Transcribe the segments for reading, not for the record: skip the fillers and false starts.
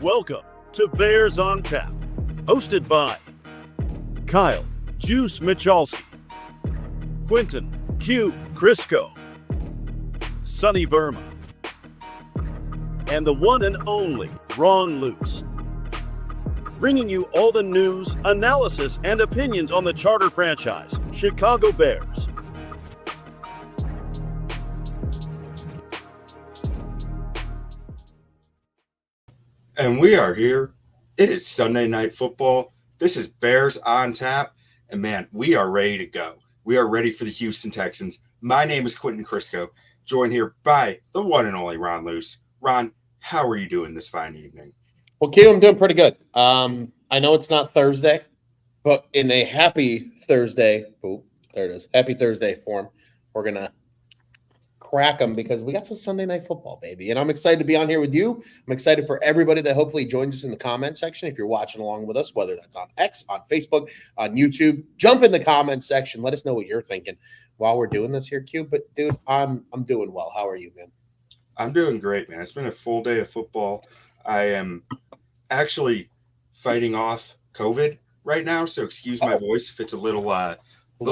Welcome to Bears on Tap, hosted by Kyle Juice Michalski, Quentin Q Crisco, Sonny Verma, and the one and only Ron Luce, bringing you all the news, analysis, and opinions on the charter franchise, Chicago Bears. And we are here. It is Sunday Night Football. This is Bears on Tap. And man, we are ready to go. We are ready for the Houston Texans. My name is Quentin Crisco, joined here by the one and only Ron Luce. Ron, how are you doing this fine evening? Well, Q, I'm doing pretty good. I know it's not Thursday, but in a happy Thursday, happy Thursday form, we're going to crack them because we got some Sunday Night Football, baby. And I'm excited to be on here with you. I'm excited for everybody that hopefully joins us in the comment section. If you're watching along with us, whether that's on X, on Facebook, on YouTube, jump in the comment section. Let us know what you're thinking while we're doing this here, Q. But, dude, I'm doing well. How are you, man? I'm doing great, man. It's been a full day of football. I am actually fighting off COVID right now, so excuse my voice if it's a little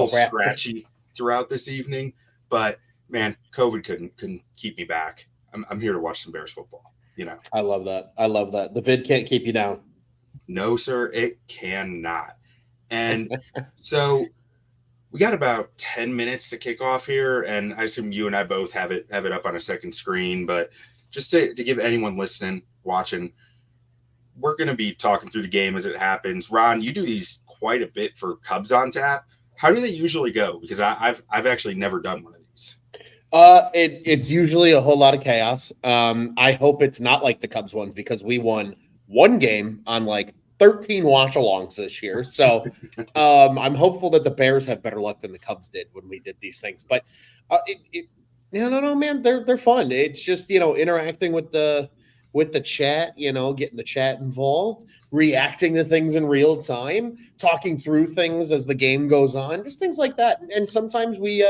scratchy throughout this evening. But man, COVID couldn't keep me back. I'm here to watch some Bears football. You know, I love that. The vid can't keep you down. No, sir, it cannot. And so we got about 10 minutes to kick off here, and I assume you and I both have it up on a second screen. But just to give anyone listening, watching, we're going to be talking through the game as it happens. Ron, you do these quite a bit for Cubs on Tap. How do they usually go? Because I've actually never done one of these. It's usually a whole lot of chaos. I hope it's not like the Cubs ones because we won one game on like 13 watch-alongs this year. So I'm hopeful that the Bears have better luck than the Cubs did when we did these things. But no, man, they're fun. It's just, interacting with the chat, getting the chat involved, reacting to things in real time, talking through things as the game goes on, just things like that. And sometimes we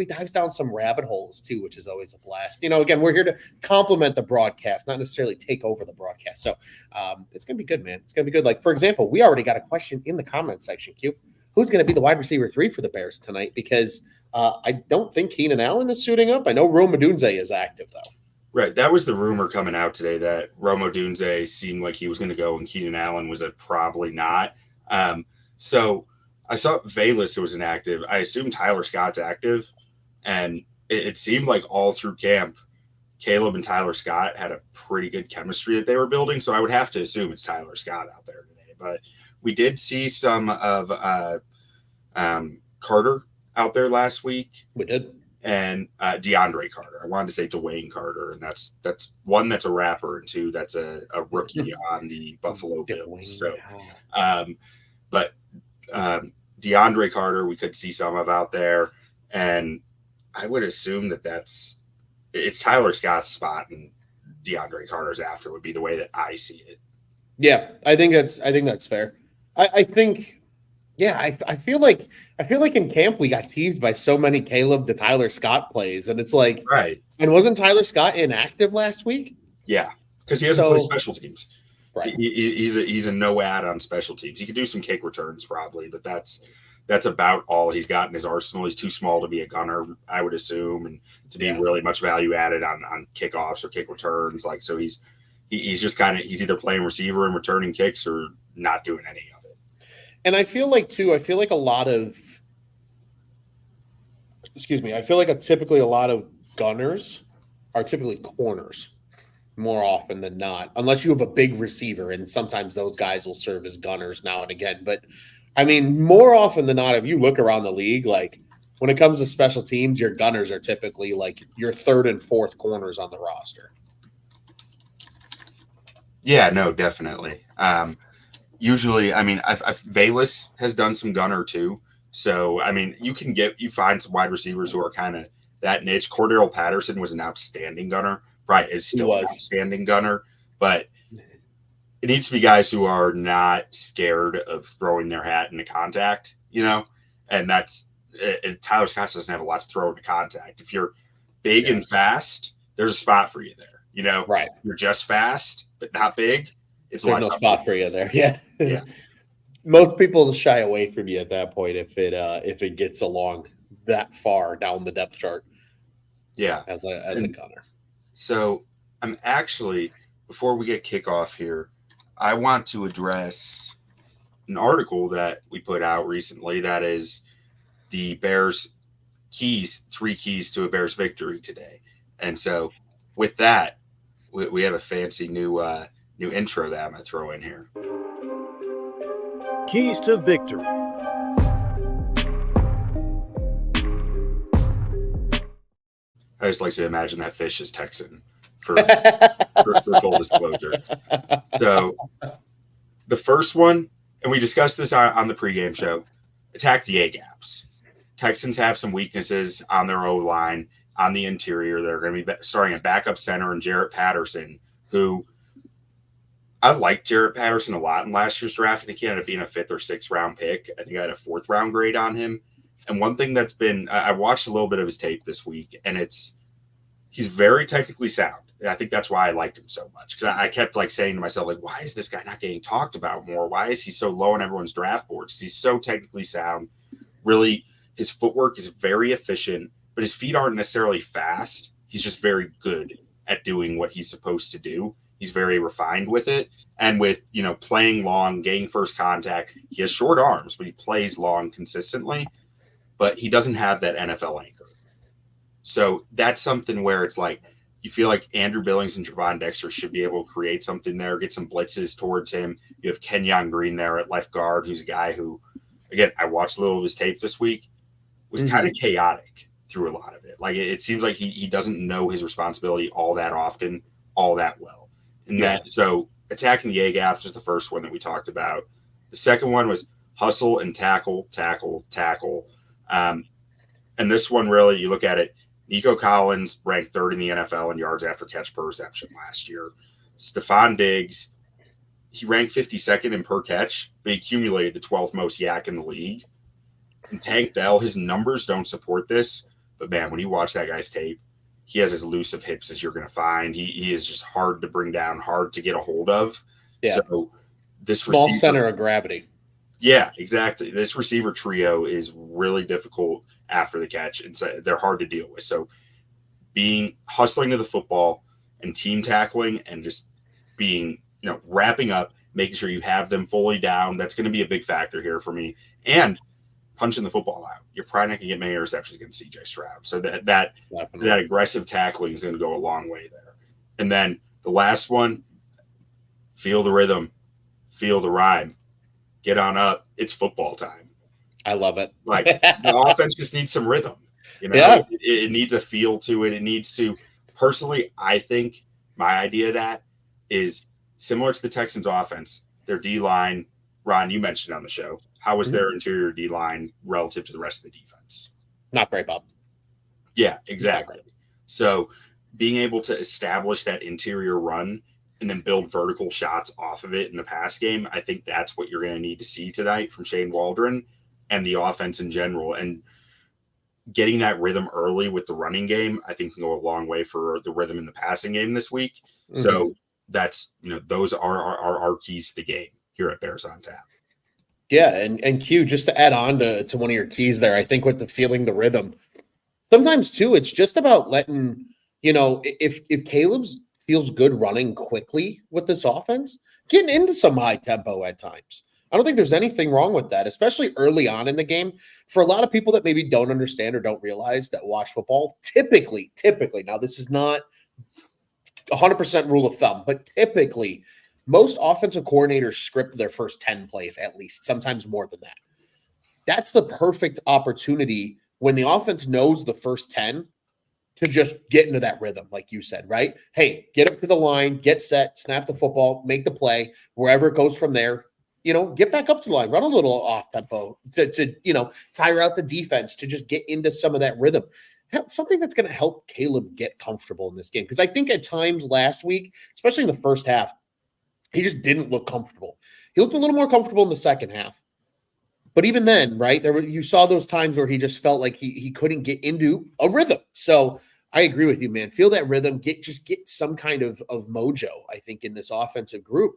dive down some rabbit holes too, which is always a blast. Again, we're here to complement the broadcast, not necessarily take over the broadcast. So it's going to be good, man. It's going to be good. Like, for example, we already got a question in the comment section, Q. Who's going to be the wide receiver 3 for the Bears tonight? Because I don't think Keenan Allen is suiting up. I know Rome Odunze is active, though. Right. That was the rumor coming out today that Rome Odunze seemed like he was going to go and Keenan Allen was probably not. So I saw Velus was inactive. I assume Tyler Scott's active. And it seemed like all through camp, Caleb and Tyler Scott had a pretty good chemistry that they were building. So I would have to assume it's Tyler Scott out there today. But we did see some of Carter out there last week. We did. And DeAndre Carter. I wanted to say Dwayne Carter, and that's one that's a rapper, and two that's a rookie on the Buffalo Bills. So, but DeAndre Carter, we could see some of out there, and I would assume it's Tyler Scott's spot, and DeAndre Carter's after would be the way that I see it. Yeah, I think that's fair. I think. Yeah, I feel like in camp we got teased by so many Caleb to Tyler Scott plays, and it's like, right. And wasn't Tyler Scott inactive last week? Yeah, because he doesn't play special teams. Right. He's a no ad on special teams. He could do some kick returns probably, but that's about all he's got in his arsenal. He's too small to be a gunner, I would assume, and to be really much value added on kickoffs or kick returns. Like, so he's just he's either playing receiver and returning kicks or not doing any of it. And I feel like a lot of gunners are typically corners more often than not, unless you have a big receiver, and sometimes those guys will serve as gunners now and again. But I mean, more often than not, if you look around the league, like when it comes to special teams, your gunners are typically like your third and fourth corners on the roster. Yeah, no, definitely. Usually, I mean, Velus has done some gunner too. So, I mean, you find some wide receivers who are kind of that niche. Cordero Patterson was an outstanding gunner. Right, is still an outstanding gunner. But it needs to be guys who are not scared of throwing their hat into contact, and Tyler Scott doesn't have a lot to throw into contact. If you're big and fast, there's a spot for you there. Right. You're just fast, but not big. it's a There's lot no tougher. spot for you there. Yeah. Yeah. Most people shy away from you at that point if it gets along that far down the depth chart. Yeah. As a gunner. So I'm actually, before we get kickoff here, I want to address an article that we put out recently that is the Bears keys, 3 keys to a Bears victory today. And so with that, we have a fancy new intro that I'm going to throw in here. Keys to victory. I just like to imagine that fish is Texan for full disclosure. So the first one, and we discussed this on the pregame show, attack the A-gaps. Texans have some weaknesses on their O-line, on the interior. They're going to be starting a backup center in Jarrett Patterson, who I liked Jarrett Patterson a lot in last year's draft. I think he ended up being a 5th or 6th round pick. I think I had a 4th round grade on him. And one thing that's been, I watched a little bit of his tape this week, and he's very technically sound. And I think that's why I liked him so much. Because I kept saying to myself, why is this guy not getting talked about more? Why is he so low on everyone's draft boards? Because he's so technically sound. Really, his footwork is very efficient, but his feet aren't necessarily fast. He's just very good at doing what he's supposed to do. He's very refined with it. And with, playing long, getting first contact, he has short arms, but he plays long consistently. But he doesn't have that NFL anchor. So that's something where it's you feel like Andrew Billings and Trevon Dexter should be able to create something there, get some blitzes towards him. You have Kenyon Green there at left guard, who's a guy who, again, I watched a little of his tape this week, was kind of chaotic through a lot of it. It seems like he doesn't know his responsibility all that often, all that well. And so attacking the A-gaps was the first one that we talked about. The second one was hustle and tackle. And this one, really, you look at it, Nico Collins ranked 3rd in the NFL in yards after catch per reception last year. Stephon Diggs, he ranked 52nd in per catch, but he accumulated the 12th most yak in the league. And Tank Dell, his numbers don't support this, but man, when you watch that guy's tape, he has as loose of hips as you're going to find. He is just hard to bring down, hard to get a hold of. Yeah. So this small center of gravity. Yeah, exactly. This receiver trio is really difficult after the catch, and so they're hard to deal with. So hustling to the football and team tackling and just being, wrapping up, making sure you have them fully down, that's going to be a big factor here for me. And punching the football out. You're probably not going to get many interceptions against CJ Stroud. So that aggressive tackling is going to go a long way there. And then the last one, feel the rhythm, feel the rhyme. Get on up. It's football time. I love it. The offense just needs some rhythm. It needs a feel to it. It needs to, personally, I think my idea of that is similar to the Texans offense. Their D-line, Ron, you mentioned on the show, how was their interior D-line relative to the rest of the defense? Not great, Bob. Yeah, exactly. So being able to establish that interior run and then build vertical shots off of it in the pass game, I think that's what you're going to need to see tonight from Shane Waldron and the offense in general. And getting that rhythm early with the running game, I think can go a long way for the rhythm in the passing game this week. So that's, those are our keys to the game here at Bears on Tap. Yeah, and Q, just to add on to one of your keys there, I think with the feeling the rhythm, sometimes too, it's just about letting, if Caleb's feels good running quickly with this offense, getting into some high tempo at times. I don't think there's anything wrong with that, especially early on in the game. For a lot of people that maybe don't understand or don't realize that watch football, typically, now this is not 100% rule of thumb, but typically most offensive coordinators script their first 10 plays at least, sometimes more than that. That's the perfect opportunity when the offense knows the first 10 to just get into that rhythm, like you said, right? Hey, get up to the line, get set, snap the football, make the play, wherever it goes from there, get back up to the line, run a little off tempo to tire out the defense, to just get into some of that rhythm. Something that's going to help Caleb get comfortable in this game. Because I think at times last week, especially in the first half, he just didn't look comfortable. He looked a little more comfortable in the second half. But even then, right, you saw those times where he just felt like he couldn't get into a rhythm. So I agree with you, man. Feel that rhythm, get some kind of mojo, I think, in this offensive group.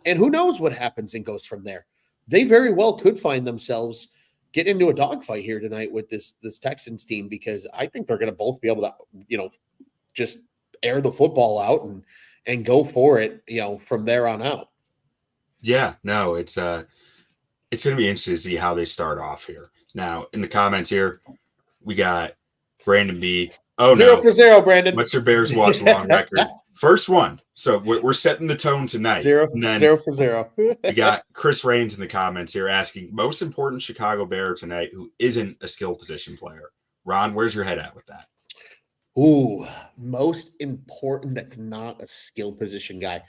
And who knows what happens and goes from there. They very well could find themselves getting into a dogfight here tonight with this Texans team, because I think they're going to both be able to, just air the football out and go for it, from there on out. Yeah, no, it's going to be interesting to see how they start off here. Now, in the comments here, we got Brandon B. Oh, 0 for 0, Brandon. What's your Bears watch long record? First one. So we're setting the tone tonight. 0 for 0. We got Chris Raines in the comments here asking, most important Chicago Bear tonight who isn't a skill position player. Ron, where's your head at with that? Ooh, most important that's not a skill position guy.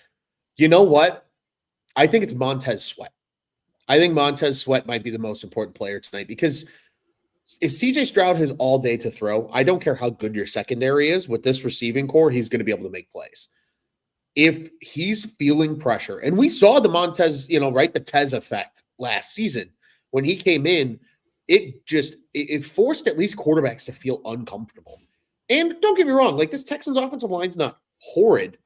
You know what? I think it's Montez Sweat. I think Montez Sweat might be the most important player tonight, because if CJ Stroud has all day to throw, I don't care how good your secondary is, with this receiving core, he's going to be able to make plays. If he's feeling pressure, and we saw the Montez, the Tez effect last season when he came in, it forced at least quarterbacks to feel uncomfortable. And don't get me wrong, this Texans offensive line's not horrid,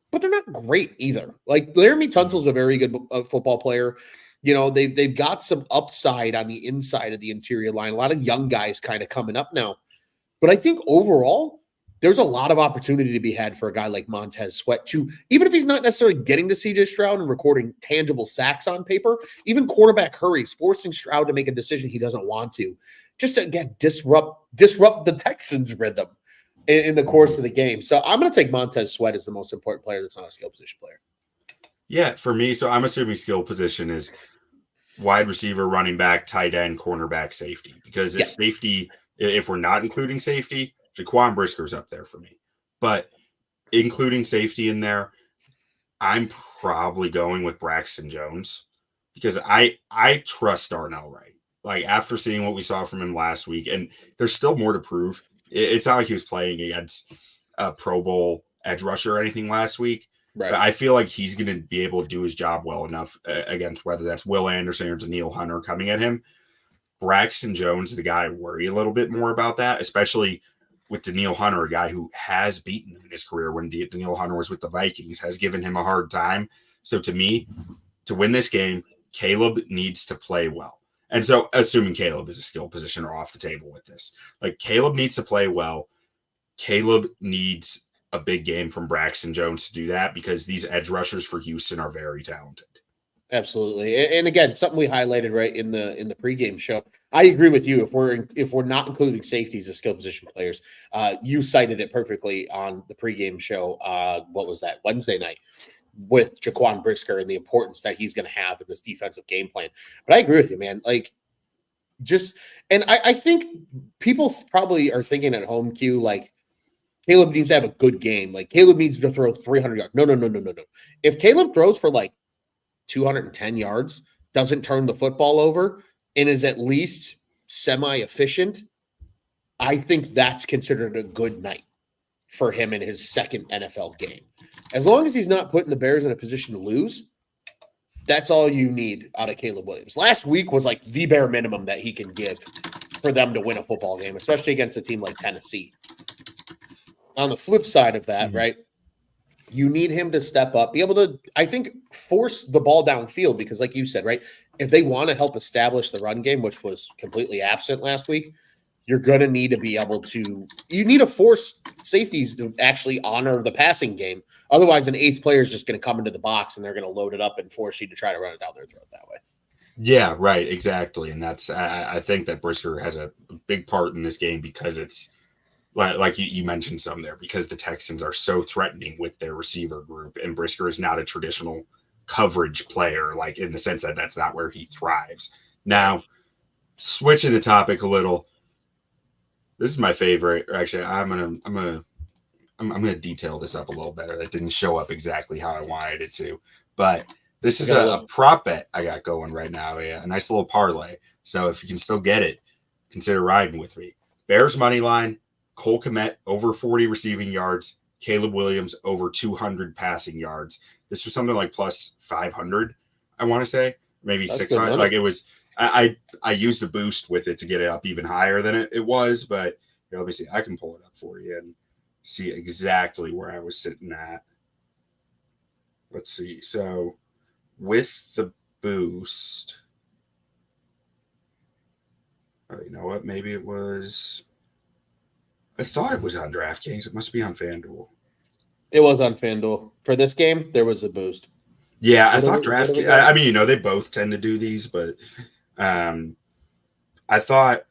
but they're not great either. Laramie Tunsil's a very good football player. They've got some upside on the inside of the interior line. A lot of young guys kind of coming up now. But I think overall, there's a lot of opportunity to be had for a guy like Montez Sweat to, even if he's not necessarily getting to CJ Stroud and recording tangible sacks on paper, even quarterback hurries, forcing Stroud to make a decision he doesn't want to, just to, again, disrupt the Texans' rhythm in the course of the game. So I'm going to take Montez Sweat as the most important player that's not a skill position player. Yeah, for me, so I'm assuming skill position is wide receiver, running back, tight end, cornerback, safety. Because if we're not including safety, Jaquan Brisker's up there for me. But including safety in there, I'm probably going with Braxton Jones, because I trust Darnell Wright. After seeing what we saw from him last week, and there's still more to prove. It's not like he was playing against a Pro Bowl edge rusher or anything last week. Right. But I feel like he's going to be able to do his job well enough against whether that's Will Anderson or Daniil Hunter coming at him. Braxton Jones, the guy I worry a little bit more about that, especially with Daniil Hunter, a guy who has beaten him in his career when Daniil Hunter was with the Vikings, has given him a hard time. So to me, to win this game, Caleb needs to play well. And so assuming Caleb is a skill position or off the table with this, Caleb needs to play well. Caleb needs a big game from Braxton Jones to do that, because these edge rushers for Houston are very talented. Absolutely. And again, something we highlighted right in the pregame show. I agree with you. If we're not including safeties as skill position players, you cited it perfectly on the pregame show. What was that, Wednesday night, with Jaquan Brisker and the importance that he's going to have in this defensive game plan. But I agree with you, man. I think people probably are thinking at home, Q, Caleb needs to have a good game. Caleb needs to throw 300 yards. No. If Caleb throws for 210 yards, doesn't turn the football over, and is at least semi-efficient, I think that's considered a good night for him in his second NFL game. As long as he's not putting the Bears in a position to lose, that's all you need out of Caleb Williams. Last week was the bare minimum that he can give for them to win a football game, especially against a team like Tennessee. On the flip side of that, right, you need him to step up, be able to, I think, force the ball downfield, because like you said, right, if they want to help establish the run game, which was completely absent last week, you're going to need to be able to – you need to force safeties to actually honor the passing game. Otherwise, an eighth player is just going to come into the box and they're going to load it up and force you to try to run it down their throat that way. Yeah, right, exactly. And that's I think that Brisker has a big part in this game, because it's – like you mentioned some there, because the Texans are so threatening with their receiver group, and Brisker is not a traditional coverage player, in the sense that that's not where he thrives. Now, switching the topic a little, this is my favorite. Actually, I'm gonna detail this up a little better. That didn't show up exactly how I wanted it to, but this is a prop bet I got going right now. A nice little parlay. So if you can still get it, consider riding with me. Bears money line. Cole Kmet over 40 receiving yards, Caleb Williams over 200 passing yards. This was something like plus 500, I want to say, maybe 600. It was. I used a boost with it to get it up even higher than it was. But here, let me see. I can pull it up for you and see exactly where I was sitting at. Let's see. So with the boost. Oh, you know what? Maybe it was. I thought it was on DraftKings. It must be on FanDuel. It was on FanDuel. For this game, there was a boost. Yeah, I thought DraftKings. I mean, they both tend to do these, but I thought.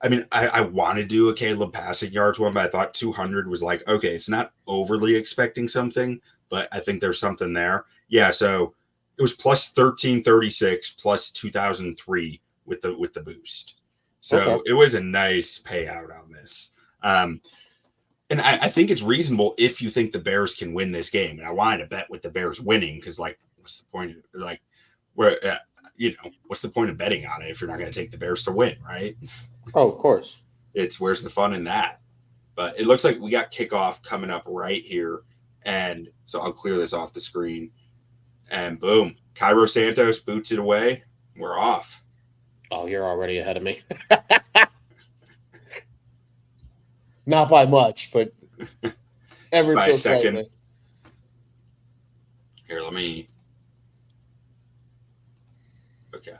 I mean, I want to do a Caleb passing yards one, but I thought 200 was like, okay, it's not overly expecting something, but I think there's something there. Yeah, so it was plus 1336 plus 2003 with the boost. So It was a nice payout on this. And I think it's reasonable if you think the Bears can win this game. And I wanted to bet with the Bears winning because, like, what's the point? Like, what's the point of betting on it if you're not going to take the Bears to win, right? Oh, of course. Where's the fun in that? But it looks like we got kickoff coming up right here. And so I'll clear this off the screen. And boom, Cairo Santos boots it away. We're off. Oh, you're already ahead of me. Not by much, but ever by so a second. slightly. Here, let me. Okay.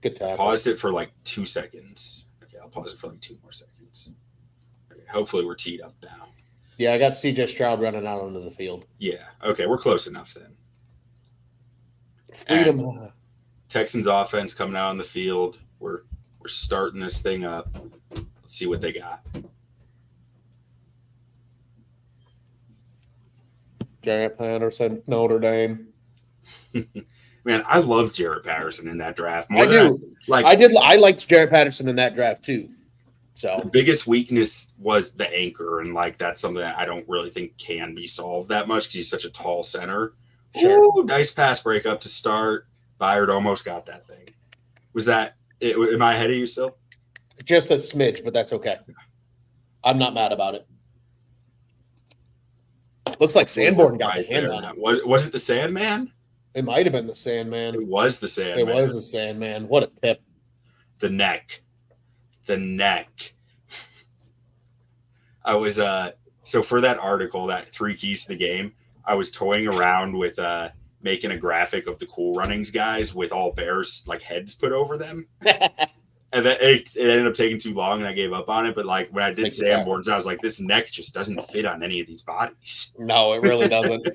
Good tackle. Pause it for like 2 seconds. Okay, I'll pause it for like 2 more seconds. Okay, hopefully we're teed up now. Yeah, I got CJ Stroud running out onto the field. Yeah. Okay, we're close enough then. Freedom. And Texans offense coming out on the field. We're starting this thing up. Let's see what they got. Jarrett Patterson, Notre Dame. Man, I love Jarrett Patterson in that draft. I do. I liked Jarrett Patterson in that draft too. So the biggest weakness was the anchor, and like that's something that I don't really think can be solved that much because he's such a tall center. Sure. Ooh, nice pass breakup to start. Byard almost got that thing. Was that it? Am I ahead of you still? Just a smidge, but that's okay. I'm not mad about it. Looks like Sanborn got the hand on it. Was it the Sandman? It might have been the Sandman. It was the Sandman. It was the Sandman. What a tip. The neck. I was so for that article, that 3 keys to the game, I was toying around with making a graphic of the Cool Runnings guys with all Bears like heads put over them. And then it ended up taking too long and I gave up on it. But like when I did Sanborn's, I was like, this neck just doesn't fit on any of these bodies. No, it really doesn't.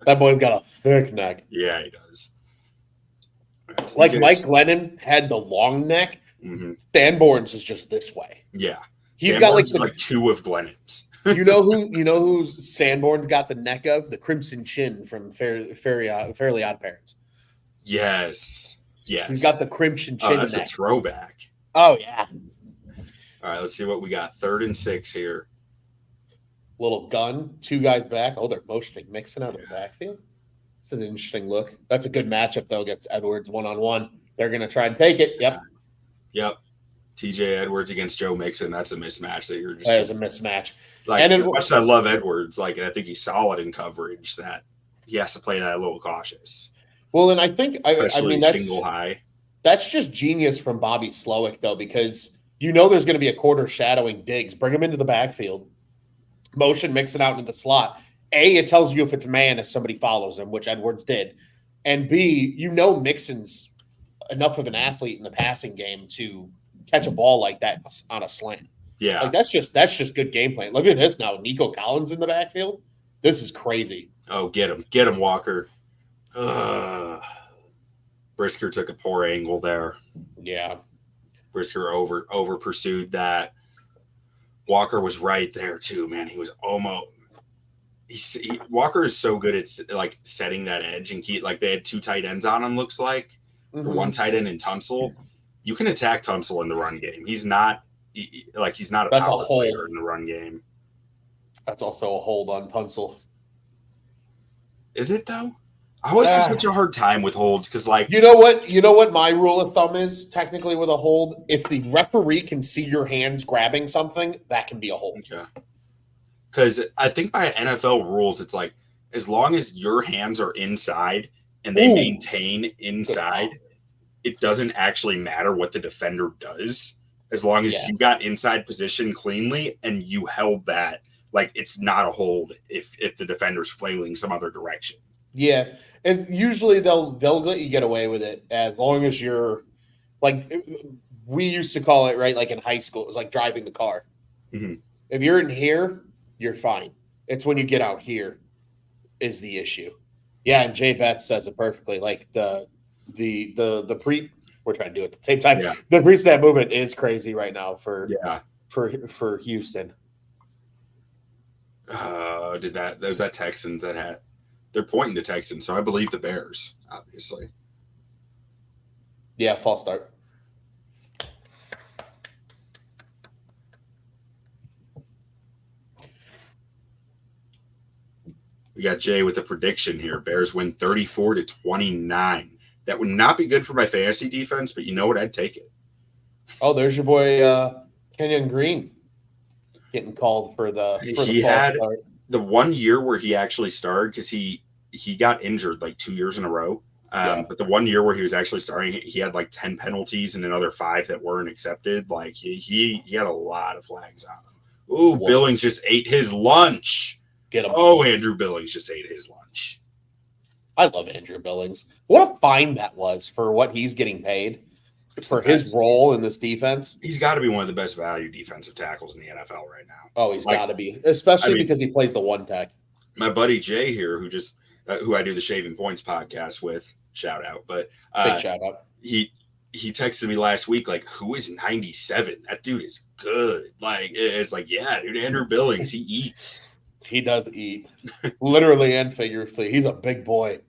That boy's got a thick neck. Yeah, he does. Right, so like Mike Glennon had the long neck. Mm-hmm. Sanborn's is just this way. Yeah. He's Sanborn's got like 2 of Glennon's. You know who Sanborn's got the neck of? The Crimson Chin from Fairly Odd Parents. Yes. He's got the Crimson Chin. That's neck. a throwback. Oh yeah. All right, let's see what we got. 3rd and 6 here. Little gun, 2 guys back. Oh, they're motioning, mixing out of the backfield. It's an interesting look. That's a good matchup though against Edwards 1-on-1. They're gonna try and take it. Yep. TJ Edwards against Joe Mixon. That's a mismatch that you're just. That is a mismatch. Like, and as much as I love Edwards, like, and I think he's solid in coverage, that he has to play that a little cautious. Well, and I think I mean that's single high. That's just genius from Bobby Slowick though, because there's going to be a quarter shadowing Diggs. Bring him into the backfield, motion, mix it out into the slot. A, it tells you if it's man if somebody follows him, which Edwards did, and B, Mixon's enough of an athlete in the passing game to catch a ball like that on a slant. Yeah, like that's just good game plan. Look at this now, Nico Collins in the backfield. This is crazy. Oh, get him, Walker. Brisker took a poor angle there. Yeah, Brisker over pursued that. Walker was right there too, man. He was almost. Walker is so good at like setting that edge and they had 2 tight ends on him. Looks like. Mm-hmm. 1 tight end in Tunsil. You can attack Tunsil in the run game. He's not a power player in the run game. That's also a hold on Tunsil. Is it though? I always have such a hard time with holds because, like, you know what my rule of thumb is technically with a hold. If the referee can see your hands grabbing something, that can be a hold. Okay. Because I think by NFL rules, it's like as long as your hands are inside and they maintain inside, it doesn't actually matter what the defender does. As long as you got inside position cleanly and you held that, like, it's not a hold if the defender's flailing some other direction. Yeah, it's usually they'll let you get away with it as long as you're like we used to call it right, like in high school, it was like driving the car. Mhm. If you're in here, you're fine. It's when you get out here is the issue. Yeah, and Jay Betts says it perfectly. Like the pre we're trying to do it at the same time. Yeah. The pre-snap movement is crazy right now Yeah. for Houston. Was that Texans that had? They're pointing to Texans, so I believe the Bears, obviously. Yeah, false start. We got Jay with a prediction here. Bears win 34-29. That would not be good for my fantasy defense, but you know what? I'd take it. Oh, there's your boy Kenyon Green getting called for the He had the 1 year where he actually started because he got injured like 2 years in a row. But the 1 year where he was actually starting, he had like 10 penalties and another 5 that weren't accepted. Like he had a lot of flags on him. Ooh, whoa. Billings just ate his lunch. Get him. Oh, Andrew Billings just ate his lunch. I love Andrew Billings. What a fine that was for what he's getting paid for his role in this defense. He's got to be one of the best value defensive tackles in the NFL right now. Oh, he's got to be, especially because he plays the one tech. My buddy Jay here, who I do the Shaving Points podcast with, shout out, but big shout out. He texted me last week like, who is 97? That dude is good. Like it's like, yeah, dude, Andrew Billings, he eats. He does eat, literally and figuratively. He's a big boy.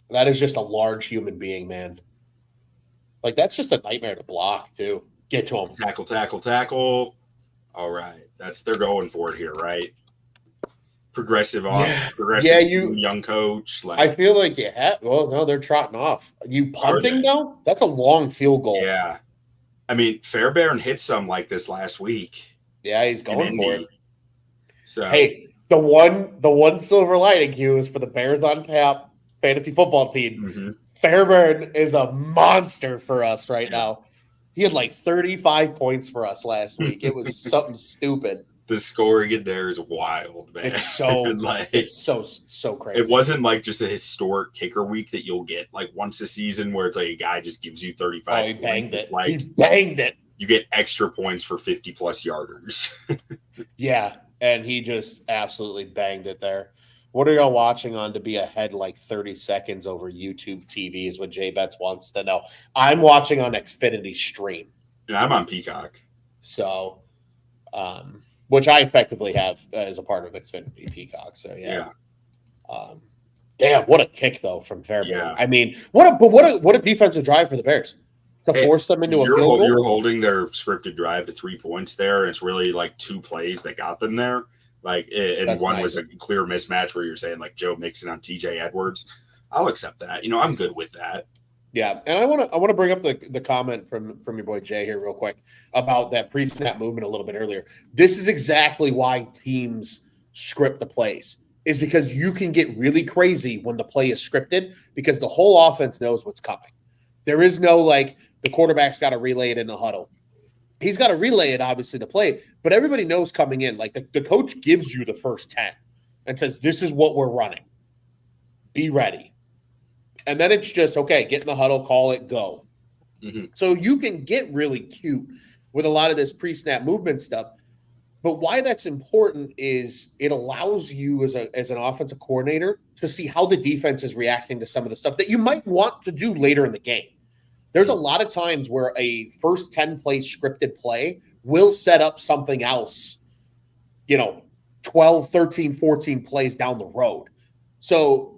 That is just a large human being, man. Like, that's just a nightmare to block, too. Get to him. Tackle, tackle, tackle. All right. They're going for it here, right? Progressive young coach. I feel like no, they're trotting off. You punting, though? That's a long field goal. Yeah. I mean, Fairbairn hit some like this last week. Yeah, he's going for it. So hey, the one silver lining, Hugh, is for the Bears on Tap fantasy football team. Mm-hmm. Fairbairn is a monster for us right now. He had like 35 points for us last week. It was something stupid. The scoring in there is wild, man. It's so crazy. It wasn't like just a historic kicker week that you'll get like once a season where it's like a guy just gives you 35 points. He banged it. Like, he banged it. You get extra points for 50-plus yarders. Yeah. And he just absolutely banged it there. What are y'all watching on to be ahead like 30 seconds over YouTube TV is what Jay Betts wants to know. I'm watching on Xfinity Stream. And I'm on Peacock. So, which I effectively have as a part of Xfinity Peacock. So, yeah. Damn, what a kick, though, from Fairbairn. Yeah. I mean, what a defensive drive for the Bears. To force them into a field goal. You're holding their scripted drive to 3 points there. And it's really like 2 plays that got them there. Like, and that's one was a clear mismatch where you're saying like Joe Mixon on TJ Edwards. I'll accept that. I'm good with that. Yeah, and I want to bring up the comment from your boy Jay here real quick about that pre-snap movement a little bit earlier. This is exactly why teams script the plays. Is because you can get really crazy when the play is scripted because the whole offense knows what's coming. There is no like the quarterback's got to relay it in the huddle. He's got to relay it, obviously, to play, but everybody knows coming in. Like the coach gives you the first 10 and says, this is what we're running. Be ready. And then it's just, okay, get in the huddle, call it, go. Mm-hmm. So you can get really cute with a lot of this pre-snap movement stuff. But why that's important is it allows you as an offensive coordinator to see how the defense is reacting to some of the stuff that you might want to do later in the game. There's a lot of times where a first 10-play scripted play will set up something else, 12, 13, 14 plays down the road. So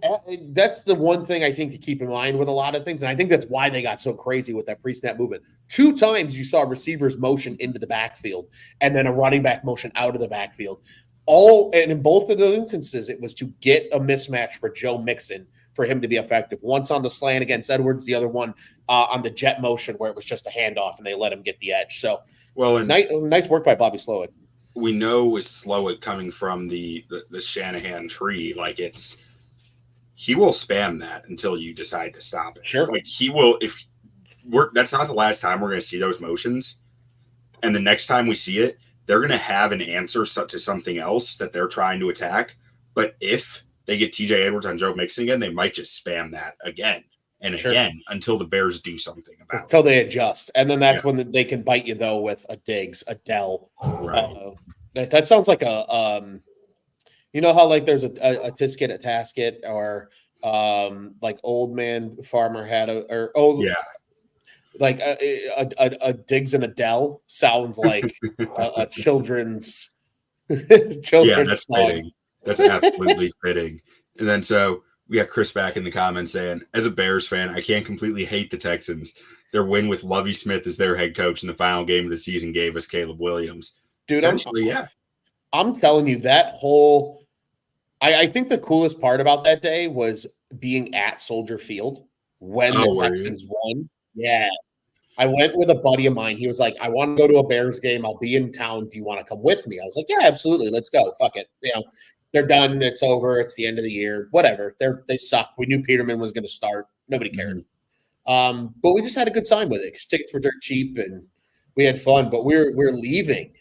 that's the one thing I think to keep in mind with a lot of things. And I think that's why they got so crazy with that pre-snap movement. 2 times you saw receivers motion into the backfield and then a running back motion out of the backfield. And in both of those instances, it was to get a mismatch for Joe Mixon for him to be effective. Once on the slant against Edwards, the other one on the jet motion where it was just a handoff and they let him get the edge. So, nice work by Bobby Slowick. We know with Slowick coming from the Shanahan tree, like he will spam that until you decide to stop it. Sure. Like he will, that's not the last time we're going to see those motions. And the next time we see it, they're going to have an answer to something else that they're trying to attack. But if they get TJ Edwards on Joe Mixon again, they might just spam that again and again until the Bears do something about it. Until they adjust. And then that's when they can bite you, though, with a Diggs, a Dell. Right. That sounds like a you know how like there's a Tisket, a Tasket, or like old man farmer had like a Diggs and a Dell sounds like a children's that's song. fitting. That's absolutely fitting. And then so we got Chris back in the comments saying, as a Bears fan, I can't completely hate the Texans. Their win with Lovie Smith as their head coach in the final game of the season gave us Caleb Williams. Dude, essentially, I'm telling you, that whole I think the coolest part about that day was being at Soldier Field when the Texans won. Yeah. I went with a buddy of mine. He was like, I want to go to a Bears game. I'll be in town. Do you want to come with me? I was like, yeah, absolutely. Let's go. Fuck it. You know, they're done. It's over. It's the end of the year. Whatever. They suck. We knew Peterman was going to start. Nobody cared. But we just had a good time with it because tickets were dirt cheap and we had fun. But we're leaving.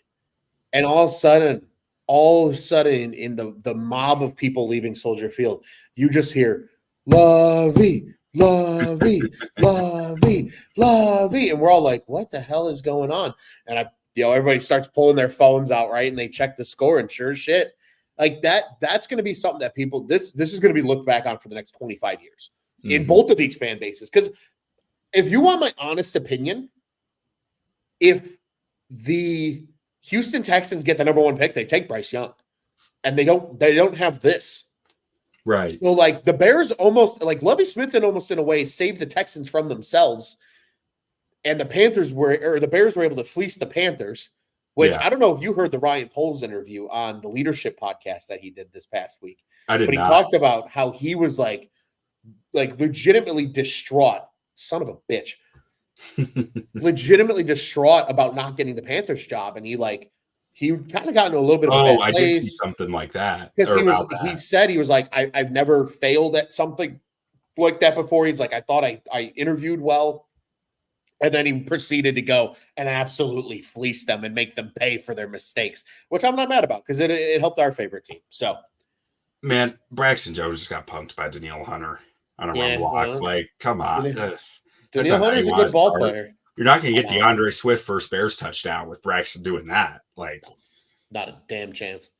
And all of a sudden, in the mob of people leaving Soldier Field, you just hear, Lovey, Lovey, Lovey, Lovey. And we're all like, what the hell is going on? And everybody starts pulling their phones out, right? And they check the score, and sure as shit, like that's going to be something that people, this is going to be looked back on for the next 25 years in both of these fan bases. Because if you want my honest opinion, if the Houston Texans get the number 1 pick, they take Bryce Young, and they don't have this. Right. So like the Bears almost like Lovie Smith almost in a way saved the Texans from themselves, and the Bears were able to fleece the Panthers, which I don't know if you heard the Ryan Poles interview on the Leadership podcast that he did this past week. I did, but he talked about how he was like legitimately distraught, son of a bitch. Legitimately distraught about not getting the Panthers job, and he kind of got into a little bit of a bad place. I did see something like that. Because he said he was like, I've never failed at something like that before. He's like, I thought I interviewed well. And then he proceeded to go and absolutely fleece them and make them pay for their mistakes, which I'm not mad about because it helped our favorite team. So, man, Braxton Jones just got punked by Danielle Hunter on a run block. Like, come on. Danielle Hunter's a good ball player. You're not going to get DeAndre Swift first Bears touchdown with Braxton doing that. Like, not a damn chance.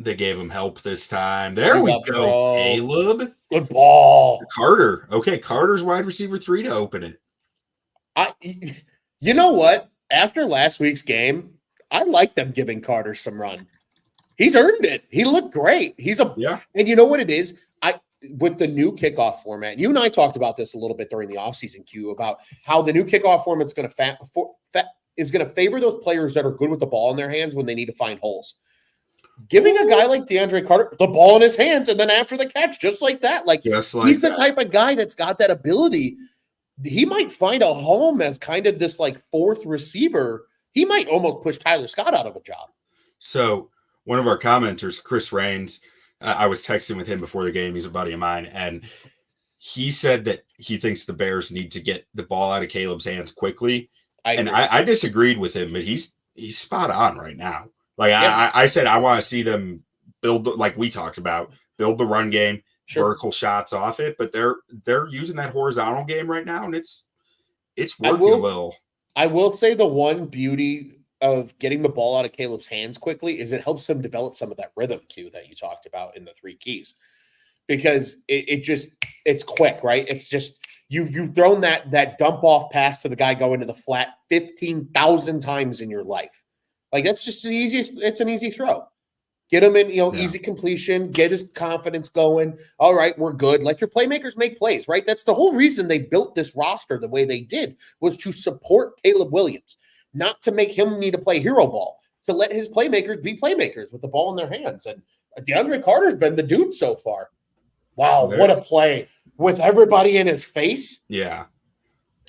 They gave him help this time. There we go, bro. Caleb. Good ball. Carter. Okay, Carter's wide receiver 3 to open it. You know what? After last week's game, I like them giving Carter some run. He's earned it. He looked great. And you know what it is? With the new kickoff format, you and I talked about this a little bit during the offseason, Q, about how the new kickoff format is going to favor those players that are good with the ball in their hands when they need to find holes. Giving a guy like DeAndre Carter the ball in his hands and then after the catch, just like that. He's the type of guy that's got that ability. He might find a home as kind of this like 4th receiver. He might almost push Tyler Scott out of a job. So one of our commenters, Chris Raines, I was texting with him before the game. He's a buddy of mine. And he said that he thinks the Bears need to get the ball out of Caleb's hands quickly. I disagreed with him, but he's spot on right now. Like I said, I want to see them build, like we talked about, build the run game, vertical shots off it. But they're using that horizontal game right now, and it's working well. I will say the one beauty of getting the ball out of Caleb's hands quickly is it helps him develop some of that rhythm cue that you talked about in the 3 keys, because it's quick, right? It's just you've thrown that dump off pass to the guy going to the flat 15,000 times in your life. Like that's just it's an easy throw. Get him in, easy completion, get his confidence going. All right, we're good. Let your playmakers make plays, right? That's the whole reason they built this roster the way they did, was to support Caleb Williams. Not to make him need to play hero ball, to let his playmakers be playmakers with the ball in their hands. And DeAndre Carter's been the dude so far. Wow, what a play with everybody in his face. Yeah.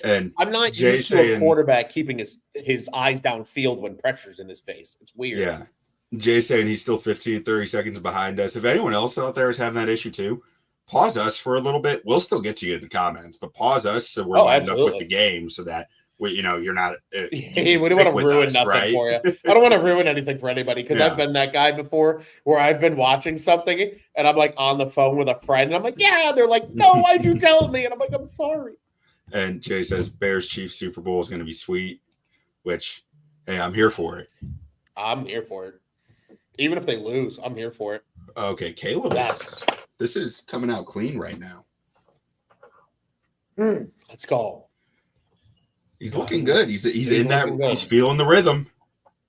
And I'm not used to a quarterback keeping his eyes downfield when pressure's in his face. It's weird. Yeah. Jay saying he's still 15, 30 seconds behind us. If anyone else out there is having that issue too, pause us for a little bit. We'll still get to you in the comments, but pause us so we're lined up with the game so that You're not. Hey, we don't want to ruin nothing right? for you. I don't want to ruin anything for anybody because Yeah. I've been that guy before where I've been watching something and I'm like on the phone with a friend and I'm like, yeah. They're like, no, why'd you tell me? And I'm like, I'm sorry. And Jay says Bears Chiefs Super Bowl is going to be sweet, which, hey, I'm here for it. I'm here for it. Even if they lose, I'm here for it. Okay, Caleb. This is coming out clean right now. Let's go. He's looking good. He's in that. Good. He's feeling the rhythm.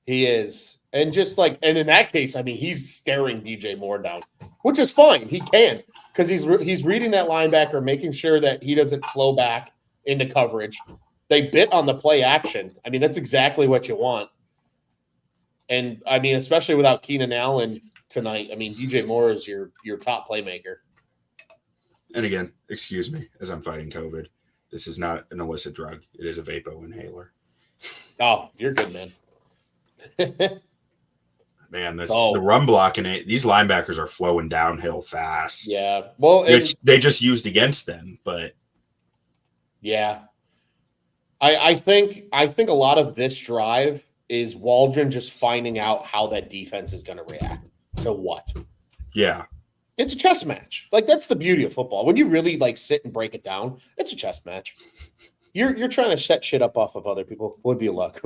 He is. And and in that case, I mean, he's staring DJ Moore down, which is fine. He can because he's reading that linebacker, making sure that he doesn't flow back into coverage. They bit on the play action. I mean, that's exactly what you want. And I mean, especially without Keenan Allen tonight, I mean, DJ Moore is your top playmaker. And again, excuse me, as I'm fighting COVID, this is not an illicit drug. It is a vapor inhaler. Oh, you're good, man. Man, the run blocking it. These linebackers are flowing downhill fast. Yeah, well, they just used against them, but yeah, I think a lot of this drive is Waldron just finding out how that defense is going to react to what. Yeah. It's a chess match. Like, that's the beauty of football. When you really sit and break it down, it's a chess match. You're trying to set shit up off of other people. Would you luck?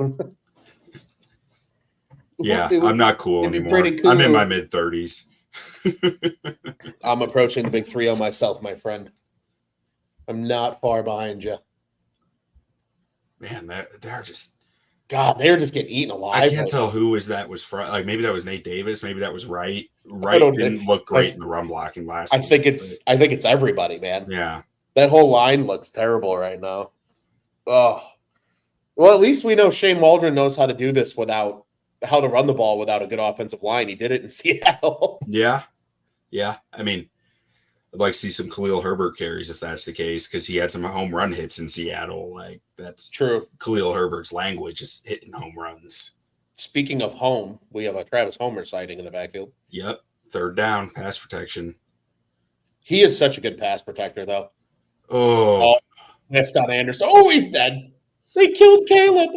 Yeah, I'm not cool anymore. Cool. I'm in my mid-30s. I'm approaching the big 3-0 myself, my friend. I'm not far behind you. Man, they're just... God, they're just getting eaten alive. I can't tell who was front. Like, maybe that was Nate Davis. Maybe that was Wright. Wright didn't look great in the run blocking last week. I think it's everybody, man. Yeah. That whole line looks terrible right now. Oh. Well, at least we know Shane Waldron knows how to do this how to run the ball without a good offensive line. He did it in Seattle. Yeah. Yeah. I mean, I'd like to see some Khalil Herbert carries if that's the case, because he had some home run hits in Seattle. Like, that's true. Khalil Herbert's language is hitting home runs. Speaking of home, we have a Travis Homer sighting in the backfield. Yep. Third down, pass protection. He is such a good pass protector, though. Oh. Lift on Anderson. Oh, he's dead. They killed Caleb.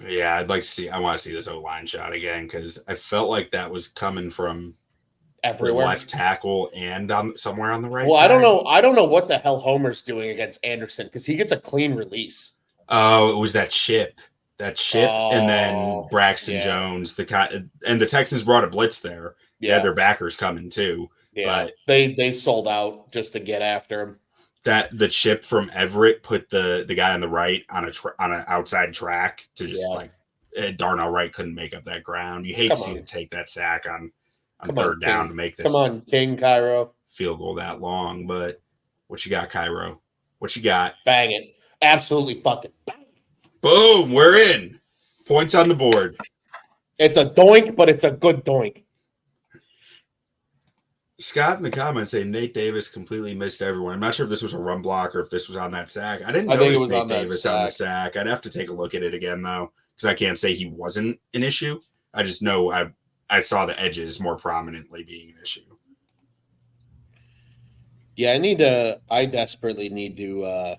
Yeah, I want to see this O-line shot again, because I felt like that was coming from everywhere, left tackle and somewhere on the right. Well, side. I don't know what the hell Homer's doing against Anderson, because he gets a clean release. Oh, it was that chip, and then Braxton Jones. And the Texans brought a blitz there. Yeah, they had their backers coming too. Yeah, but they sold out just to get after him. That the chip from Everett put the guy on the right on an outside track to just Darnell Wright couldn't make up that ground. You hate to see him take that sack on third down to make this. Come on, King Cairo. Field goal that long, but what you got, Cairo? What you got? Bang it. Absolutely fucking bang it. Boom, we're in. Points on the board. It's a doink, but it's a good doink. Scott in the comments say Nate Davis completely missed everyone. I'm not sure if this was a run block or if this was on that sack. I didn't notice Nate Davis on the sack. I'd have to take a look at it again, though, because I can't say he wasn't an issue. I just know I saw the edges more prominently being an issue. Yeah, I desperately need to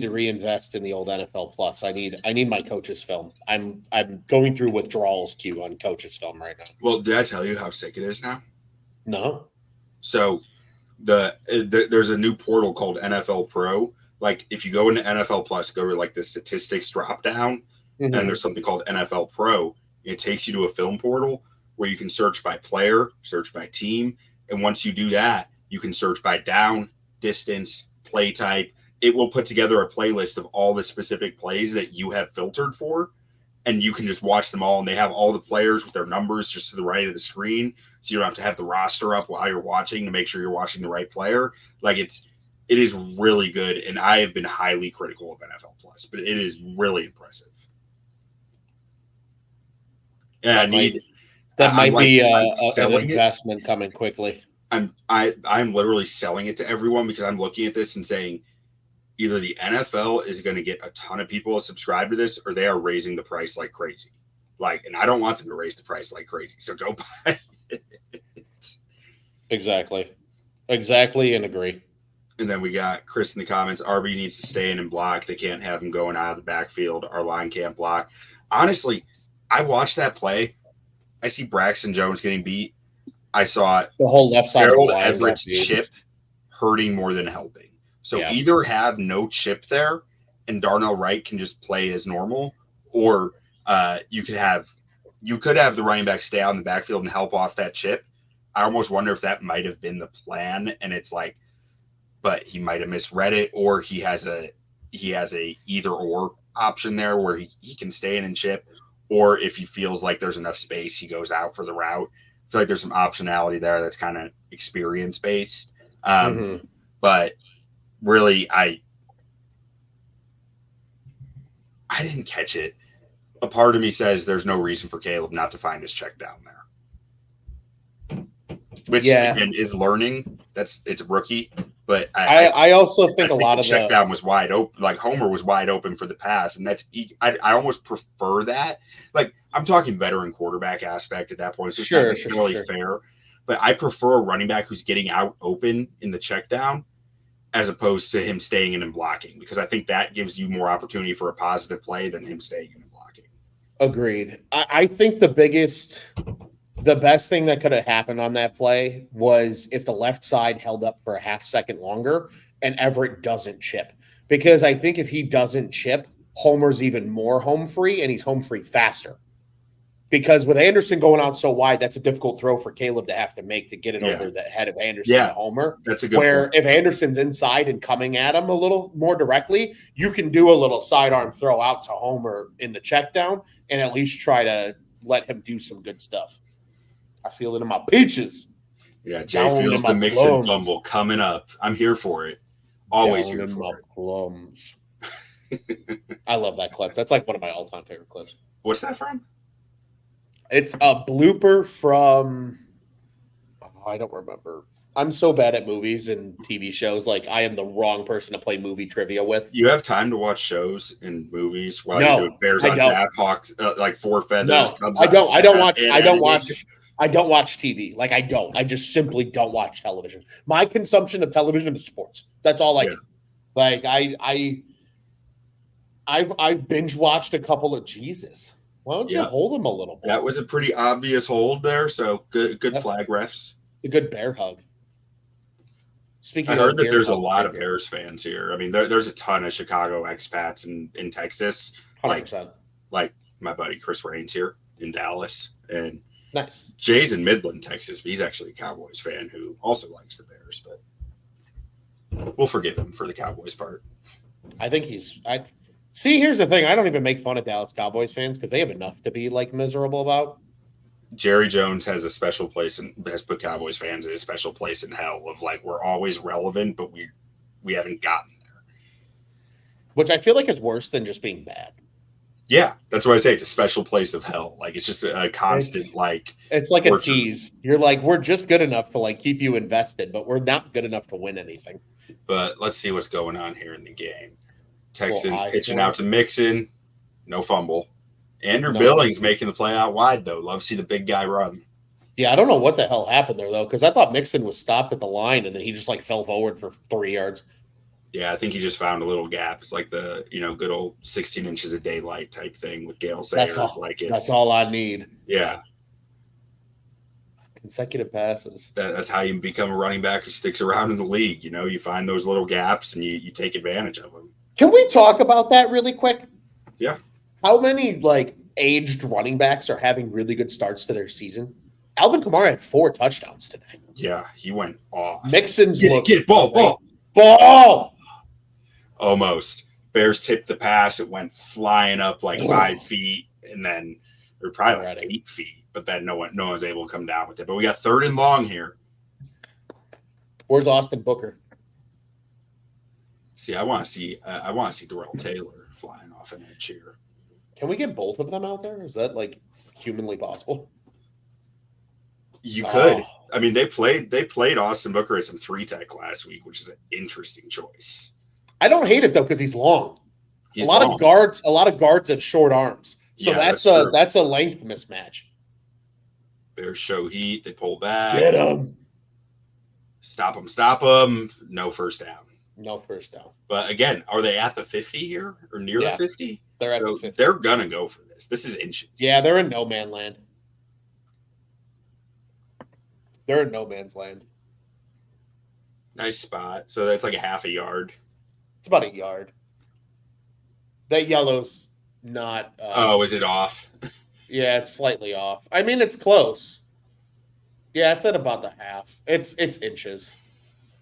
reinvest in the old NFL Plus. I need my coach's film. I'm going through withdrawals queue on coach's film right now. Well, did I tell you how sick it is now? No. So there's a new portal called NFL Pro. Like, if you go into NFL Plus, go to like the statistics drop down, and there's something called NFL Pro. It takes you to a film portal where you can search by player, search by team, and once you do that, you can search by down, distance, play type. It will put together a playlist of all the specific plays that you have filtered for, and you can just watch them all. And they have all the players with their numbers just to the right of the screen, so you don't have to have the roster up while you're watching to make sure you're watching the right player. Like, it is really good, and I have been highly critical of NFL Plus, but it is really impressive. And that might be an investment coming quickly. I'm literally selling it to everyone, because I'm looking at this and saying, either the NFL is going to get a ton of people to subscribe to this, or they are raising the price like crazy. And I don't want them to raise the price like crazy. So go buy it. Exactly, and agree. And then we got Chris in the comments. RB needs to stay in and block. They can't have him going out of the backfield. Our line can't block. Honestly, I watched that play. I see Braxton Jones getting beat. I saw The whole left side of the Gerald line. Everett's chip hurting more than helping. So Yeah. either have no chip there and Darnell Wright can just play as normal, or you could have the running back stay out in the backfield and help off that chip. I almost wonder if that might have been the plan, and it's like, but he might have misread it, or he has a either or option there where he can stay in and chip, or if he feels like there's enough space, he goes out for the route. I feel like there's some optionality there that's kind of experience based. But really, I didn't catch it. A part of me says there's no reason for Caleb not to find his check down there, which again is learning. It's a rookie, but I also think a lot of the check down was wide open. Like Homer was wide open for the pass, and I almost prefer that. Like I'm talking veteran quarterback aspect at that point, so it's not necessarily fair. But I prefer a running back who's getting out open in the check down as opposed to him staying in and blocking, because I think that gives you more opportunity for a positive play than him staying in and blocking. Agreed. I think the best thing that could have happened on that play was if the left side held up for a half second longer and Everett doesn't chip. Because I think if he doesn't chip, Homer's even more home free, and he's home free faster. Because with Anderson going out so wide, that's a difficult throw for Caleb to have to make to get it over the head of Anderson to Homer. That's a good point. If Anderson's inside and coming at him a little more directly, you can do a little sidearm throw out to Homer in the check down and at least try to let him do some good stuff. I feel it in my peaches. Yeah, Jay feels the Mixon fumble coming up. I'm here for it. Always here for it. Plums. I love that clip. That's like one of my all-time favorite clips. What's that from? It's a blooper from I don't remember. I'm so bad at movies and TV shows. Like I am the wrong person to play movie trivia with. You have time to watch shows and movies while you're doing Bears on Tap, Hawks, like Four Feathers. No, I don't. I don't watch TV. Like I don't. I just simply don't watch television. My consumption of television is sports. That's all I do. Like I've binge watched a couple of Jesus. Why don't you hold him a little bit? That was a pretty obvious hold there. So good flag refs. A good bear hug. I heard that there's a lot of Bears fans here. I mean, there's a ton of Chicago expats in Texas. 100%. Like my buddy Chris Raines here in Dallas. And nice. Jay's in Midland, Texas, but he's actually a Cowboys fan who also likes the Bears. But we'll forgive him for the Cowboys part. I think see, here's the thing. I don't even make fun of Dallas Cowboys fans because they have enough to be like miserable about. Jerry Jones has a special place and has put Cowboys fans in a special place in hell of like we're always relevant, but we haven't gotten there. Which I feel like is worse than just being bad. Yeah, that's what I say. It's a special place of hell. Like it's just a constant it's like a tease. You're like, we're just good enough to like keep you invested, but we're not good enough to win anything. But let's see what's going on here in the game. Texans pitching out to Mixon, no fumble. Andrew Billings making the play out wide, though. Love to see the big guy run. Yeah, I don't know what the hell happened there, though, because I thought Mixon was stopped at the line, and then he just, like, fell forward for 3 yards. Yeah, I think he just found a little gap. It's like the, good old 16 inches of daylight type thing with Gale Sayers. That's all I need. Yeah. Consecutive passes. That's how you become a running back who sticks around in the league. You find those little gaps, and you take advantage of them. Can we talk about that really quick? Yeah. How many, aged running backs are having really good starts to their season? Alvin Kamara had 4 touchdowns today. Yeah, he went off. Mixon's get it, ball. Almost. Bears tipped the pass. It went flying up 5 feet, and then or probably 8 feet. But then no one's able to come down with it. But we got 3rd and long here. Where's Austin Booker? See, I want to see Darrell Taylor flying off an edge here. Can we get both of them out there? Is that humanly possible? You could. I mean, they played Austin Booker at some 3-tech last week, which is an interesting choice. I don't hate it though because he's long. A lot of guards have short arms, so that's a length mismatch. Bears show heat. They pull back. Get him. Stop them. No first down. No first down. But again, are they at the 50 here or near the 50? They're at the 50. They're going to go for this. This is inches. Yeah, they're in no man land. They're in no man's land. Nice spot. So that's like a half a yard. It's about a yard. That yellow's not. Is it off? Yeah, it's slightly off. I mean, it's close. Yeah, it's at about the half. It's inches.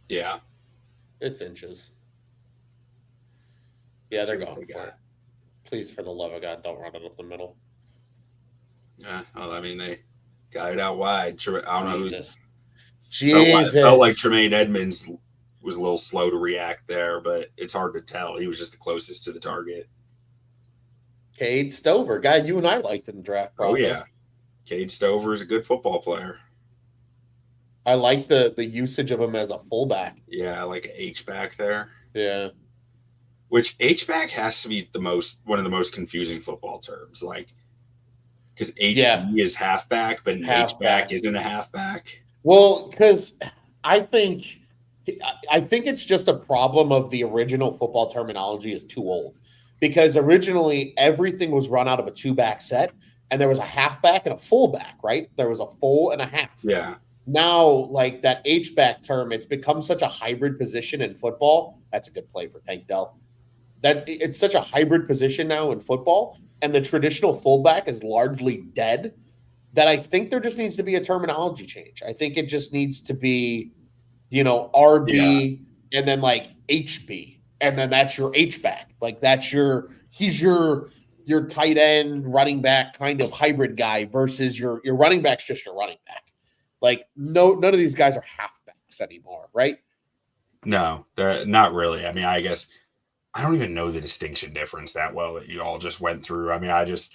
Yeah. It's inches. Yeah, they're going for it. Please, for the love of God, don't run it up the middle. Yeah, well, I mean, they got it out wide. I don't know. Jesus. Felt like Tremaine Edmonds was a little slow to react there, but it's hard to tell. He was just the closest to the target. Cade Stover, guy you and I liked in the draft process. Oh, yeah. Cade Stover is a good football player. I like the usage of him as a fullback. Yeah, like an H-back there. Yeah. Which H-back has to be one of the most confusing football terms. Like, because HB is halfback, but an H-back isn't a halfback. Well, because I think it's just a problem of the original football terminology is too old. Because originally everything was run out of a two-back set, and there was a halfback and a fullback, right? There was a full and a half. Yeah. Now, like that H-back term, it's become such a hybrid position in football. That's a good play for Tank Dell. It's such a hybrid position now in football, and the traditional fullback is largely dead, that I think there just needs to be a terminology change. I think it just needs to be, RB and then like HB, and then that's your H-back. Like he's your tight end running back kind of hybrid guy versus your running back's just your running back. Like none of these guys are halfbacks anymore, right? No, they're not really. I mean, I guess I don't even know the distinction difference that well that you all just went through. I mean, I just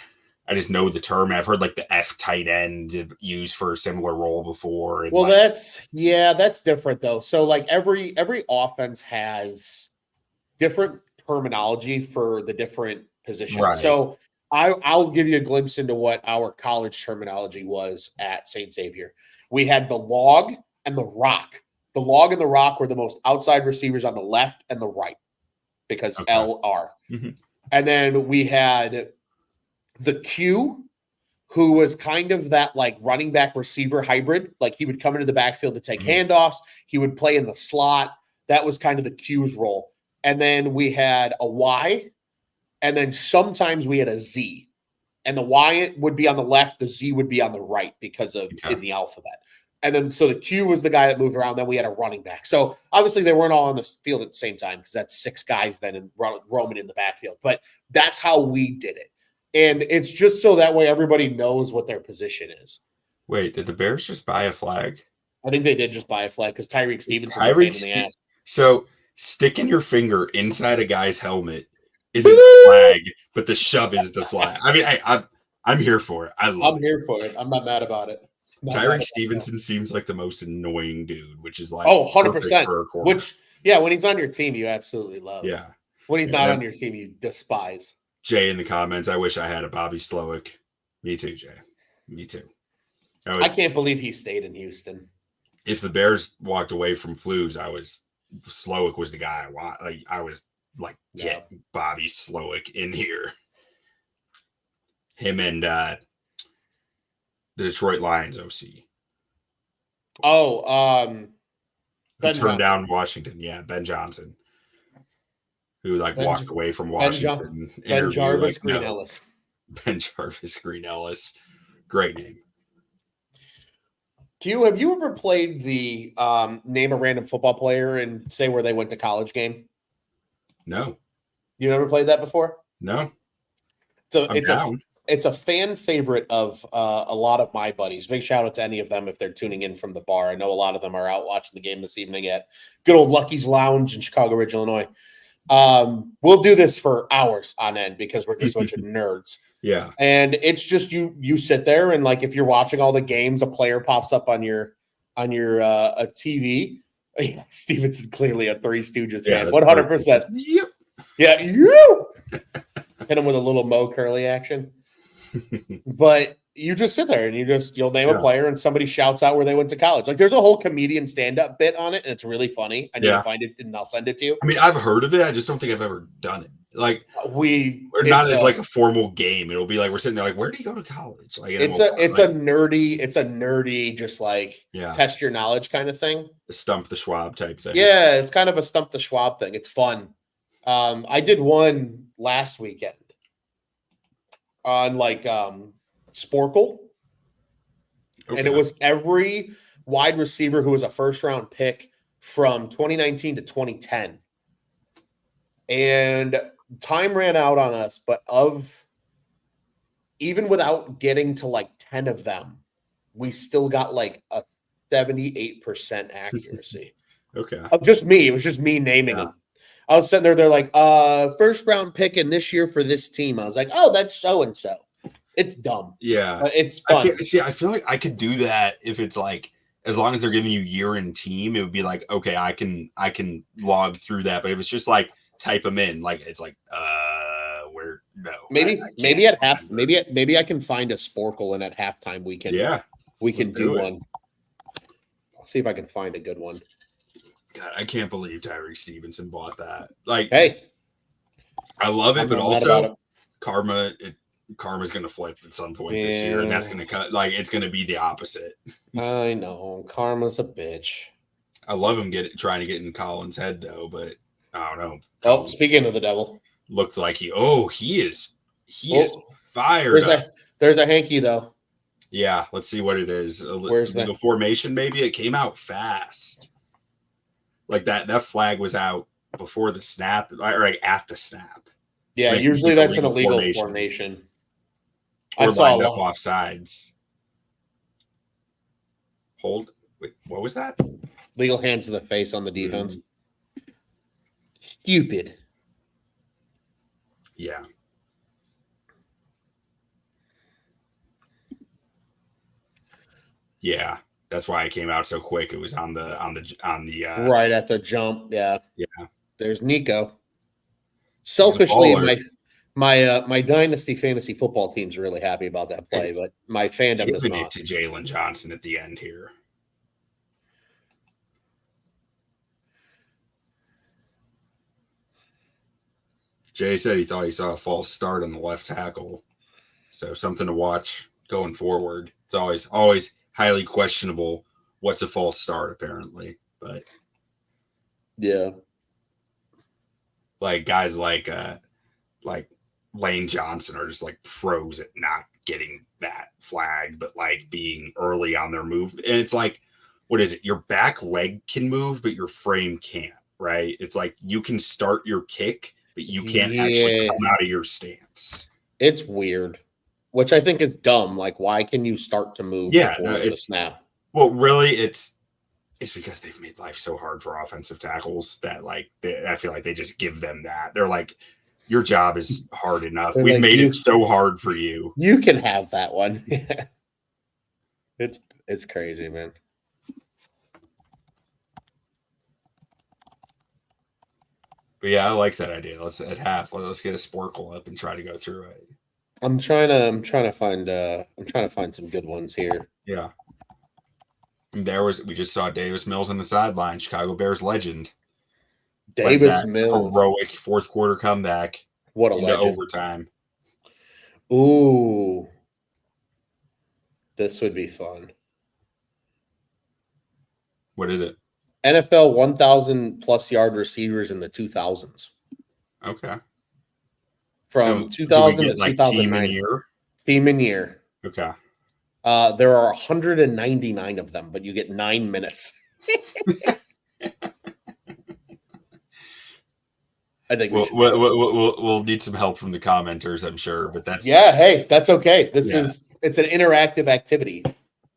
know the term. I've heard like the F tight end used for a similar role before. Well, that's different though. So like every offense has different terminology for the different positions. Right. So I'll give you a glimpse into what our college terminology was at St. Xavier. We had the log and the rock. The log and the rock were the most outside receivers on the left and the right because LR. Mm-hmm. And then we had the Q, who was kind of that like running back receiver hybrid. Like he would come into the backfield to take handoffs. He would play in the slot. That was kind of the Q's role. And then we had a Y, and then sometimes we had a Z. And the Y would be on the left, the Z would be on the right because of in the alphabet. And then so the Q was the guy that moved around. Then we had a running back. So obviously they weren't all on the field at the same time because that's six guys then and roaming in the backfield. But that's how we did it. And it's just so that way everybody knows what their position is. Wait, did the Bears just buy a flag? I think they did just buy a flag because Tyreek Stevenson So sticking your finger inside a guy's helmet isn't a flag, but the shove is the flag. I mean, I'm here for it. I'm here for it. I'm not mad about it. Tyreek Stevenson seems like the most annoying dude, which is like 100%. Which, when he's on your team, you absolutely love. Yeah. When he's not on your team, you despise. Jay in the comments, I wish I had a Bobby Slowick. Me too, Jay. Me too. I can't believe he stayed in Houston. If the Bears walked away from Flues, Slowick was the guy I want. Like I was like, get Bobby Slowick in here. Him and the Detroit Lions OC. Ben turned down Washington. Yeah, Ben Johnson. Who walked away from Washington. Ben Jarvis Green Ellis. Ben Jarvis Green Ellis. Great name. Q, have you ever played the name a random football player and say where they went to college game? No. You never played that before? No. So it's a fan favorite of a lot of my buddies. Big shout out to any of them if they're tuning in from the bar. I know a lot of them are out watching the game this evening at good old Lucky's Lounge in Chicago Ridge, Illinois. We'll do this for hours on end because we're just a bunch of nerds. Yeah. And it's just you sit there and like if you're watching all the games, a player pops up on your a TV. Yeah, Stevenson clearly a Three Stooges fan. 100%. Yep. Yeah, you hit him with a little Mo Curley action. But you just sit there and you'll name a player and somebody shouts out where they went to college. Like there's a whole comedian stand-up bit on it, and it's really funny. I need to find it and I'll send it to you. I mean, I've heard of it. I just don't think I've ever done it. Like we're not as like a formal game. It'll be like we're sitting there like, where did he go to college? Like it's a nerdy, just like test your knowledge kind of thing. A stump the Schwab type thing. Yeah, it's kind of a stump the Schwab thing. It's fun. I did one last weekend on like Sporkle. And it was every wide receiver who was a first round pick from 2019 to 2010. And time ran out on us, but even without getting to like 10 of them, we still got like a 78% accuracy. Of just me. It was just me naming them. I was sitting there, they're like, first round pick in this year for this team. I was like, oh, that's so-and-so. It's dumb. Yeah. But it's fun. I feel like I could do that if it's like, as long as they're giving you year and team, it would be like, okay, I can log through that. But if it's just like type them in, like it's like, where no. Maybe at half, maybe I can find a Sporkle and at halftime we can do one. I'll see if I can find a good one. God, I can't believe Tyree Stevenson bought that. Like, hey, I love it, but also karma's going to flip at some point this year, and that's going to cut. Like, it's going to be the opposite. I know karma's a bitch. I love him trying to get in Collins' head though, but I don't know. Collins, speaking of the devil, looks like he is fired up. There's a hanky though. Yeah, let's see what it is. Where's the formation? Maybe it came out fast. Like that flag was out before the snap, or like at the snap. Yeah, usually that's an illegal formation. Or lined up off sides. Hold. Wait, what was that? Legal hands to the face on the defense. Stupid. Yeah. Yeah. That's why it came out so quick. It was on the right at the jump. Yeah. Yeah. There's Nico. Selfishly, my dynasty fantasy football team's really happy about that play, but my fandom does not. Giving it to Jalen Johnson at the end here. Jay said he thought he saw a false start on the left tackle, so something to watch going forward. It's always highly questionable what's a false start, apparently, but yeah, like guys like Lane Johnson are just like pros at not getting that flag, but like being early on their move. And it's like, what is it? Your back leg can move, but your frame can't, right? It's like you can start your kick, but you can't actually come out of your stance. It's weird, which I think is dumb. Like, why can you start to move before the snap? Well, really, it's because they've made life so hard for offensive tackles that I feel like they just give them that. They're like, your job is hard enough. We've made it so hard for you. You can have that one. It's crazy, man. But yeah, I like that idea. Let's get a Sporkle up and try to go through it. I'm trying to find some good ones here. Yeah. We just saw Davis Mills on the sideline, Chicago Bears legend. Davis Mills, heroic fourth quarter comeback. What a legend! Overtime. Ooh, this would be fun. What is it? NFL 1,000 plus yard receivers in the 2000s. Okay. From 2000 to 2009. Team and year. Team and year. Okay. There are 199 of them, but you get 9 minutes. I think we'll need some help from the commenters, I'm sure, but that's hey, that's okay. It's an interactive activity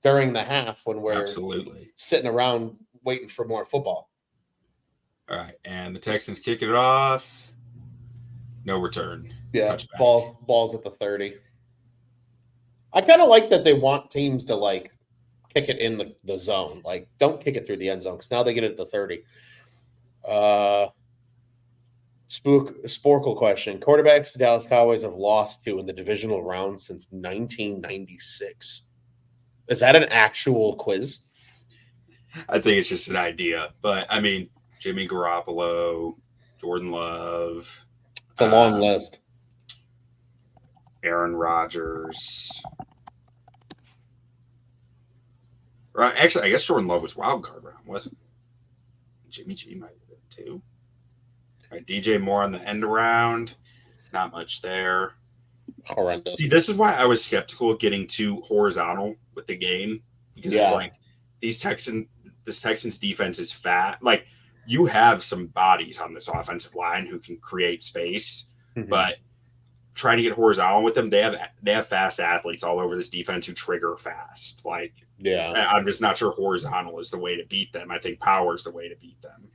during the half when we're absolutely sitting around waiting for more football. All right, and the Texans kick it off. No return. Yeah, balls at the 30. I kind of like that they want teams to like kick it in the zone. Like, don't kick it through the end zone because now they get it at the 30. Sporkle question. Quarterbacks the Dallas Cowboys have lost to in the divisional round since 1996. Is that an actual quiz? I think it's just an idea. But, I mean, Jimmy Garoppolo, Jordan Love. It's a long list. Aaron Rodgers. Right, actually, I guess Jordan Love was wild card round, wasn't he? Jimmy G might have been too. All right, DJ Moore on the end around. Not much there. Horrendous. See, this is why I was skeptical of getting too horizontal with the game, because it's like this Texans defense is fat. Like, you have some bodies on this offensive line who can create space, but trying to get horizontal with them, they have fast athletes all over this defense who trigger fast. Like, I'm just not sure horizontal is the way to beat them. I think power is the way to beat them.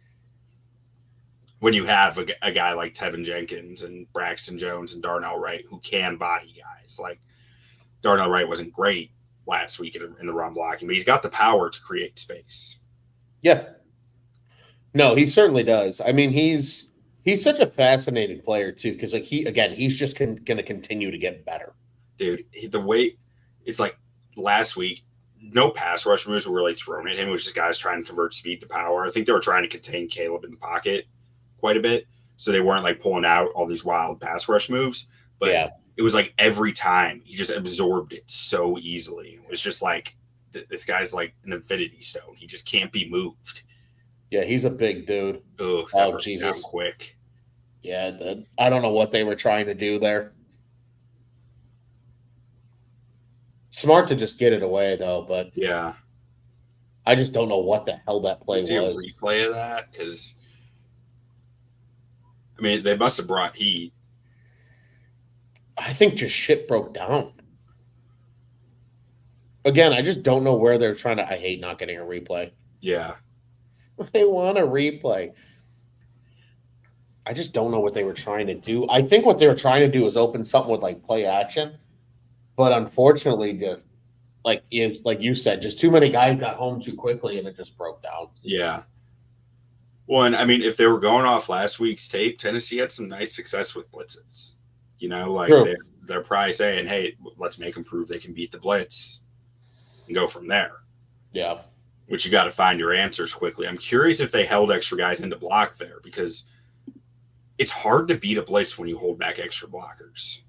When you have a guy like Tevin Jenkins and Braxton Jones and Darnell Wright who can body guys. Like, Darnell Wright wasn't great last week in the run blocking, but he's got the power to create space. Yeah. No, he certainly does. I mean, he's such a fascinating player too, because like he's just going to continue to get better. Dude, the way it's like last week, no pass rush moves were really thrown at him. It was just guys trying to convert speed to power. I think they were trying to contain Caleb in the pocket quite a bit, so they weren't like pulling out all these wild pass rush moves. But it was like every time he just absorbed it so easily. It was just like this guy's like an infinity stone. He just can't be moved. Yeah, he's a big dude. Oh, Jesus! Quick. Yeah, I don't know what they were trying to do there. Smart to just get it away, though. But yeah, I just don't know what the hell that play was. See a replay of that? Because I mean, they must have brought heat. I think just shit broke down. Again, I just don't know where they're trying to. I hate not getting a replay. Yeah. They want a replay. I just don't know what they were trying to do. I think what they were trying to do is open something with like play action, but unfortunately, just like you said, just too many guys got home too quickly and it just broke down. Yeah. Well, and I mean, if they were going off last week's tape, Tennessee had some nice success with blitzes. You know, like they're probably saying, "Hey, let's make them prove they can beat the blitz and go from there." Yeah. Which you got to find your answers quickly. I'm curious if they held extra guys into block there, because it's hard to beat a blitz when you hold back extra blockers,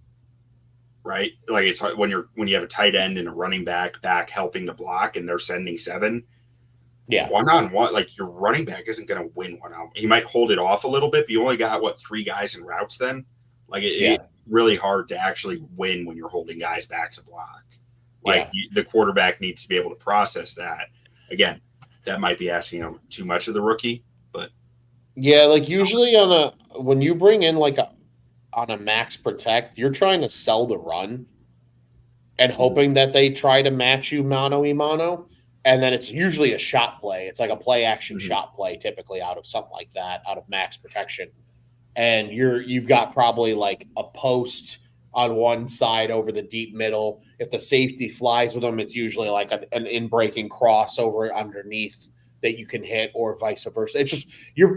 right? Like it's hard when you have a tight end and a running back helping to block and they're sending 7. Yeah, 1-on-1, like your running back isn't going to win 1-on-1. He might hold it off a little bit, but you only got 3 guys in routes then. Like it's really hard to actually win when you're holding guys back to block. Like the quarterback needs to be able to process that. Again, that might be asking too much of the rookie, but like usually when you bring in on a max protect, you're trying to sell the run and hoping that they try to match you mano a mano, and then it's usually a shot play. It's like a play action shot play, typically out of something like that, out of max protection, and you've got probably like a post on one side over the deep middle. If the safety flies with them, it's usually like an in-breaking crossover underneath that you can hit, or vice versa. It's just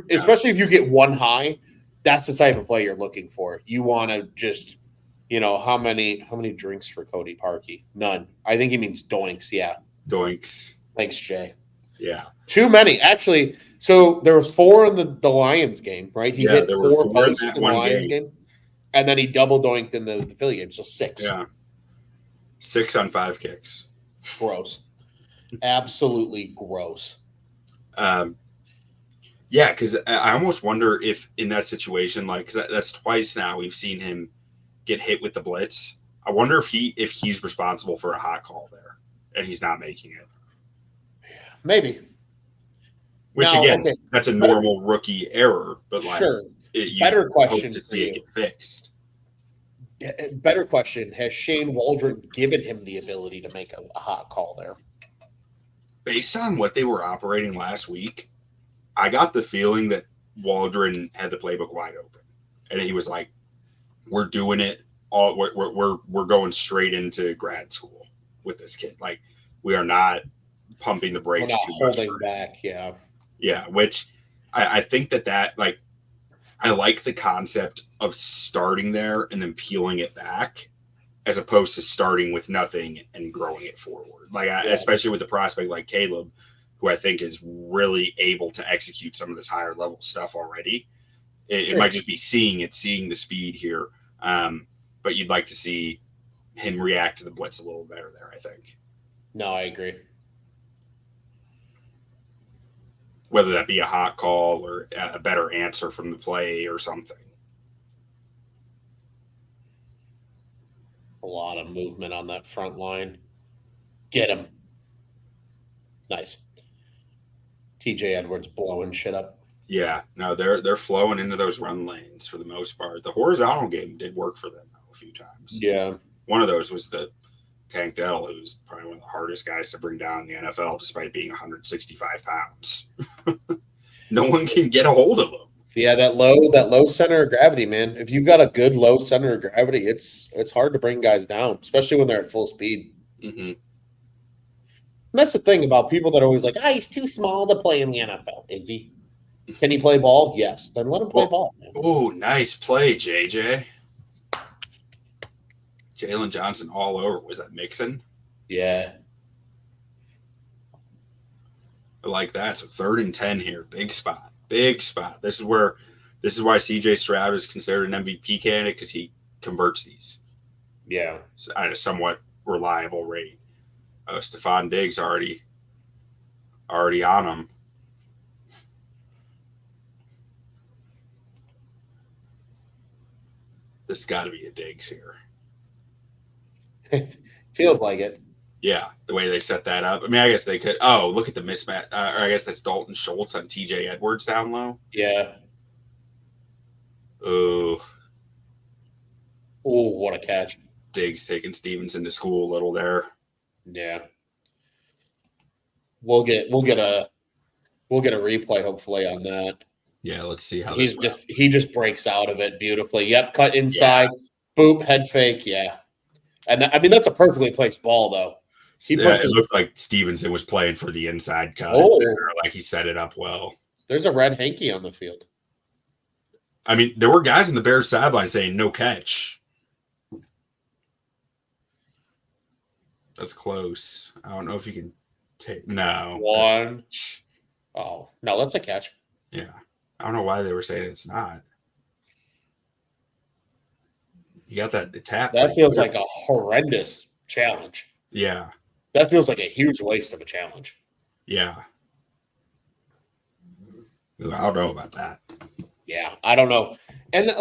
especially if you get one high, that's the type of play you're looking for. You want to just, how many drinks for Cody Parkey? None. I think he means doinks. Yeah. Doinks. Thanks, Jay. Yeah. Too many. Actually, so there was 4 in the Lions game, right? He hit 4 posts in the Lions game. And then he double doinked in the Philly game, so 6. Yeah. 6 on 5 kicks. Gross. Absolutely gross. Yeah, because I almost wonder if in that situation, like, because that's twice now we've seen him get hit with the blitz. I wonder if he's responsible for a hot call there, and he's not making it. Maybe. Which that's a normal rookie error, but like, better question to see it get fixed. Better question: has Shane Waldron given him the ability to make a hot call there? Based on what they were operating last week, I got the feeling that Waldron had the playbook wide open, and he was like, "We're doing it all. We're going straight into grad school with this kid. Like, we are not pumping the brakes too much. Holding back, yeah." Which I think that like, I like the concept of starting there and then peeling it back, as opposed to starting with nothing and growing it forward. Like, especially with a prospect like Caleb, who I think is really able to execute some of this higher level stuff already. It might just be seeing the speed here. But you'd like to see him react to the blitz a little better there, I think. No, I agree. Whether that be a hot call or a better answer from the play or something. A lot of movement on that front line. Get him. Nice. TJ Edwards blowing shit up. Yeah, no, they're flowing into those run lanes for the most part. The horizontal game did work for them though, a few times. Yeah. One of those was the Tank Dell, who's probably one of the hardest guys to bring down in the NFL, despite being 165 pounds. No one can get a hold of him. Yeah, that low center of gravity, man. If you've got a good low center of gravity, it's hard to bring guys down, especially when they're at full speed. Mm-hmm. And that's the thing about people that are always like, he's too small to play in the NFL. Is he? Can he play ball? Yes. Then let him play ball. Oh, nice play, JJ. Jalen Johnson all over. Was that Mixon? Yeah. I like that. So 3rd and 10 here. Big spot. Big spot. This is why CJ Stroud is considered an MVP candidate, because he converts these. Yeah. At a somewhat reliable rate. Stephon Diggs already on him. This has got to be a Diggs here. Feels like it. Yeah, the way they set that up. I mean, I guess they could. Oh, look at the mismatch. Or I guess that's Dalton Schultz on TJ Edwards down low. Yeah. Oh, what a catch. Diggs taking Stevenson to school a little there. Yeah. We'll get a replay hopefully on that. Yeah, let's see how he just breaks out of it beautifully. Yep, cut inside, boop, head fake, yeah. And that's a perfectly placed ball though. It looked like Stevenson was playing for the inside cut. Like he set it up well. There's a red hanky on the field. I mean, there were guys in the Bears sideline saying no catch. That's close. I don't know if you can take. No. One. Oh, no, that's a catch. Yeah. I don't know why they were saying it's not. You got that tap. That feels like a horrendous challenge. Yeah. That feels like a huge waste of a challenge. Yeah. I don't know about that. Yeah, I don't know. And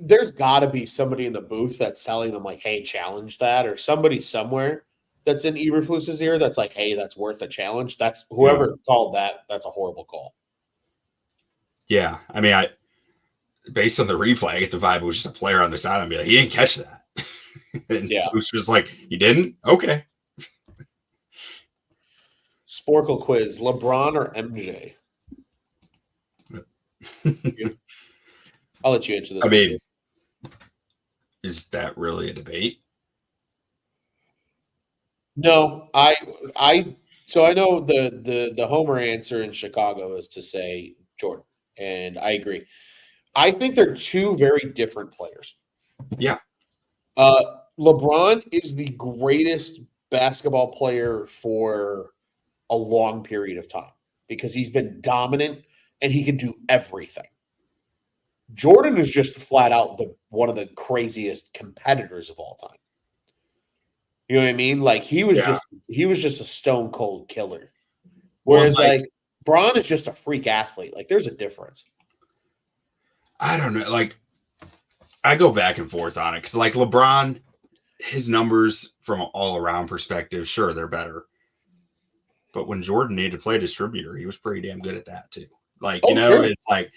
there's got to be somebody in the booth that's telling them hey, challenge that, or somebody somewhere that's in Eberflus's ear that's like, hey, that's worth a challenge. That's whoever called that. That's a horrible call. Yeah, I mean, based on the replay, I get the vibe it was just a player on the side and be like, he didn't catch that. And Flus was like, you didn't? Okay. Sporkle quiz: LeBron or MJ? I'll let you answer this. I mean, is that really a debate? No, I know the homer answer in Chicago is to say Jordan, and I agree. I think they're two very different players. Yeah. LeBron is the greatest basketball player for a long period of time because he's been dominant and he can do everything. Jordan is just flat out one of the craziest competitors of all time. You know what I mean? He was just a stone cold killer. Whereas Bron is just a freak athlete. There's a difference. I don't know. I go back and forth on it because LeBron, his numbers from an all around perspective, sure, they're better. But when Jordan needed to play distributor, he was pretty damn good at that too. Sure. It's I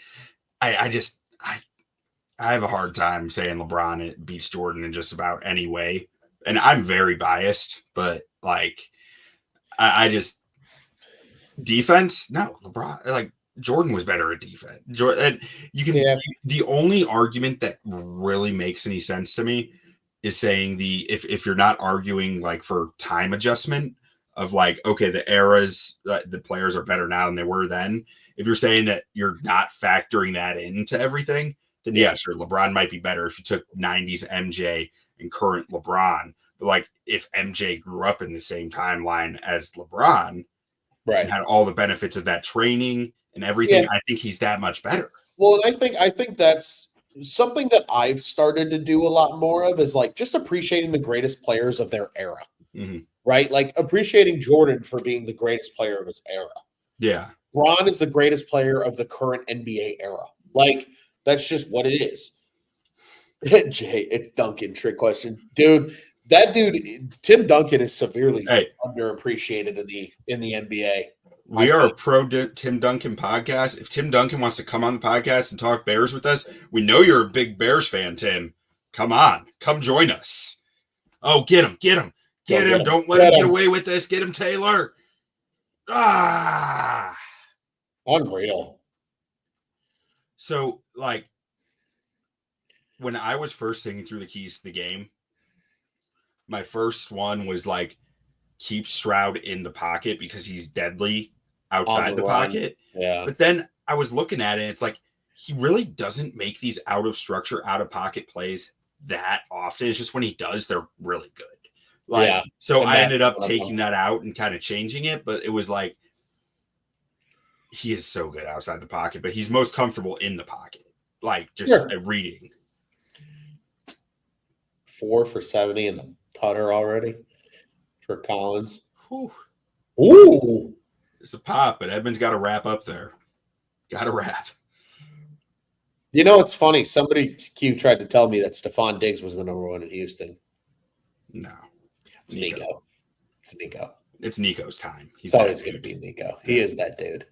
have a hard time saying LeBron beats Jordan in just about any way. And I'm very biased, but I just defense. No, LeBron, Jordan was better at defense. Jordan, the only argument that really makes any sense to me is saying if you're not arguing for time adjustment of okay, the eras, the players are better now than they were then. If you're saying that you're not factoring that into everything, then yeah, sure, LeBron might be better if you took 90s MJ and current LeBron. But like if MJ grew up in the same timeline as LeBron and had all the benefits of that training and everything, I think he's that much better. Well, and I think that's something that I've started to do a lot more of is like just appreciating the greatest players of their era. Mm-hmm. Right? Like appreciating Jordan for being the greatest player of his era. Yeah. Bron is the greatest player of the current NBA era. Like, that's just what it is. Jay, it's Duncan, trick question. Dude, that dude, Tim Duncan is severely underappreciated in the NBA. We are a pro Tim Duncan podcast. If Tim Duncan wants to come on the podcast and talk Bears with us, we know you're a big Bears fan, Tim. Come on. Come join us. Oh, get him. Get him. Get him. Don't let him get away with this. Get him, Taylor. Ah. Unreal. So, like, when I was first thinking through the keys to the game, my first one was, like, keep Stroud in the pocket because he's deadly outside the pocket. Yeah. But then I was looking at it, and it's like, he really doesn't make these out-of-structure, out-of-pocket plays that often. It's just when he does, they're really good. Like, so I ended up taking that out and kind of changing it, but it was like, he is so good outside the pocket, but he's most comfortable in the pocket, like just at reading. 4 for 70 in the putter already for Collins. Whew. Ooh. It's a pop, but Edmonds got to wrap up there. Got to wrap. You know, it's funny. Somebody tried to tell me that Stephon Diggs was the number one in Houston. No. It's Nico. It's Nico. It's Nico's time. It's always going to be Nico. He is that dude.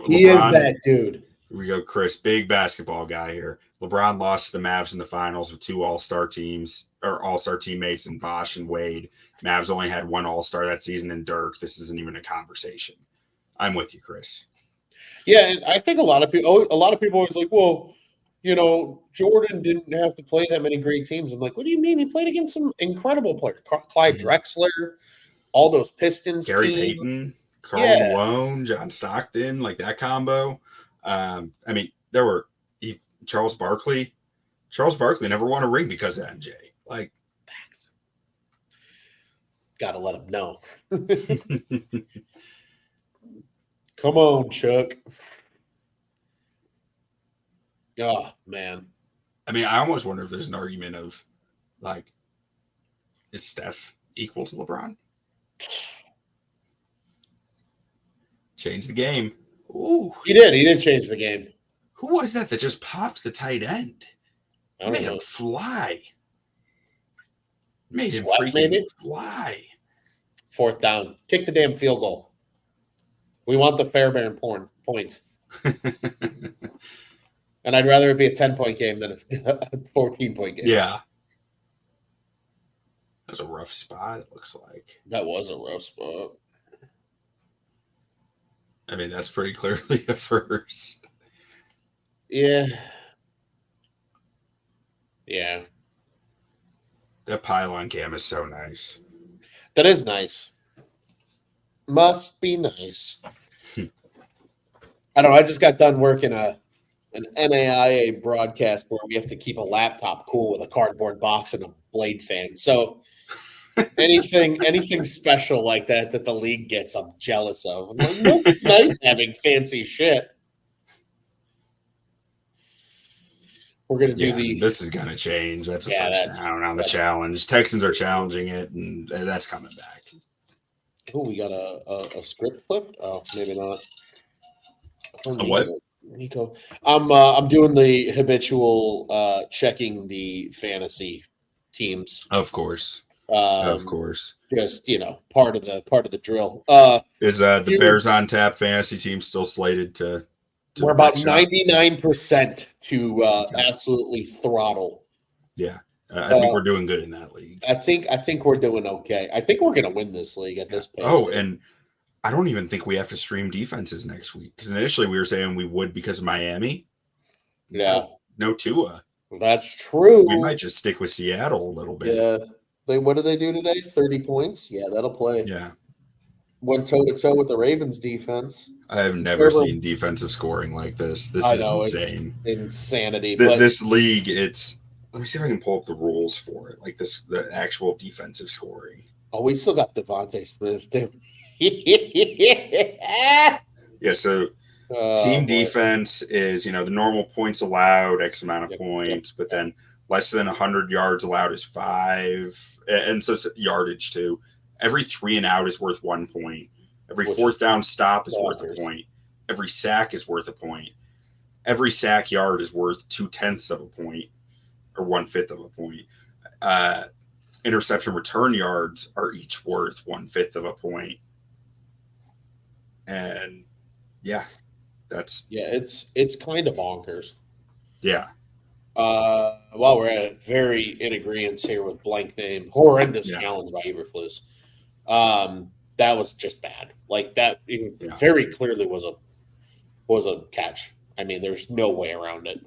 He is that dude. Here we go, Chris. Big basketball guy here. LeBron lost to the Mavs in the finals with 2 all-star teams or all-star teammates in Bosh and Wade. Mavs only had 1 all-star that season in Dirk. This isn't even a conversation. I'm with you, Chris. Yeah, and I think a lot of people always like, well, you know, Jordan didn't have to play that many great teams. I'm like, what do you mean? He played against some incredible players. Clyde Drexler, all those Pistons Gary team. Payton, Karl Malone, John Stockton, like that combo. I mean, there were Charles Barkley. Charles Barkley never won a ring because of MJ. Like, gotta let him know. Come on, Chuck. Oh, man. I mean, I almost wonder if there's an argument of, like, is Steph equal to LeBron? Change the game. Ooh. He did change the game. Who was that just popped the tight end? Made him fly. Made him fly. 4th down. Kick the damn field goal. We want the Fairbairn points. And I'd rather it be a 10-point game than a 14-point game. Yeah. That was a rough spot, it looks like. That was a rough spot. I mean, that's pretty clearly a first. Yeah. Yeah. That pylon cam is so nice. That is nice. Must be nice. I don't know. I just got done working an NAIA broadcast where we have to keep a laptop cool with a cardboard box and a blade fan. So anything special like that the league gets, I'm jealous of. I'm like, it's nice having fancy shit. We're going to do this is going to change. That's a first down on the challenge. Texans are challenging it, and that's coming back. Oh, we got a script flip? Oh, maybe not. What? Nico. I'm doing the habitual checking the fantasy teams. Of course. Just, part of the drill. Is the Bears on Tap fantasy team still slated to we're about 99% to absolutely throttle. Yeah. I think we're doing good in that league. I think we're doing okay. I think we're going to win this league at this pace. Oh, and I don't even think we have to stream defenses next week because initially we were saying we would because of Miami. Yeah. No Tua. That's true. We might just stick with Seattle a little bit. Yeah. What did they do today? 30 points? Yeah, that'll play. Yeah. went toe-to-toe with the Ravens defense. I have never seen defensive scoring like this. This is insane. It's insanity. This league, let me see if I can pull up the rules for it. Like the actual defensive scoring. Oh, we still got Devontae Smith, too. Yeah, so team defense is, the normal points allowed, X amount of points, but then less than 100 yards allowed is 5. And so it's yardage, too. Every 3 and out is worth 1 point. Every fourth down stop is worth a point. Every sack is worth a point. Every sack yard is worth 0.2 of a point or 1/5 of a point. Interception return yards are each worth 1/5 of a point. And it's kind of bonkers. Yeah. While we're at it, very in agreement here with blank name. Horrendous challenge by Eberflus. That was just bad. Like that very clearly was a catch. I mean, there's no way around it.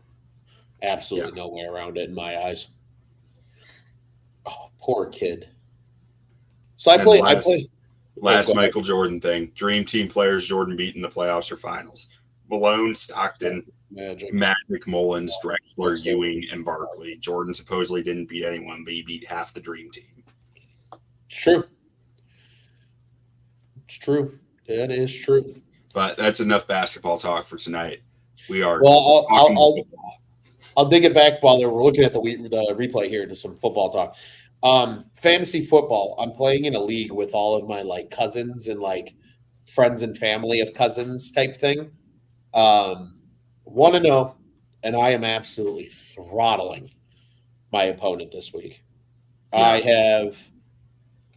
Absolutely no way around it in my eyes. Oh, poor kid. So I play last Michael Jordan thing. Dream team players Jordan beat in the playoffs or finals. Malone, Stockton, Magic, Mullins, Drexler, Ewing, and Barkley. Jordan supposedly didn't beat anyone, but he beat half the dream team. It's true. It's true. That is true. But that's enough basketball talk for tonight. We are I'll dig it back while we're looking at the replay here to some football talk. Fantasy football. I'm playing in a league with all of my cousins and friends and family of cousins type thing. 1-0, and I am absolutely throttling my opponent this week. Yeah. I have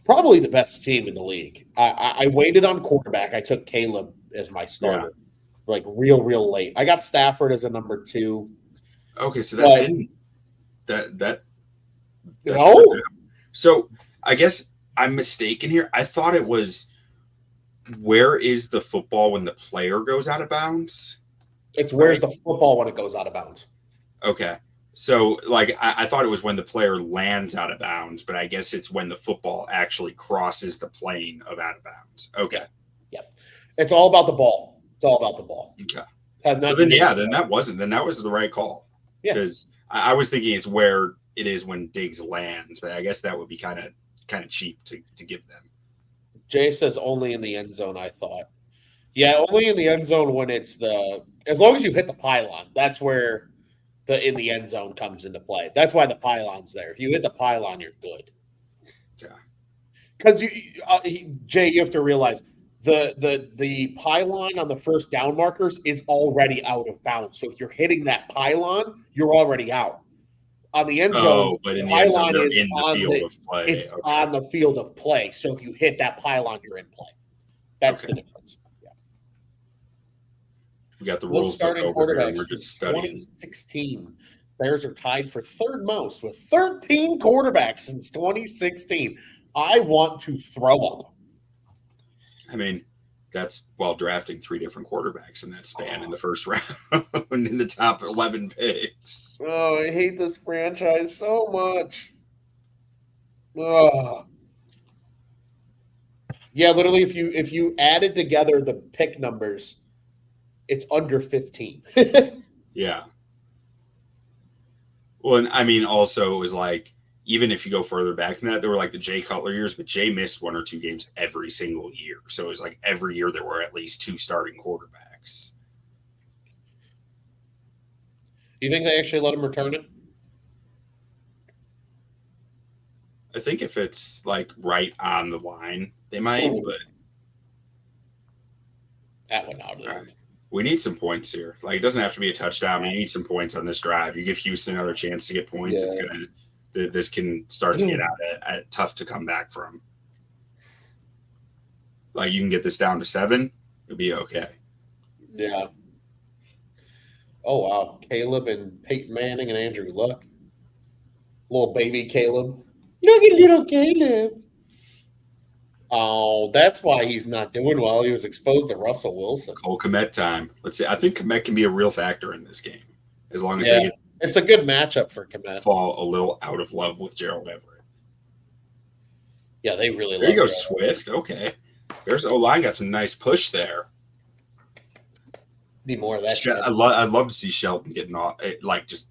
probably the best team in the league. I waited on quarterback. I took Caleb as my starter, real late. I got Stafford as a number 2. Okay, so no. So I guess I'm mistaken here. I thought it was, where is the football when the player goes out of bounds? It's where's the football when it goes out of bounds. Okay. So I thought it was when the player lands out of bounds, but I guess it's when the football actually crosses the plane of out of bounds. Okay. Yep. It's all about the ball. It's all about the ball. Okay. So then that was the right call. Yeah. Because I was thinking it's where it is when Diggs lands, but I guess that would be kind of cheap to give them. Jay says only in the end zone, I thought. Yeah, only in the end zone when it's as long as you hit the pylon, that's where the in the end zone comes into play. That's why the pylon's there. If you hit the pylon, you're good. Yeah. Because Jay, you have to realize the pylon on the first down markers is already out of bounds. So if you're hitting that pylon, you're already out. On the end zone, but in the end zone, is in the field of play. It's on the field of play. So if you hit that pylon, you're in play. That's the difference. Yeah. We got the rules starting over here. Quarterbacks We're just studying. 2016. Bears are tied for third most with 13 quarterbacks since 2016. I want to throw up. I mean, that's while drafting 3 different quarterbacks in that span in the first round in the top 11 picks. Oh, I hate this franchise so much. Oh. Yeah, literally, if you added together the pick numbers, it's under 15. Yeah. Well, and I mean, also it was even if you go further back than that, there were the Jay Cutler years, but Jay missed 1 or 2 games every single year. So it was every year there were at least 2 starting quarterbacks. You think they actually let him return it? I think if it's right on the line, they might, but that went out of there. Right. We need some points here. It doesn't have to be a touchdown. You need some points on this drive. You give Houston another chance to get points. Yeah. This can start to get tough to come back from. You can get this down to 7, it'll be okay. Yeah. Oh wow, Caleb and Peyton Manning and Andrew Luck, little baby Caleb. Look at little Caleb. Oh, that's why he's not doing well. He was exposed to Russell Wilson. Cole Kmet time. Let's see. I think Kmet can be a real factor in this game as long as they get. It's a good matchup for Kmet. Fall a little out of love with Gerald Everett. Yeah, they really there you go, Swift. Okay. There's O-line got some nice push there. Need more of that. I'd love to see Shelton getting off, like just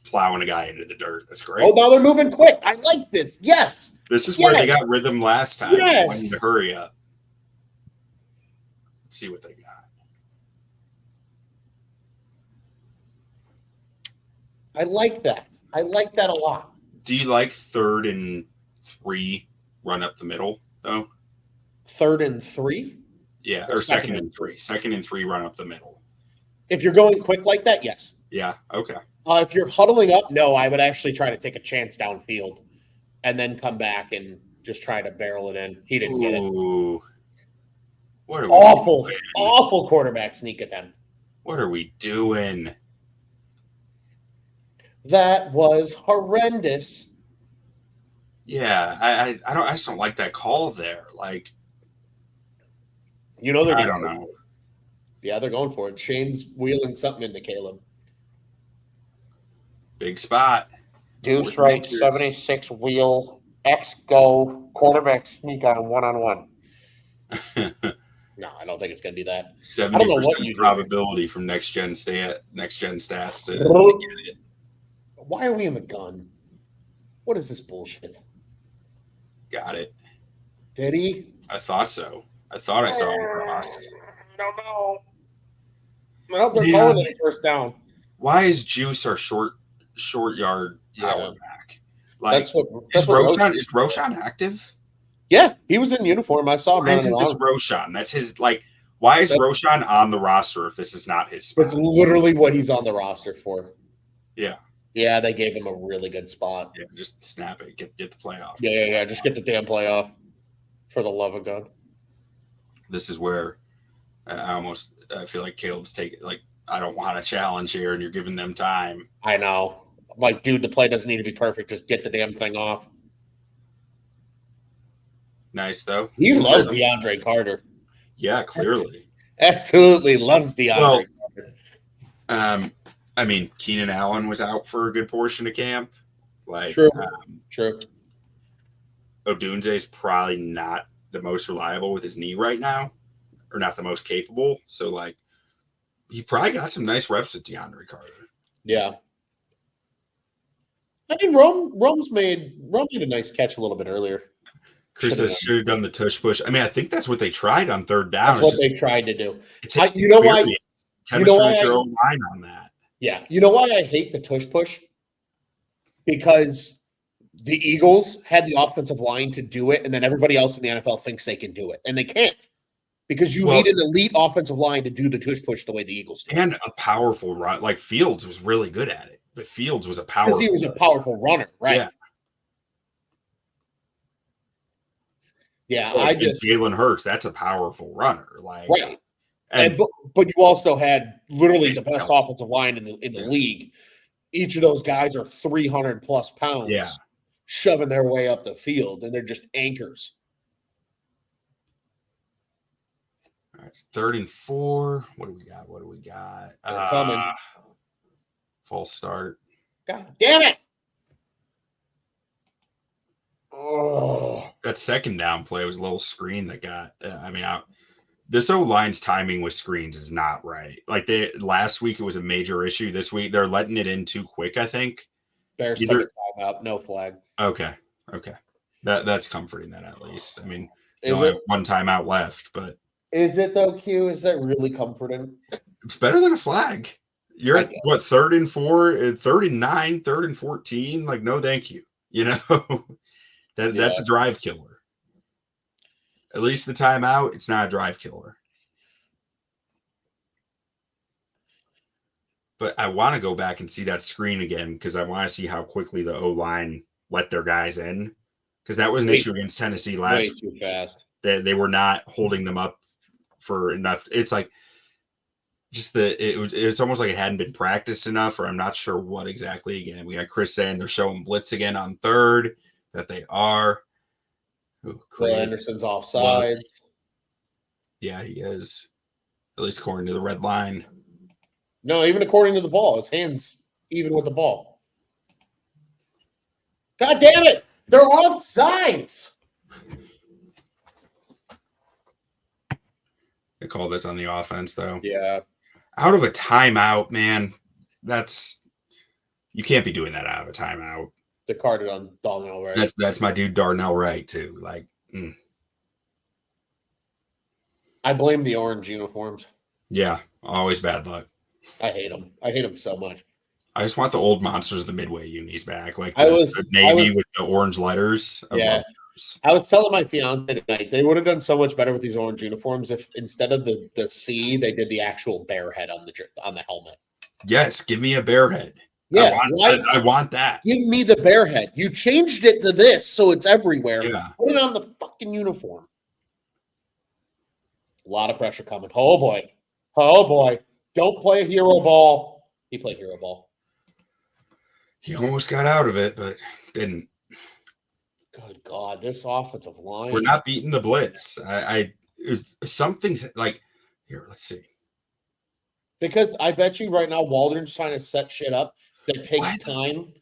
plowing a guy into the dirt. That's great. Oh, now they're moving quick. I like this. Yes. This is where they got rhythm last time. Yes. Wanting to hurry up. Let's see what they got. I like that. I like that a lot. Do you like 3rd and 3 run up the middle, though? 3rd and 3? Yeah, or 2nd and 3. 2nd and 3 run up the middle. If you're going quick like that, yes. Yeah, okay. If you're huddling up, no, I would actually try to take a chance downfield and then come back and just try to barrel it in. He didn't get it. What are we awful quarterback sneak attempt. What are we doing? That was horrendous. Yeah, I just don't like that call there. Like, you know they're. I don't know. Yeah, they're going for it. Shane's wheeling something into Caleb. Big spot. Deuce right, 76 wheel, X go, quarterback sneak on 1-on-1. No, I don't think it's going to be that. 70% probability from next gen stats to get it. Why are we in the gun? What is this bullshit? Got it. Did he? I thought so. I thought I saw him cross. No. Well, they're calling it a first down. Why is Juice our short yard power back? Like, is Roshan active? Yeah, he was in uniform. I saw him. Why isn't this Roshan? That's his, like, why is Roshan on the roster if this is not his spot? It's literally what he's on the roster for. Yeah. Yeah, they gave him a really good spot. Yeah, just snap it. Get the playoff. Yeah. Just get the damn playoff. For the love of God. This is where I feel like Caleb's taking, like, I don't want a challenge here, and you're giving them time. I know. I'm like, dude, the play doesn't need to be perfect. Just get the damn thing off. Nice, though. He loves DeAndre Carter. Yeah, clearly. Absolutely loves DeAndre Carter. I mean, Keenan Allen was out for a good portion of camp. Like, True. Odunze is probably not the most reliable with his knee right now, or not the most capable. So, like, he probably got some nice reps with DeAndre Carter. Yeah. I mean, Rome made a nice catch a little bit earlier. Chris says should have done the tush push. I mean, I think that's what they tried on 3rd down. That's what they tried to do. You know why? Chemistry with your own line on that. Yeah. You know why I hate the tush push? Because the Eagles had the offensive line to do it, and then everybody else in the NFL thinks they can do it, and they can't. Because you need an elite offensive line to do the tush push the way the Eagles do. And a powerful run. Like, Fields was really good at it, but Fields was a powerful. Because he was a powerful runner, right? Yeah. Yeah, like Jalen Hurts, that's a powerful runner. Like, right. But you also had literally the best offensive line in the league. Each of those guys are 300 plus pounds, shoving their way up the field, and they're just anchors. All right, it's 3rd and 4. What do we got? They're coming. False start. God damn it! Oh, that 2nd down play was a little screen that got. This O-line's timing with screens is not right. Like, last week it was a major issue. This week they're letting it in too quick, I think. Bears took a timeout, no flag. Okay. That's comforting then, at least. I mean, you only have one timeout left, but is it though, Q? Is that really comforting? It's better than a flag. You're at what, 3rd and 4, 3rd and 9, 3rd and 14? Like, no, thank you. You know, that's a drive killer. At least the timeout, it's not a drive killer. But I want to go back and see that screen again because I want to see how quickly the O-line let their guys in. Because that was an issue against Tennessee last week. Way too fast. They were not holding them up for enough. It's like it's almost like it hadn't been practiced enough, or I'm not sure what exactly. Again, we got Chris saying they're showing blitz again on 3rd, that they are. Will Anderson's offsides. Yeah, he is. At least according to the red line. No, even according to the ball. His hands even with the ball. God damn it! They're offsides! I call this on the offense, though. Yeah. Out of a timeout, man. You can't be doing that out of a timeout. The carded on Darnell Wright. That's my dude Darnell Wright too. I blame the orange uniforms. Yeah, always bad luck. I hate them. I hate them so much. I just want the old monsters of the Midway unis back, like the navy with the orange letters. I was telling my fiance tonight they would have done so much better with these orange uniforms if instead of the C they did the actual bear head on the helmet. Yes, give me a bear head. Yeah, I want that. Give me the bear head. You changed it to this, so it's everywhere. Yeah. Put it on the fucking uniform. A lot of pressure coming. Oh boy. Oh boy. Don't play a hero ball. He played hero ball. He almost got out of it, but didn't. Good God, this offensive line. We're not beating the blitz. Something's like here. Let's see. Because I bet you right now Waldron's trying to set shit up that takes time.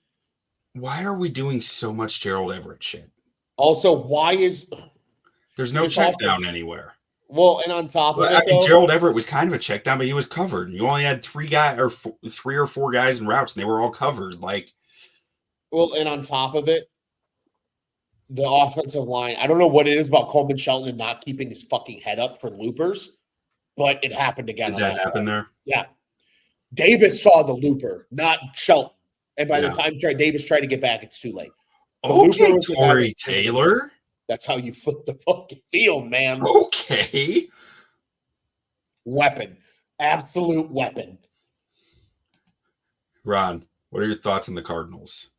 Why are we doing so much Gerald Everett shit? Also, there's no check down anywhere? Well, and on top of it, Gerald Everett was kind of a check down, but he was covered. You only had three or four guys in routes, and they were all covered. And on top of it, the offensive line. I don't know what it is about Coleman Shelton and not keeping his fucking head up for loopers, but it happened again. Did that happen there? Yeah. Davis saw the looper, not Shelton. And by the time Davis tried to get back, it's too late. Okay, Torrey Taylor. That's how you flip the fucking field, man. Okay. Weapon. Absolute weapon. Ron, what are your thoughts on the Cardinals?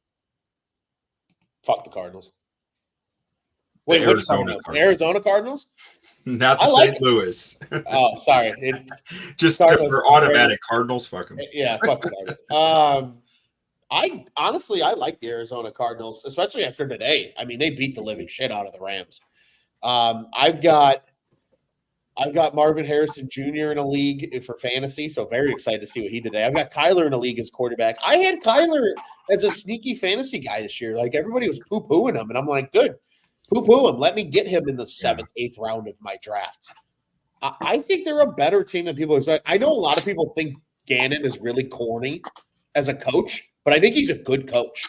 Fuck the Cardinals. Wait, which Cardinals? The Arizona Cardinals? Not the St. Louis. Oh, sorry. For automatic Cardinals, fuck them. Yeah, fuck the Cardinals. I like the Arizona Cardinals, especially after today. I mean, they beat the living shit out of the Rams. I've got Marvin Harrison Jr. in a league for fantasy, so very excited to see what he did today. I've got Kyler in a league as quarterback. I had Kyler as a sneaky fantasy guy this year. Like everybody was poo-pooing him, and I'm like, good, poo-poo him. Let me get him in the 7th, 8th round of my drafts. I think they're a better team than people expect. I know a lot of people think Gannon is really corny as a coach, but I think he's a good coach.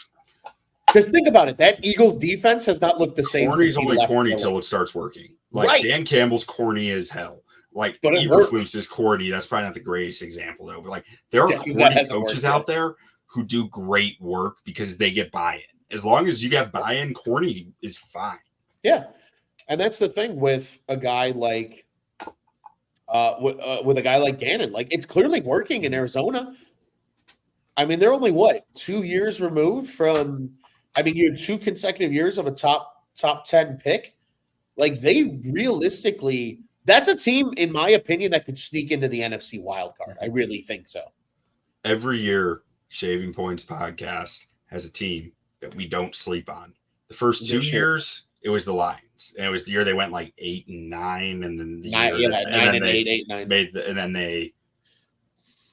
Because think about it, that Eagles defense has not looked the same. Corny's only corny till it starts working. Like Dan Campbell's corny as hell. Like Eberflus is corny. That's probably not the greatest example though. But like there are corny coaches out there who do great work because they get buy-in. As long as you get buy-in, corny is fine. Yeah, and that's the thing with a guy like with a guy like Gannon. Like it's clearly working in Arizona. I mean, they're only 2 years removed from. I mean, you had 2 consecutive years of a top 10 pick. Like they realistically, that's a team, in my opinion, that could sneak into the NFC wildcard. I really think so. Every year, Shaving Points podcast has a team that we don't sleep on. The first 2 years, it was the Lions, and it was the year they went like 8-9, and then the 9 and 8, 8-9.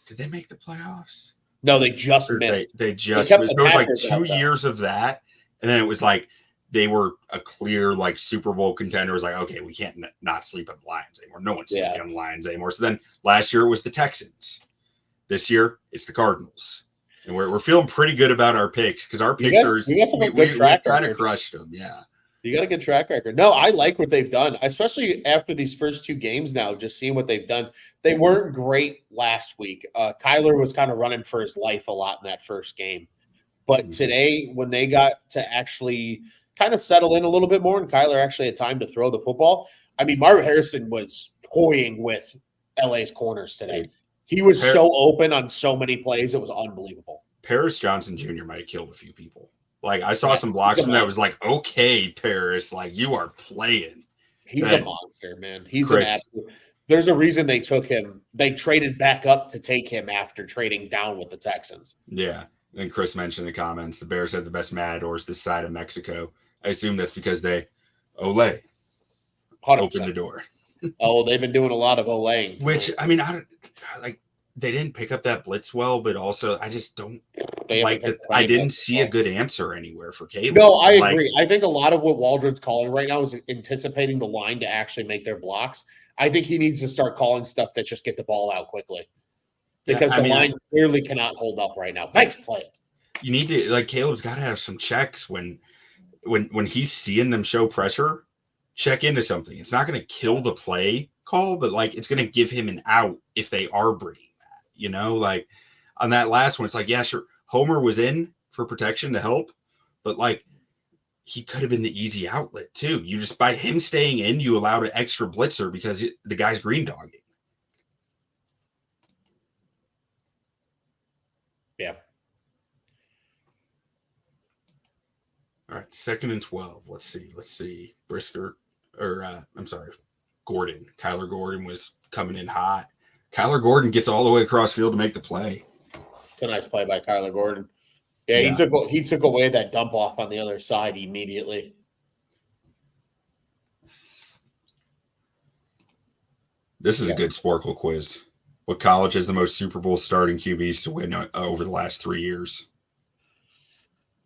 Did they make the playoffs? No, they just missed. They just missed. There was like 2 years of that, and then it was like they were a clear like Super Bowl contender. It was like, okay, we can't not sleep on the Lions anymore. No one's sleeping on the Lions anymore. So then last year it was the Texans. This year it's the Cardinals, and we're feeling pretty good about our picks because our picks we kind of crushed them. Yeah. You got a good track record. No, I like what they've done, especially after these first 2 games now, just seeing what they've done. They weren't great last week. Kyler was kind of running for his life a lot in that first game. But today, when they got to actually kind of settle in a little bit more and Kyler actually had time to throw the football, I mean, Marvin Harrison was toying with LA's corners today. He was so open on so many plays. It was unbelievable. Paris Johnson Jr. might have killed a few people. Like I saw some blocks from that was like, okay, Paris, like you are playing. He's a monster, man. He's an absolute. There's a reason they took him. They traded back up to take him after trading down with the Texans. Yeah, and Chris mentioned in the comments the Bears have the best matadors this side of Mexico. I assume that's because they opened the door. Oh, they've been doing a lot of olaying. Which I mean, they didn't pick up that blitz well, but also I just don't They like that. I didn't see a good answer anywhere for Caleb. No, I agree. I think a lot of what Waldron's calling right now is anticipating the line to actually make their blocks. I think he needs to start calling stuff that just get the ball out quickly because the line clearly cannot hold up right now. Nice play. You need to, like, Caleb's got to have some checks when he's seeing them show pressure. Check into something. It's not going to kill the play call, but like it's going to give him an out if they are bringing that. You know, like on that last one, it's like, yeah, sure, Homer was in for protection to help, but like he could have been the easy outlet too. You just, by him staying in, you allowed an extra blitzer because the guy's green dogging. Yeah. All right, 2nd and 12. Let's see. Brisker, or I'm sorry, Gordon. Kyler Gordon was coming in hot. Kyler Gordon gets all the way across field to make the play. It's a nice play by Kyler Gordon. Yeah, he took away that dump off on the other side immediately. This is a good Sporkle quiz. What college has the most Super Bowl starting QBs to win over the last 3 years?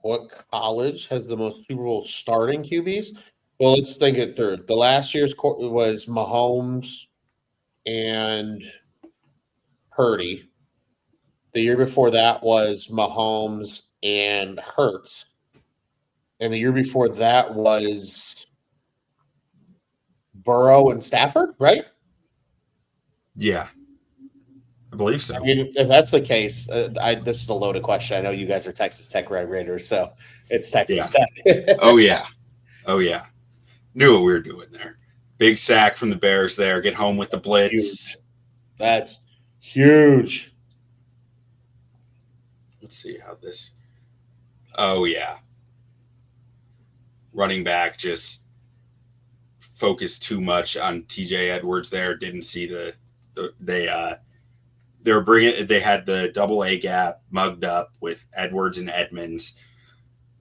What college has the most Super Bowl starting QBs? Well, let's think it through. The last year's was Mahomes and Purdy. The year before that was Mahomes and Hurts. And the year before that was Burrow and Stafford, right? Yeah. I believe so. I mean, if that's the case, this is a loaded question. I know you guys are Texas Tech Red Raiders, so it's Texas Tech. Oh, yeah. Knew what we were doing there. Big sack from the Bears there. Get home with the blitz. Huge. That's huge. Let's see how this. Oh, yeah. Running back just focused too much on TJ Edwards there. Didn't see they had the double A gap mugged up with Edwards and Edmonds.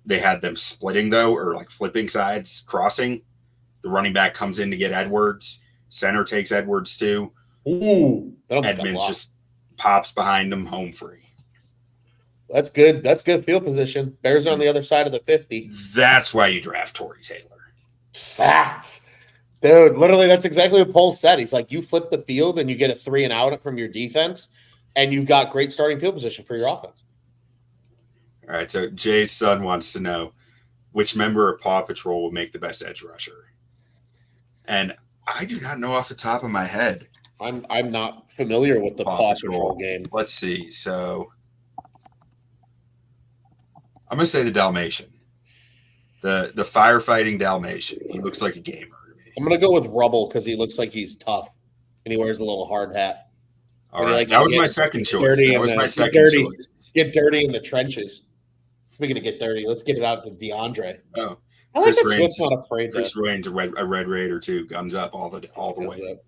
They had them splitting though, or like flipping sides, crossing. The running back comes in to get Edwards. Center takes Edwards too. Ooh, Edmonds just pops behind him, home free. That's good. That's good field position. Bears are on the other side of the 50. That's why you draft Torrey Taylor. Facts. Dude, literally, that's exactly what Paul said. He's like, you flip the field and you get a 3 and out from your defense, and you've got great starting field position for your offense. All right, so Jay's son wants to know which member of Paw Patrol will make the best edge rusher. And I do not know off the top of my head. I'm not familiar with the Paw Patrol game. Let's see. So I'm going to say the Dalmatian. The firefighting Dalmatian. He looks like a gamer. I'm going to go with Rubble because he looks like he's tough, and he wears a little hard hat. All right, that was my second choice. Get dirty in the trenches. Speaking of get dirty, let's get it out to DeAndre. Oh, I like that Swift's not afraid. Chris Rain's a Red Raider too. Guns up all the way. Up.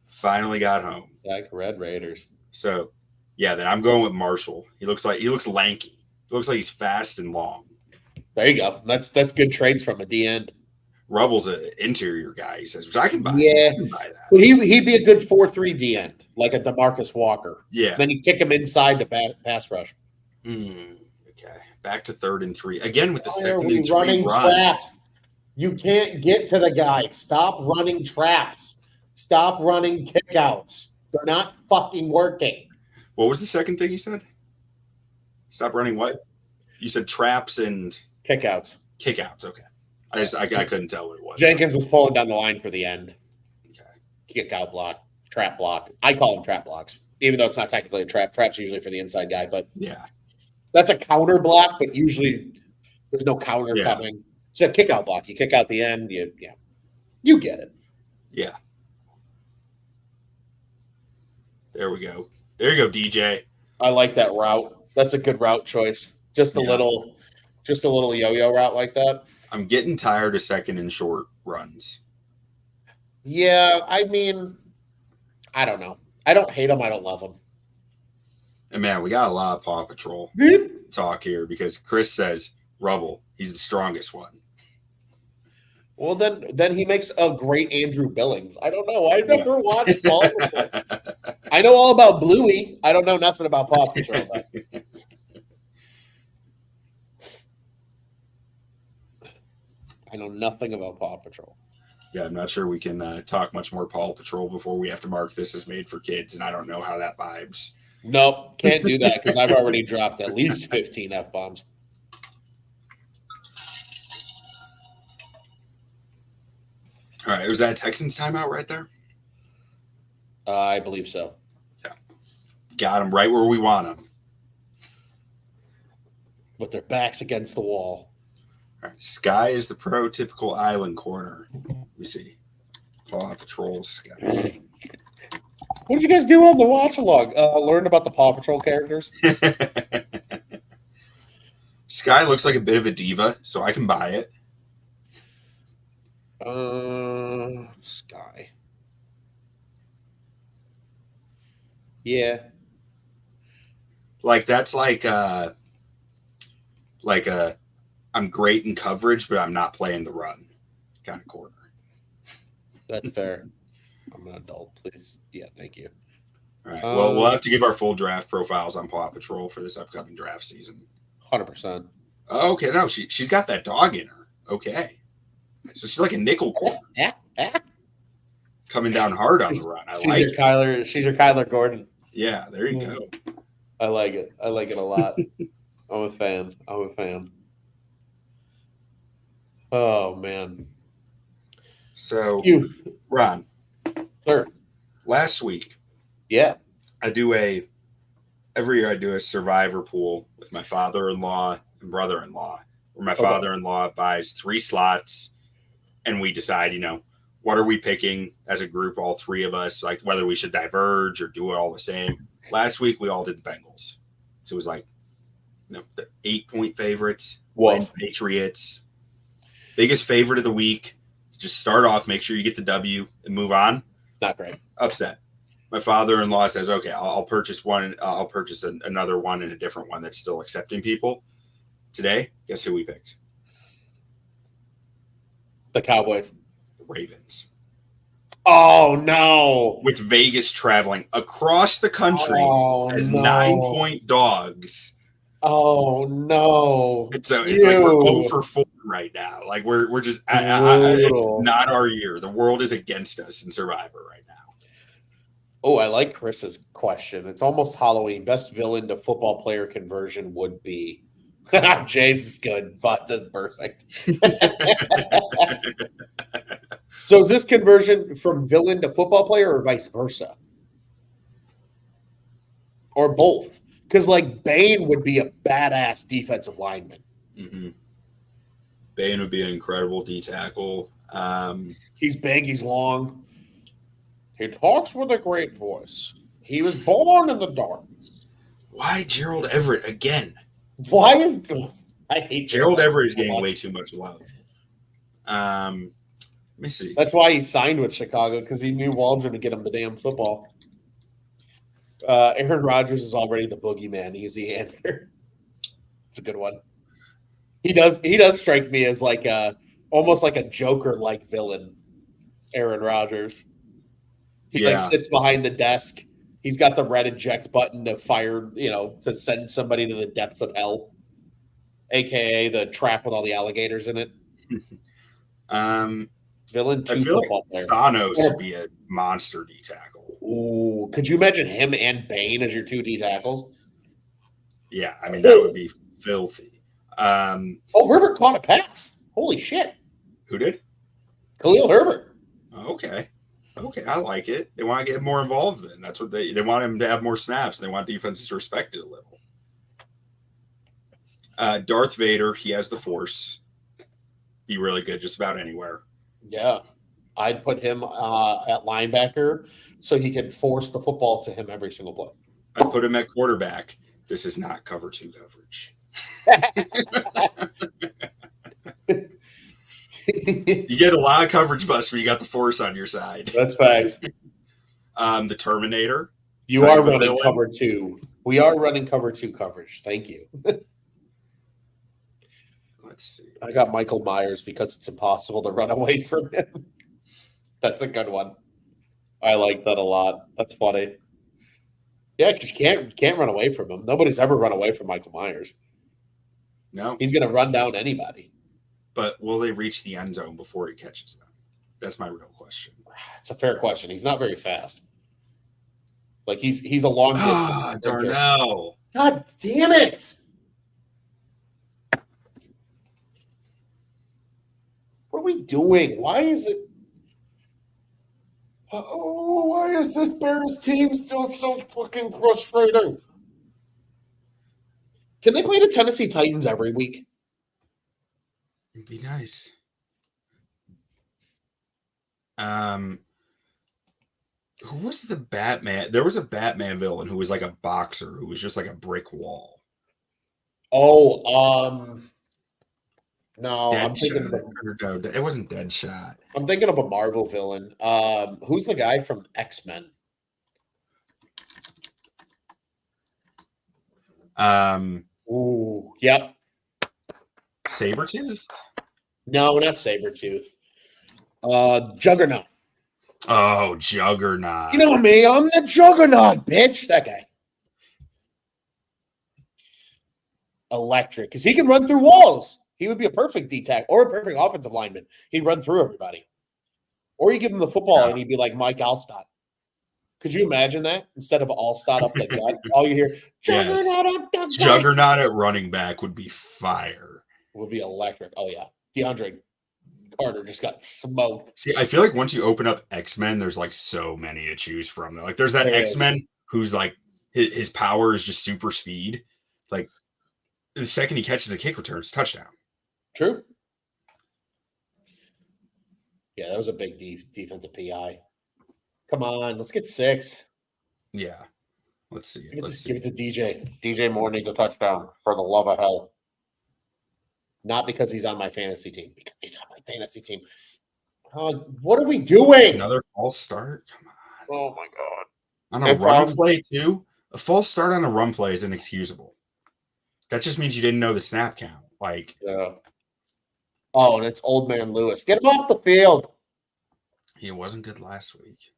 Finally got home. Like Red Raiders. So, yeah, then I'm going with Marshall. He looks lanky. He looks like he's fast and long. There you go. That's good trades from a D end. Rubble's an interior guy, he says, which I can buy. Yeah. I can buy that. But he'd be a good 4-3 D end, like a DeMarcus Walker. Yeah. Then you kick him inside to pass rush. Okay. Back to 3rd and 3. Again with the second and 3 running traps. You can't get to the guy. Stop running traps. Stop running kickouts. They're not fucking working. What was the second thing you said? Stop running what? You said traps and kickouts. Kickouts, okay. I couldn't tell what it was. Jenkins was pulling down the line for the end. Okay. Kick out block, trap block. I call them trap blocks, even though it's not technically a trap. Trap's usually for the inside guy, but yeah, that's a counter block. But usually there's no counter coming. It's a kick out block. You kick out the end. You get it. Yeah. There we go. There you go, DJ. I like that route. That's a good route choice. Just a little yo-yo route like that. I'm getting tired of second and short runs. Yeah, I mean, I don't know. I don't hate them. I don't love them. And man, we got a lot of Paw Patrol talk here because Chris says Rubble, he's the strongest one. Well, then he makes a great Andrew Billings. I don't know. I never watched Paw Patrol. I know all about Bluey. I don't know nothing about Paw Patrol. Though. I know nothing about Paw Patrol. Yeah, I'm not sure we can talk much more Paw Patrol before we have to mark this as made for kids, and I don't know how that vibes. Nope, can't do that because I've already dropped at least 15 F-bombs. All right, was that Texans timeout right there? I believe so. Yeah. Got them right where we want them. With their backs against the wall. All right, Sky is the prototypical island corner. Let me see. Paw Patrol Sky. What did you guys do on the watch along? Learn about the Paw Patrol characters? Sky looks like a bit of a diva, so I can buy it. Sky. Yeah. Like that's like a I'm great in coverage, but I'm not playing the run kind of corner. That's fair. I'm an adult, please. Yeah, thank you. All right. Well, we'll have to give our full draft profiles on Paw Patrol for this upcoming draft season. 100%. Okay, no, she's got that dog in her. Okay. So she's like a nickel corner. Coming down hard on the run. She's your Kyler Gordon. Yeah, there you go. I like it. I like it a lot. I'm a fan. Oh, man. So, Ron. Sir. Last week. Yeah. Every year I do a survivor pool with my father-in-law and brother-in-law, where my father-in-law buys 3 slots and we decide, what are we picking as a group, all 3 of us, like whether we should diverge or do it all the same. Last week, we all did the Bengals. So it was like, the 8-point favorites, Patriots. Biggest favorite of the week. Just start off, make sure you get the W and move on. Not great. Upset. My father-in-law says, okay, I'll purchase one. I'll purchase another one and a different one that's still accepting people. Today, guess who we picked? The Cowboys. The Ravens. Oh, no. With Vegas traveling across the country as 9-point dogs. Oh, no. It's like we're 0 for 4 right now. Like we're just it's not our year. The world is against us in Survivor right now. Oh, I like Chris's question. It's almost Halloween. Best villain to football player conversion would be. Jay's is good. That's perfect. So is this conversion from villain to football player or vice versa? Or both? Because Bane would be a badass defensive lineman. Mm-hmm. Bane would be an incredible D tackle. He's big. He's long. He talks with a great voice. He was born in the darkness. Why Gerald Everett again? I hate Gerald Everett is getting way too much love. Let me see. That's why he signed with Chicago, because he knew Waldron would get him the damn football. Aaron Rodgers is already the boogeyman. Easy answer. It's a good one. He does strike me as almost like a Joker-like villain, Aaron Rodgers. He sits behind the desk. He's got the red eject button to fire, to send somebody to the depths of hell, aka the trap with all the alligators in it. Villain to football player. Thanos would be a monster D tackle. Ooh, could you imagine him and Bane as your 2 D tackles? Yeah, I mean that would be filthy. Herbert caught a pass. Holy shit! Who did? Khalil Herbert. Okay, I like it. They want to get more involved. Then that's what they want him to have more snaps. They want defenses to respect it a little. Darth Vader, he has the Force. Be really good just about anywhere. Yeah, I'd put him at linebacker so he could force the football to him every single play. I'd put him at quarterback. This is not cover 2 coverage. You get a lot of coverage bust when you got the Force on your side. That's facts. The Terminator. You are running cover 2. We are running cover 2 coverage. Thank you. Let's see. I got Michael Myers because it's impossible to run away from him. That's a good one. I like that a lot. That's funny. Yeah, because you can't run away from him. Nobody's ever run away from Michael Myers. No, He's going to run down anybody. but will they reach the end zone before he catches them? That's my real question. It's a fair question. He's not very fast. Like he's a long distance. Ah, Darnell. God damn it! What are we doing? Why is it? Oh, why is this Bears team still so fucking frustrating? Can they play the Tennessee Titans every week? It'd be nice. Who was the Batman? There was a Batman villain who was like a boxer who was just like a brick wall. Oh, no, I'm thinking No, it wasn't Deadshot. I'm thinking of a Marvel villain. Who's the guy from X-Men? Ooh, yep. Sabretooth? No, not Sabretooth. Juggernaut. Oh, Juggernaut. You know me, I'm the Juggernaut, bitch. That guy. Electric, because he can run through walls. He would be a perfect D-tack or a perfect offensive lineman. He'd run through everybody. Or you give him the football and he'd be like Mike Allstott. Could you imagine that? Instead of Allstott up the gut, all you hear, Juggernaut Yes. up the gut. Juggernaut at running back would be fire. Would be electric. Oh, yeah. DeAndre Carter just got smoked. See, I feel like once you open up X-Men, there's like so many to choose from. Like there's that There X-Men who's like his power is just super speed. Like the second he catches a kick return, it's touchdown. True. Yeah, that was a big defensive PI. Come on, let's get 6. Yeah. Let's see. Give it to DJ. DJ Moore needs a touchdown for the love of hell. Not because he's on my fantasy team. Because he's on my fantasy team. What are we doing? Another false start? Come on. Oh, my God. On a run play, too? A false start on a run play is inexcusable. That just means you didn't know the snap count. Like, yeah. Oh, and it's Old Man Lewis. Get him off the field. He wasn't good last week.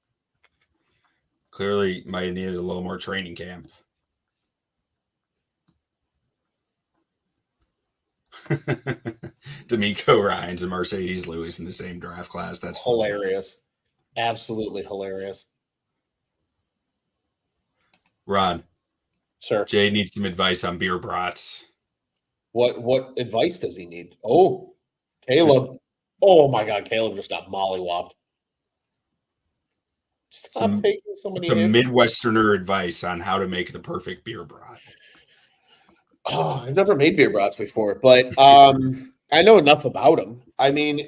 Clearly might have needed a little more training camp. D'Amico Ryans and Mercedes Lewis in the same draft class. That's hilarious. Funny. Absolutely hilarious. Ron. Sir. Jay needs some advice on beer brats. What advice does he need? Oh, Caleb. Oh my God, Caleb just got mollywopped. Stop taking so many hits. Midwesterner advice on how to make the perfect beer brat. Oh, I've never made beer brats before, but I know enough about them. I mean,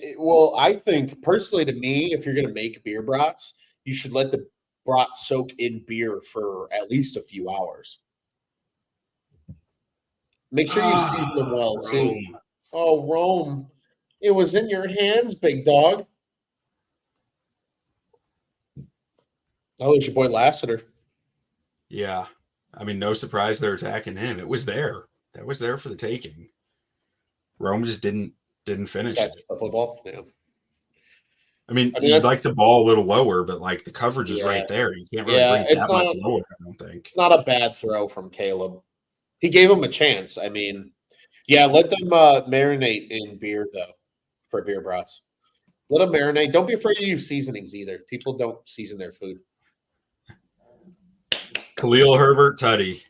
I think personally to me, if you're going to make beer brats, you should let the brat soak in beer for at least a few hours. Make sure you season them well, too. Oh, Rome. It was in your hands, big dog. Oh, it's your boy Lassiter. Yeah. I mean, no surprise they're attacking him. It was there. That was there for the taking. Rome just didn't finish it. The football? Yeah. I mean you'd like the ball a little lower, but like the coverage is right there. You can't really bring it that much lower, I don't think. It's not a bad throw from Caleb. He gave him a chance. I mean, yeah, let them marinate in beer, though, for beer brats. Let them marinate. Don't be afraid to use seasonings either. People don't season their food. Khalil Herbert Tutty.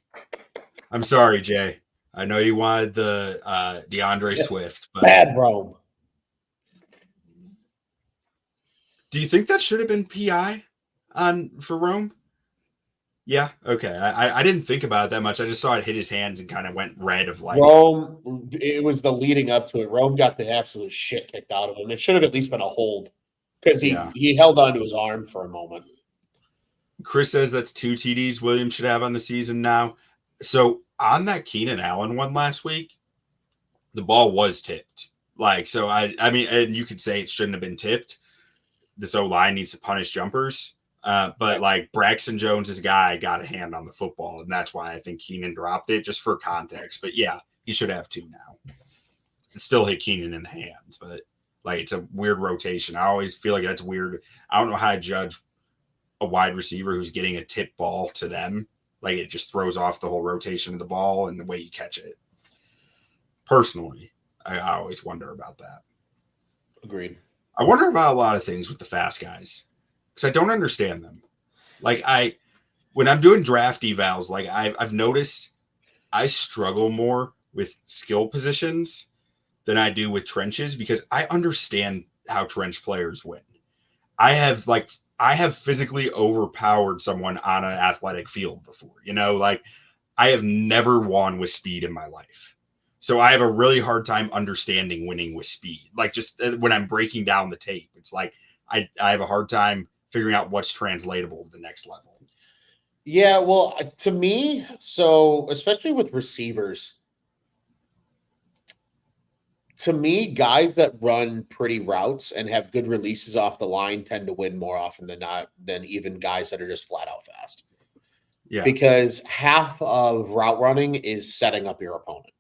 I'm sorry, Jay. I know you wanted the DeAndre Swift, but bad Rome. Do you think that should have been PI for Rome? Yeah, okay. I didn't think about it that much. I just saw it hit his hands and kind of went red of like Rome. It was the leading up to it. Rome got the absolute shit kicked out of him. It should have at least been a hold because he held on to his arm for a moment. Chris says that's 2 TDs Williams should have on the season now. So on that Keenan Allen one last week, the ball was tipped. Like, so I mean, and you could say it shouldn't have been tipped. This O-line needs to punish jumpers. But like Braxton Jones's guy got a hand on the football, and that's why I think Keenan dropped it, just for context. But yeah, he should have 2 now. It still hit Keenan in the hands, but like it's a weird rotation. I always feel like that's weird. I don't know how to judge a wide receiver who's getting a tip ball to them Like it just throws off the whole rotation of the ball and the way you catch it. Personally, I always wonder about that. Agreed. I wonder about a lot of things with the fast guys because I don't understand them. Like when I'm doing draft evals, like I've noticed I struggle more with skill positions than I do with trenches because I understand how trench players win. I have physically overpowered someone on an athletic field before, like I have never won with speed in my life. So I have a really hard time understanding winning with speed. Like just when I'm breaking down the tape, it's like I have a hard time figuring out what's translatable to the next level. Yeah, well, to me, so especially with receivers, to me, guys that run pretty routes and have good releases off the line tend to win more often than not than even guys that are just flat out fast. Yeah. Because half of route running is setting up your opponent.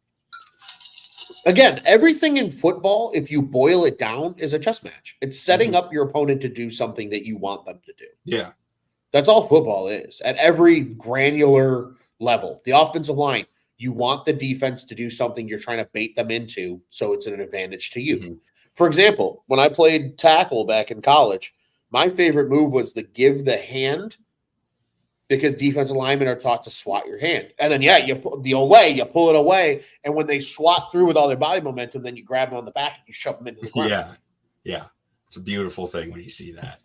Again, everything in football, if you boil it down, is a chess match. It's setting up your opponent to do something that you want them to do. Yeah. That's all football is at every granular level. The offensive line, you want the defense to do something you're trying to bait them into, so it's an advantage to you. Mm-hmm. For example, when I played tackle back in college, my favorite move was the give the hand because defensive linemen are taught to swat your hand. And then, you pull it away. And when they swat through with all their body momentum, then you grab them on the back and you shove them into the ground. Yeah. Yeah. It's a beautiful thing when you see that.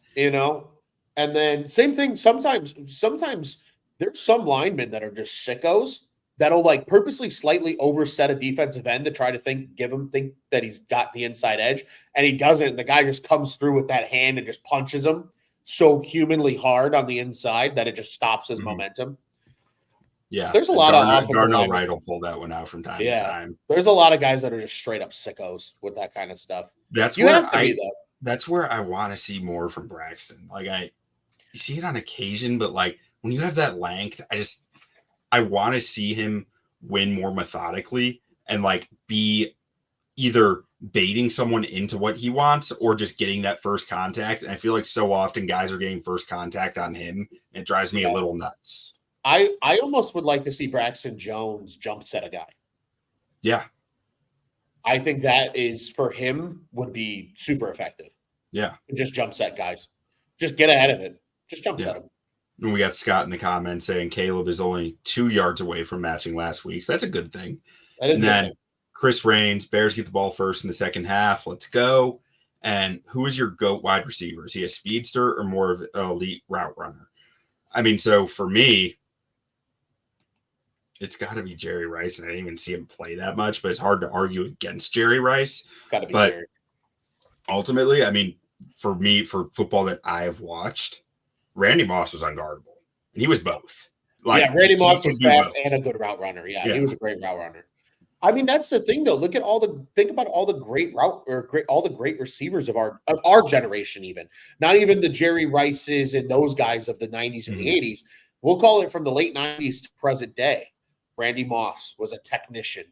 And then same thing. Sometimes there's some linemen that are just sickos that'll like purposely slightly overset a defensive end to try to think that he's got the inside edge, and he doesn't. The guy just comes through with that hand and just punches him so humanly hard on the inside that it just stops his momentum. Yeah. There's a lot of Darnell Wright will pull that one out from time to time. There's a lot of guys that are just straight up sickos with that kind of stuff. That's where I want to see more from Braxton. Like you see it on occasion, but like when you have that length, I want to see him win more methodically and like be either baiting someone into what he wants or just getting that first contact. And I feel like so often guys are getting first contact on him. And it drives me a little nuts. I almost would like to see Braxton Jones jump set a guy. Yeah. I think that is for him would be super effective. Yeah. Just jump set guys. Just get ahead of it. Just jump set him. And we got Scott in the comments saying Caleb is only 2 yards away from matching last week. So that's a good thing. That is and then Chris Raines, Bears get the ball first in the second half. Let's go. And who is your GOAT wide receiver? Is he a speedster or more of an elite route runner? I mean, so for me, it's got to be Jerry Rice. And I didn't even see him play that much, but it's hard to argue against Jerry Rice. Got to be but Jerry. Ultimately, I mean, for me, for football that I have watched, Randy Moss was unguardable. And he was both. Randy Moss was fast and a good route runner. Yeah, he was a great route runner. I mean, that's the thing, though. Think about all the great all the great receivers of our generation, even not even the Jerry Rices and those guys of the 90s and the 80s. We'll call it from the late 90s to present day. Randy Moss was a technician,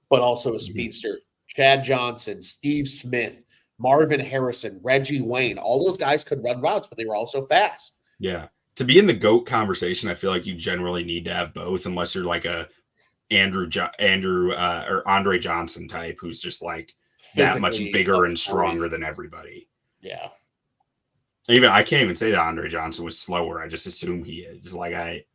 but also a speedster. Chad Johnson, Steve Smith, Marvin Harrison, Reggie Wayne, all those guys could run routes, but they were also fast. Yeah. To be in the GOAT conversation, I feel like you generally need to have both, unless you're like a Andrew or Andre Johnson type, who's just like that much bigger and stronger than everybody. Yeah. Even I can't even say that Andre Johnson was slower. I just assume he is. Like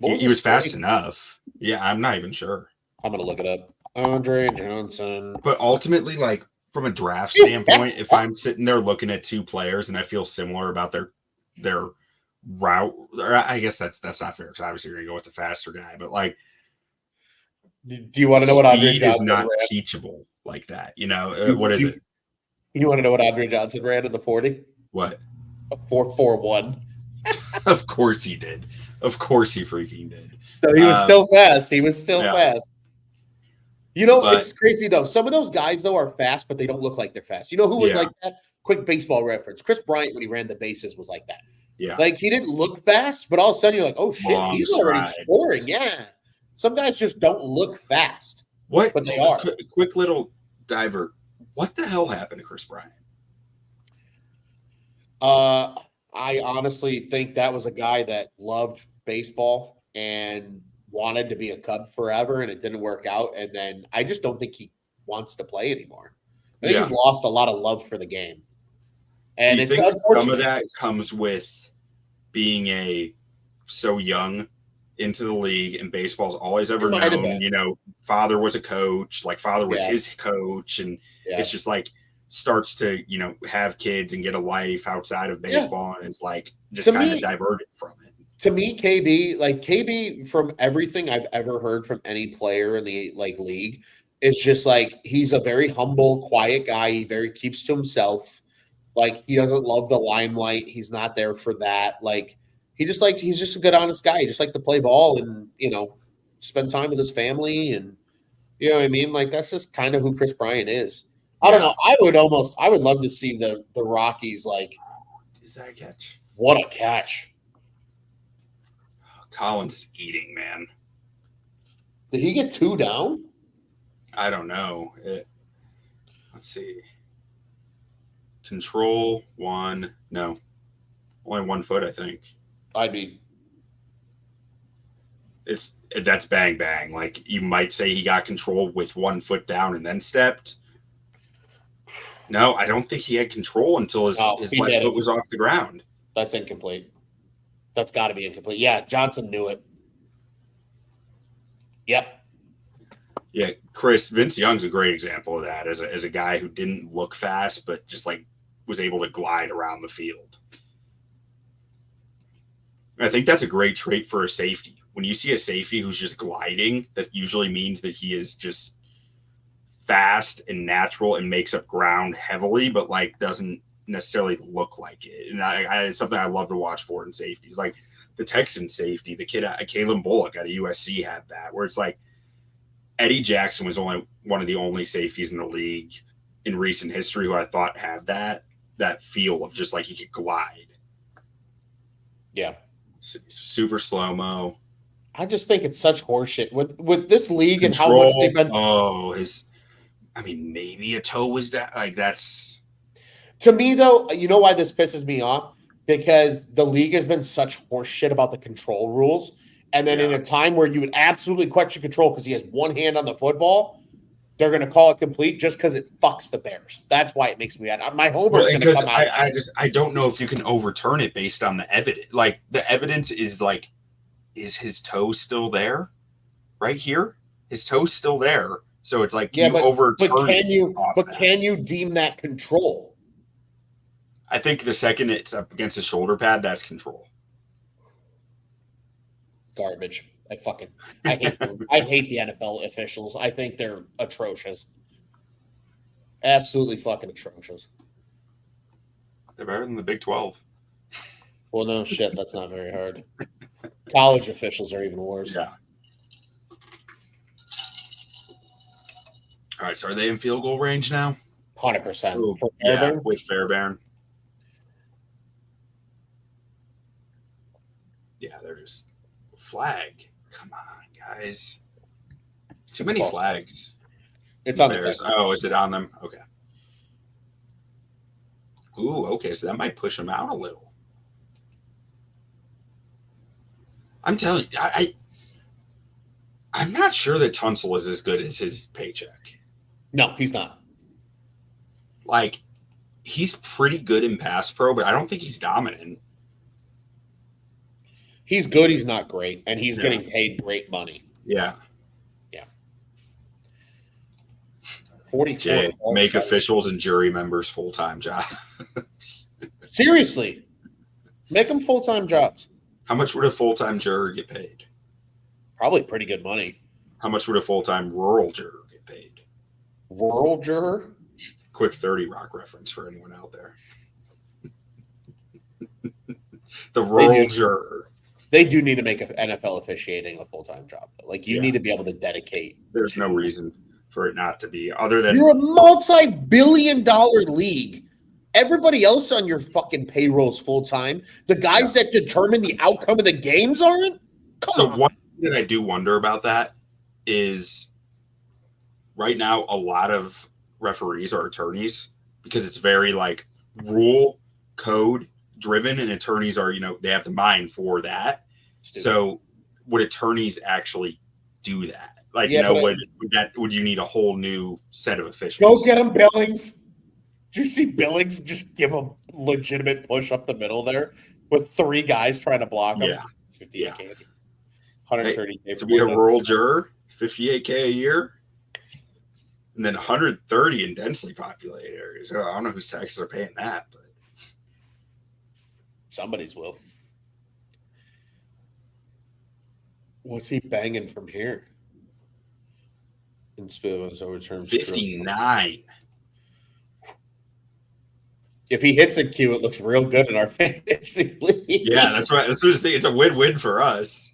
he was fast enough. Yeah, I'm not even sure. I'm gonna look it up. Andre Johnson. But ultimately, like from a draft standpoint, if I'm sitting there looking at two players and I feel similar about their route, or I guess that's not fair because obviously you're gonna go with the faster guy. But like, do you want to know what Andre Johnson is not ran? Teachable like that? What is it? You want to know what Andre Johnson ran in the 40? What? A 4.41. Of course he did. Of course he freaking did. So he was still fast. He was still fast. It's crazy, though. Some of those guys, though, are fast, but they don't look like they're fast. You know who was like that? Quick baseball reference. Chris Bryant, when he ran the bases, was like that. Yeah. Like, he didn't look fast, but all of a sudden you're like, oh, shit, he's already scoring. Yeah. Some guys just don't look fast. What? But they are. Quick little diver. What the hell happened to Chris Bryant? I honestly think that was a guy that loved baseball and wanted to be a Cub forever, and it didn't work out. And then I just don't think he wants to play anymore. I think he's lost a lot of love for the game. And Do you it's think unfortunate. some of that comes with being so young into the league, and baseball's always ever known, you know, father was a coach, like father was his coach, and it's just like starts to, you know, have kids and get a life outside of baseball, and is like just kind of diverted from it. To me, KB, from everything I've ever heard from any player in the league, is just like he's a very humble, quiet guy. He very keeps to himself. Like he doesn't love the limelight. He's not there for that. Like he's just a good, honest guy. He just likes to play ball and, you know, spend time with his family, and you know what I mean? Like that's just kind of who Chris Bryant is. I don't know. I would love to see the Rockies Is that a catch? What a catch. Collins is eating, man. Did he get 2 down? I don't know. Let's see. Control 1. No. Only 1 foot, I think. That's bang bang. Like you might say he got control with 1 foot down and then stepped. No, I don't think he had control until his left foot was off the ground. That's incomplete. That's got to be incomplete. Yeah, Johnson knew it. Yep. Yeah, Vince Young's a great example of that as a guy who didn't look fast, but just like was able to glide around the field. I think that's a great trait for a safety. When you see a safety who's just gliding, that usually means that he is just fast and natural and makes up ground heavily, but like doesn't necessarily look like it. And it's something I love to watch for in safeties. Like the Texan safety, the kid, Caleb Bullock out of USC had that, where it's like Eddie Jackson was only one of the only safeties in the league in recent history who I thought had that feel of just like he could glide. Yeah. Super slow-mo. I just think it's such horseshit with this league and how much they've been. Maybe a toe was that. Like that's. To me, though, you know why this pisses me off? Because the league has been such horseshit about the control rules. And then in a time where you would absolutely question control because he has one hand on the football, they're going to call it complete just because it fucks the Bears. That's why it makes me mad. My homer is going to come out. I don't know if you can overturn it based on the evidence. Like the evidence is like, is his toe still there? Right here, his toe's still there. So it's like, can you deem that control? I think the second it's up against the shoulder pad, that's control. Garbage. I hate them. I hate the NFL officials. I think they're atrocious. Absolutely fucking atrocious. They're better than the Big 12. Well, no shit. That's not very hard. College officials are even worse. Yeah. All right. So are they in field goal range now? 100%. With Fairbairn. Yeah, they're just flag. Come on, guys. Too many flags. It's on the Bears. Oh, is it on them? Okay. Ooh, okay. So that might push them out a little. I'm telling you, I'm not sure that Tunsil is as good as his paycheck. No, he's not. Like, he's pretty good in pass pro, but I don't think he's dominant. He's good. He's not great. And he's getting paid great money. Yeah. Yeah. 44. Make officials and jury members full-time jobs. Seriously. Make them full-time jobs. How much would a full-time juror get paid? Probably pretty good money. How much would a full-time rural juror get paid? Rural juror? Quick 30 Rock reference for anyone out there. The rural juror. They do need to make NFL officiating a full-time job. Like, you need to be able to dedicate. There's no reason for it not to be, other than you're a multi-billion-dollar league. Everybody else on your fucking payroll is full-time. The guys that determine the outcome of the games aren't? Come on. One thing that I do wonder about that is right now a lot of referees are attorneys because it's very like rule code driven, and attorneys are, they have the mind for that. Stupid. So would attorneys actually do that? Like, Yeah, would you need a whole new set of officials? Go get him, Billings. Do you see Billings just give a legitimate push up the middle there with 3 guys trying to block him? Yeah. 58K. 130K. Hey, to be a rural juror, $58K a year, and then 130 in densely populated areas. I don't know whose taxes are paying that, but somebody's will. What's he banging from here? In Spivos overturned 59. If he hits a Q, it looks real good in our fantasy league. Yeah, that's right. That's what I think. It's a win-win for us.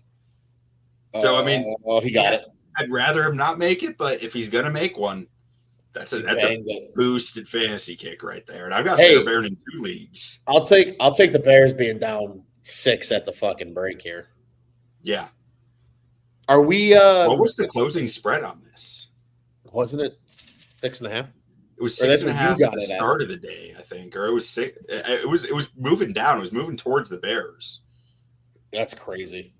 So I mean, he got it. I'd rather him not make it, but if he's gonna make one, that's a boosted fantasy kick right there. And I've got Fairbairn in 2 leagues. I'll take the Bears being down 6 at the fucking break here. Yeah. Are we? What was the closing spread on this? Wasn't it 6.5? It was 6.5 at the start of the day, I think, or it was 6. It was moving down. It was moving towards the Bears. That's crazy.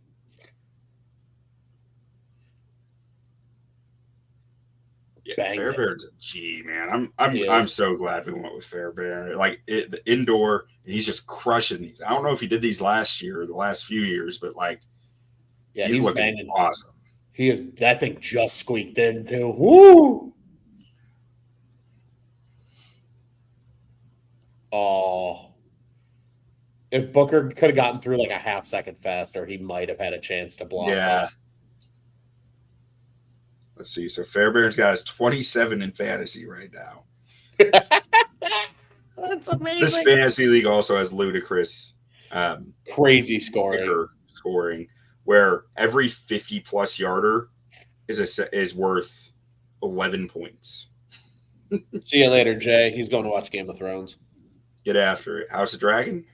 Yeah, Fairbairn's a G, man. I'm so glad we went with Fairbairn. Like the indoor, and he's just crushing these. I don't know if he did these last year or the last few years, but he's looking banging. Awesome. He is. That thing just squeaked in too. Woo! Oh, if Booker could have gotten through like a half second faster, he might have had a chance to block. Yeah. Let's see. So Fairbairn's got us 27 in fantasy right now. That's amazing. This fantasy league also has ludicrous, crazy scoring, where every 50-plus yarder is worth 11 points. See you later, Jay. He's going to watch Game of Thrones. Get after it. House of Dragon?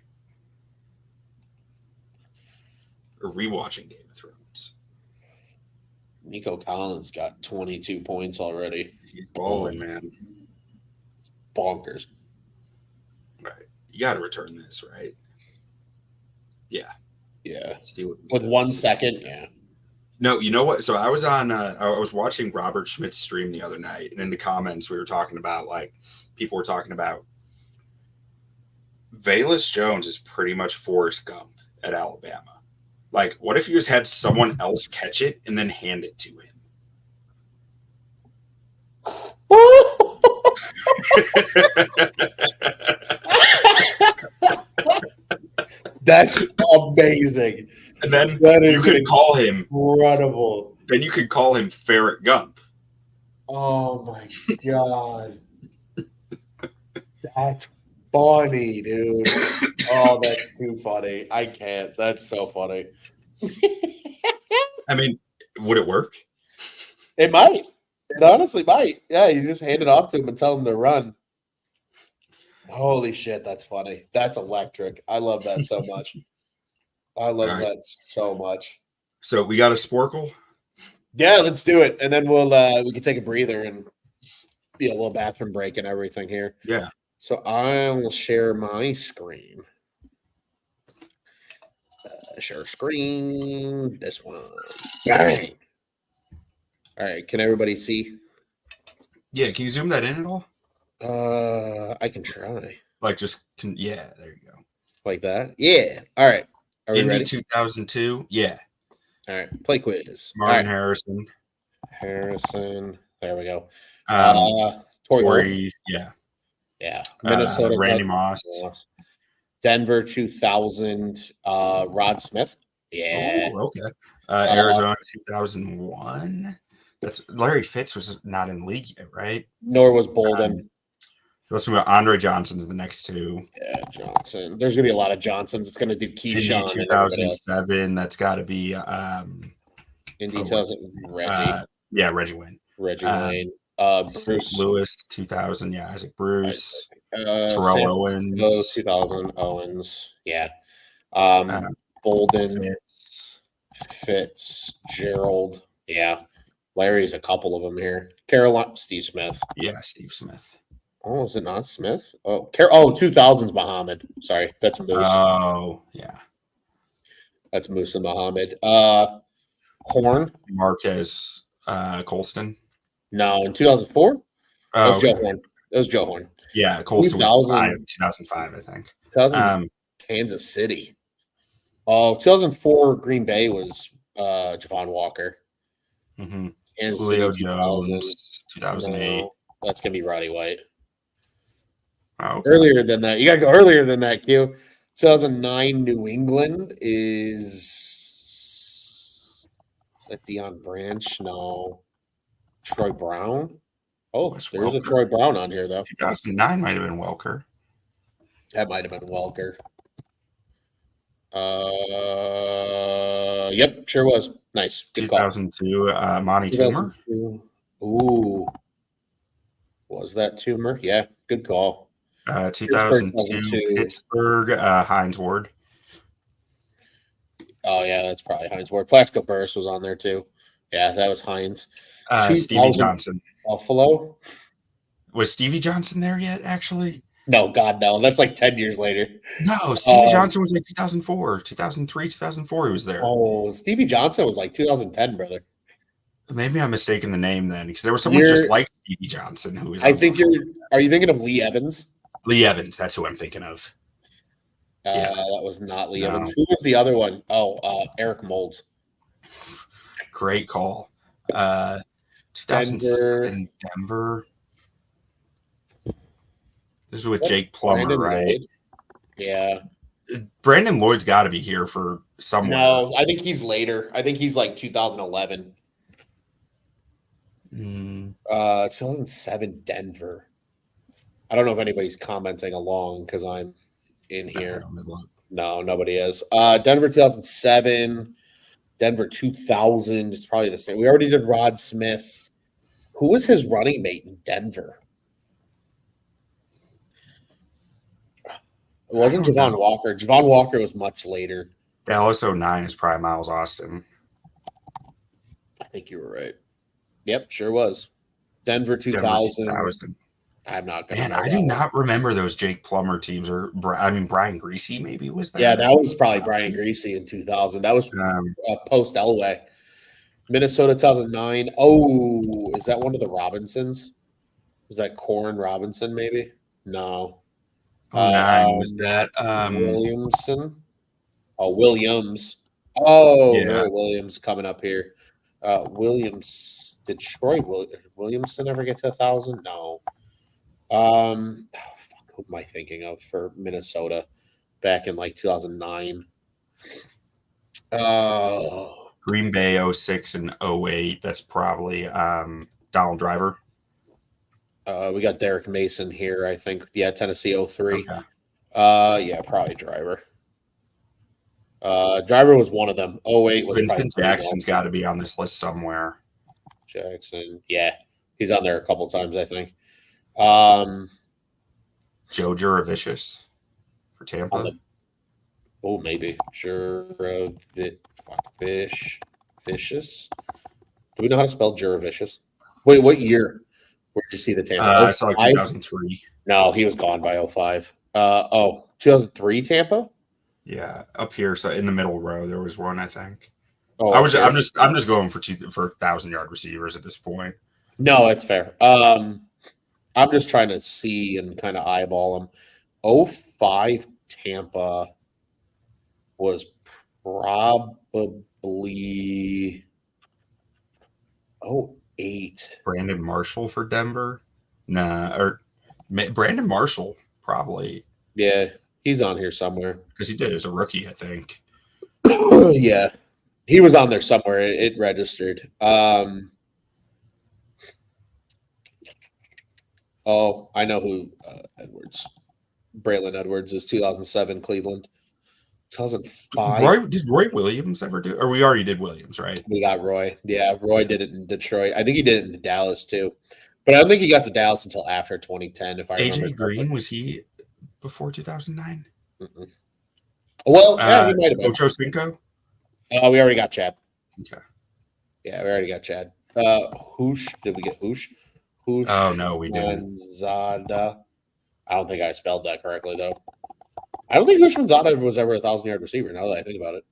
Or rewatching Game of Thrones? Nico Collins got 22 points already. He's balling, man. It's bonkers. Right. You got to return this, right? Yeah. Yeah. Steal with 1 second, yeah. No, you know what? So I was I was watching Robert Schmidt's stream the other night, and in the comments we were talking about, people were talking about Velus Jones is pretty much Forrest Gump at Alabama. What if you just had someone else catch it and then hand it to him? That's amazing. And then you could call him incredible. Then you could call him Ferret Gump. Oh my God. That's funny, dude. Oh, that's too funny. I can't. That's so funny. I mean, would it work? It might. It honestly might. Yeah, you just hand it off to him and tell him to run. Holy shit, that's funny. That's electric. I love that so much. I love that so much. So we got a Sporkle? Yeah, let's do it. And then we can take a breather and be a little bathroom break and everything here. Yeah. So I will share my screen. Share screen. This one. Bang. All right. Can everybody see? Yeah. Can you zoom that in at all? I can try. Yeah, there you go. Like that? Yeah. All right. Are we ready? 2002. Yeah. All right. Play quiz. Martin Harrison. There we go. Torrey. Yeah. Yeah. Minnesota. Randy Moss. Denver 2000. Rod Smith. Yeah. Oh, okay. Arizona 2001. That's Larry Fitz was not in the league yet, right? Nor was Bolden. Let's move on. Andre Johnson's the next two. Yeah, Johnson. There's gonna be a lot of Johnsons. It's gonna do Keyshawn. 2007. That's got to be. In details, Reggie. Yeah, Reggie Wayne. Wayne. Bruce Lewis 2000. Yeah, Isaac Bruce. Terrell Owens. 2000 Owens. Yeah. Bolden. Fitzgerald. Yeah. Larry's a couple of them here. Carolina. Steve Smith. Yeah, Steve Smith. Oh, is it not Smith? Oh, 2000's Muhammad. Sorry, that's Moose. Oh, yeah. That's Moose and Muhammad. Horn? Marquez Colston. No, in 2004? That Oh, was Joe okay. Horn. That was Joe Horn. Yeah, Colston was 2005, I think. 2000 Kansas City. Oh, 2004 Green Bay was Javon Walker. Mm-hmm. Kansas Julio City 2000. Jones, 2008. No, that's going to be Roddy White. Oh, okay. Earlier than that. You got to go earlier than that, Q. 2009 New England is that Deion Branch? No. Troy Brown? Oh, Wes there's a Welker. Troy Brown on here, though. 2009 might have been Welker. That might have been Welker. Yep, sure was. Nice. Good call. 2002 Monty Toomer. 2002. Ooh. Was that Toomer? Yeah, good call. 2002 Pittsburgh Hines Ward. Oh, yeah, that's probably Hines Ward. Plaxico Burress was on there, too. Yeah, that was Hines. Stevie Johnson. Buffalo? Was Stevie Johnson there yet, actually? No, God, no. That's like 10 years later. No, Stevie Johnson was like 2004, 2003, 2004 he was there. Oh, Stevie Johnson was like 2010, brother. Maybe I'm mistaken the name then, because there was someone just like Stevie Johnson who was. I think are you thinking of Lee Evans? Lee Evans, that's who I'm thinking of. Yeah. That was not Lee Evans. Who was the other one? Oh, Eric Moulds. Great call. 2007 Denver. This is with Jake Plummer, Brandon right? Lloyd? Yeah. Brandon Lloyd's got to be here for somewhere. No, I think he's later. I think he's like 2011. 2007 Denver. I don't know if anybody's commenting along because I'm in here. No, nobody is. Denver 2007, Denver 2000. It's probably the same. We already did Rod Smith. Who was his running mate in Denver? It wasn't Javon Walker. Javon Walker was much later. Dallas 09 is probably Miles Austin. I think you were right. Yep, sure was. Denver 2000. I'm not going to. Man, I do not remember those Jake Plummer teams. Brian Greasy maybe was there. Yeah, that was probably Brian Greasy in 2000. That was post Elway. Minnesota 2009. Oh, is that one of the Robinsons? Was that Corin Robinson maybe? No. 09 was that Williamson? Oh, Williams. Oh, yeah. Roy Williams coming up here. Williams. Did Troy Williamson ever get to 1,000? No. Who am I thinking of for Minnesota back in like 2009? Green Bay 06 and 08. That's probably Donald Driver. We got Derek Mason here, I think. Yeah, Tennessee 03. Okay. Yeah, probably Driver. Driver was one of them. 08 was Winston Jackson's got to be on this list somewhere. Jackson, yeah, he's on there a couple times, I think. Joe Juravicius for Tampa. Maybe Vicious. Do we know how to spell Juravicius? Wait, what year? Where did you see the Tampa? I saw like 2003. No, he was gone by 05. 2003 Tampa. Yeah, up here, so in the middle row, there was one, I think. Oh, I'm just going for 1,000-yard receivers at this point. No, that's fair. I'm just trying to see and kind of eyeball them. 05 Tampa was probably 08. Brandon Marshall for Denver? Nah, or Brandon Marshall, probably. Yeah, he's on here somewhere. Because he did as a rookie, I think. Yeah, he was on there somewhere. It registered. Oh, I know who Edwards. Braylon Edwards is 2007 Cleveland. 2005. Did Roy Williams ever do? Or we already did Williams, right? We got Roy. Yeah, Roy did it in Detroit. I think he did it in Dallas too. But I don't think he got to Dallas until after 2010. If I remember AJ Green, was he before 2009? Well, yeah, he might have been. Ocho Cinco? We already got Chad. Okay. Yeah, we already got Chad. Hoosh. Did we get Hoosh? Hoosh. Oh, no, we didn't. Manzada. I don't think I spelled that correctly, though. I don't think Hoosh Manzada was ever a 1,000-yard receiver, now that I think about it.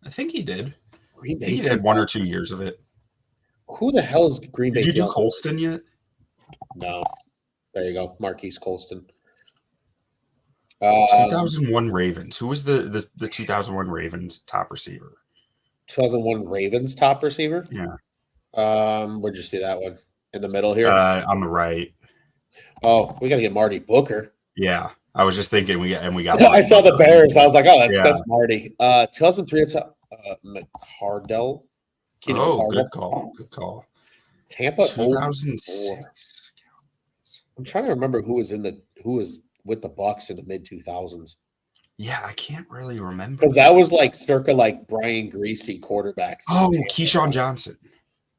I think he did. Green I Bay. think he had 1 or 2 years of it. Who the hell is Green Bay? Did you do Colston yet? No. There you go. Marquise Colston. 2001 Ravens. Who was the 2001 Ravens top receiver? 2001 Ravens top receiver? Yeah. Where'd you see that one? In the middle here? On the right. Oh, we got to get Marty Booker. Yeah. I was just thinking we got I saw the Bears. I was like, oh, that's Marty. 2003, it's McCardell. Good call. Good call. Tampa 2006. I'm trying to remember who was with the Bucks in the mid 2000s. Yeah, I can't really remember. Because that was like circa like Brian Greasy quarterback. Oh, Keyshawn Johnson.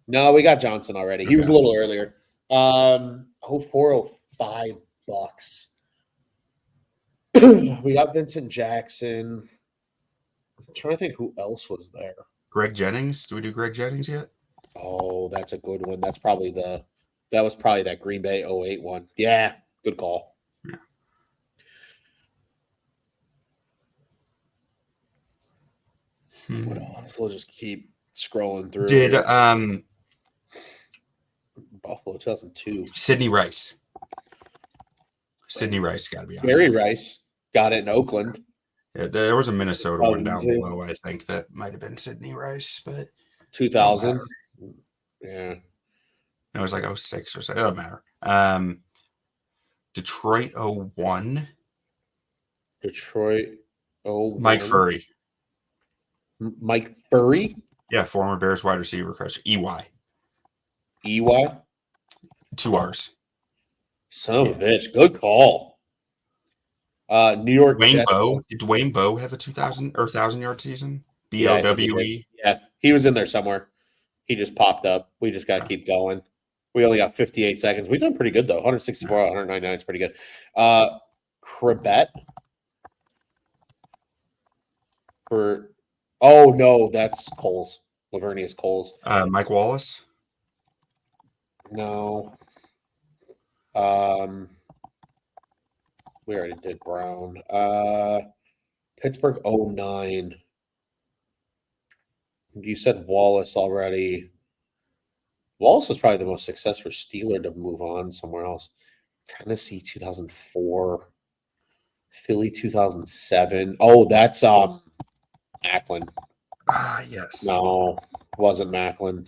No, we got Johnson already. He was a little earlier. 0405 Bucks. We got Vincent Jackson. I'm trying to think who else was there. Greg Jennings. Do we do Greg Jennings yet? Oh, that's a good one. That was probably that Green Bay 08 one. Yeah, good call. Yeah. What else? We'll just keep scrolling through. Did Buffalo 2002. Sidney Rice. Sidney Rice got to be on. Barry Rice got it in Oakland. Yeah, there was a Minnesota one down 2002. below. I think that might have been Sidney Rice, but 2000. Yeah. it was like 06 or so. It doesn't matter. Detroit 01. Detroit 01. Mike Furry. Mike Furry? Yeah, former Bears wide receiver coach. EY. EY? 2 R's. Son of a bitch. Good call. New York Dwayne Jets. Bowe. Did Dwayne Bowe have a 2,000 or 1,000-yard season? BOWE. Yeah, he was in there somewhere. He just popped up. We just got to keep going. We only got 58 seconds. We've done pretty good, though. 164, 199 is pretty good. Crabette. Oh, no, that's Coles. Lavernius Coles. Mike Wallace. No. We already did Brown. Pittsburgh 09. You said Wallace already. Wallace was probably the most successful Steeler to move on somewhere else. Tennessee 2004. Philly 2007. Oh, that's Macklin. Yes. No, wasn't Macklin.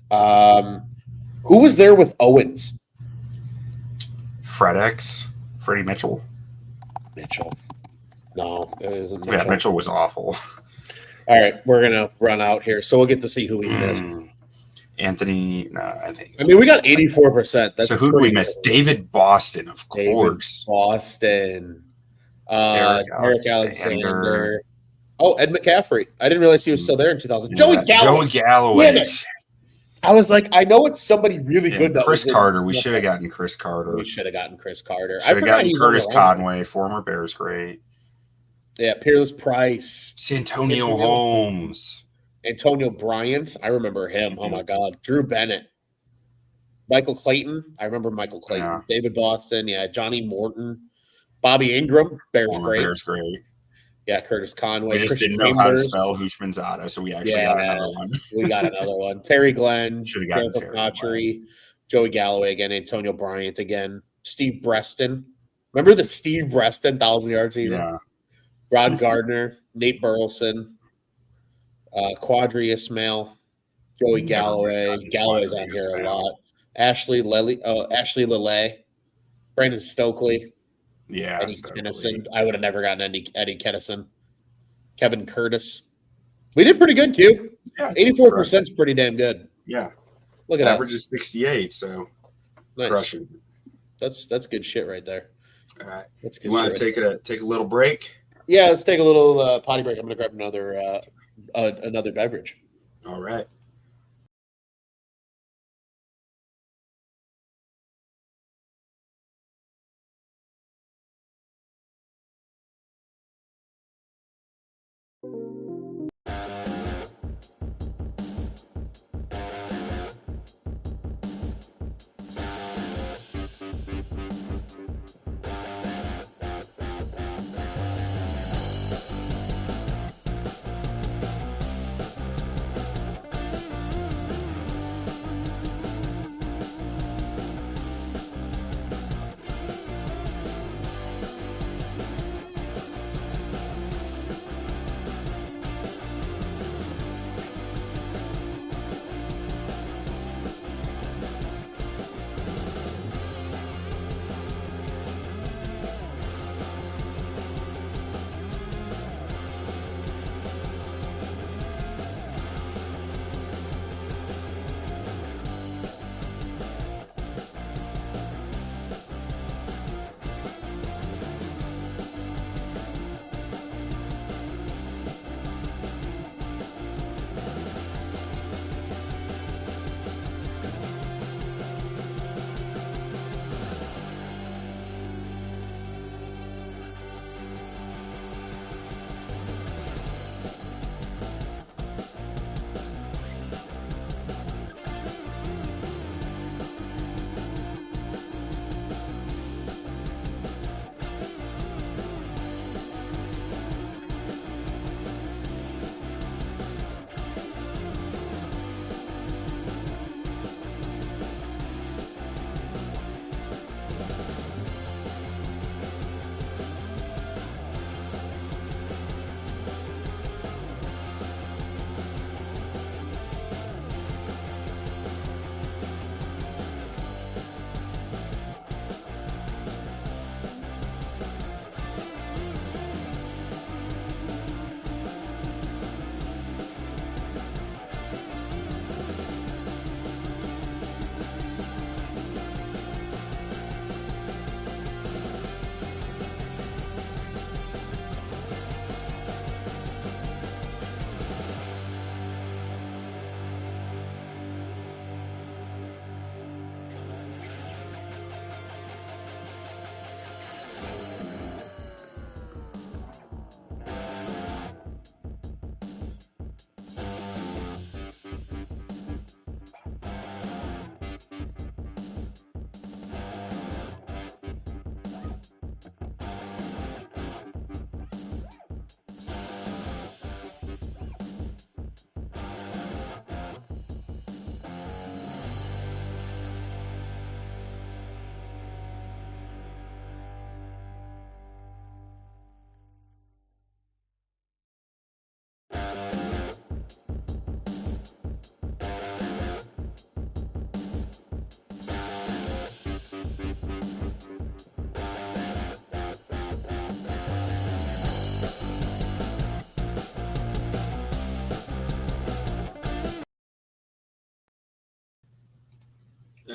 Who was there with Owens? Freddie Mitchell. Mitchell. No, it isn't Mitchell. Yeah, Mitchell was awful. All right, we're going to run out here, so we'll get to see who we missed. Anthony, no, I think. I mean, we got 84%. That's so who did we miss? David Boston, of course. Boston. Eric Alexander. Oh, Ed McCaffrey. I didn't realize he was still there in 2000. Joey Galloway. Yeah, I was like, I know it's somebody really good. That Chris Carter. We should have gotten Chris Carter. We should have gotten Chris Carter. Should have gotten Curtis Conway, former Bears great. Yeah, Peerless Price. Santonio Holmes. Antonio Bryant. I remember him. Oh, my God. Drew Bennett. Michael Clayton. I remember Michael Clayton. Yeah. David Boston. Yeah, Johnny Morton. Bobby Ingram. Bears great. Yeah, Curtis Conway. We just didn't know how to spell Hushmanzada, so we actually got another one. We got another one. Terry Glenn. Should have gotten Terry. Joey Galloway again. Antonio Bryant again. Steve Breston. Remember the Steve Breston 1,000-yard season? Yeah. Rod Gardner. Nate Burleson. Quadri Ismail. Joey Galloway. Galloway's on here a lot. Ashley Lele. Brandon Stokely. Yeah. Eddie Kennison. I would have never gotten Eddie Kennison. Kevin Curtis. We did pretty good, Q. Yeah. 84% is pretty damn good. Yeah. Look at that. Average is 68, so nice. Crushing. That's good shit right there. All right. That's good. You want to take a little break? Yeah, let's take a little potty break. I'm going to grab another beverage. All right.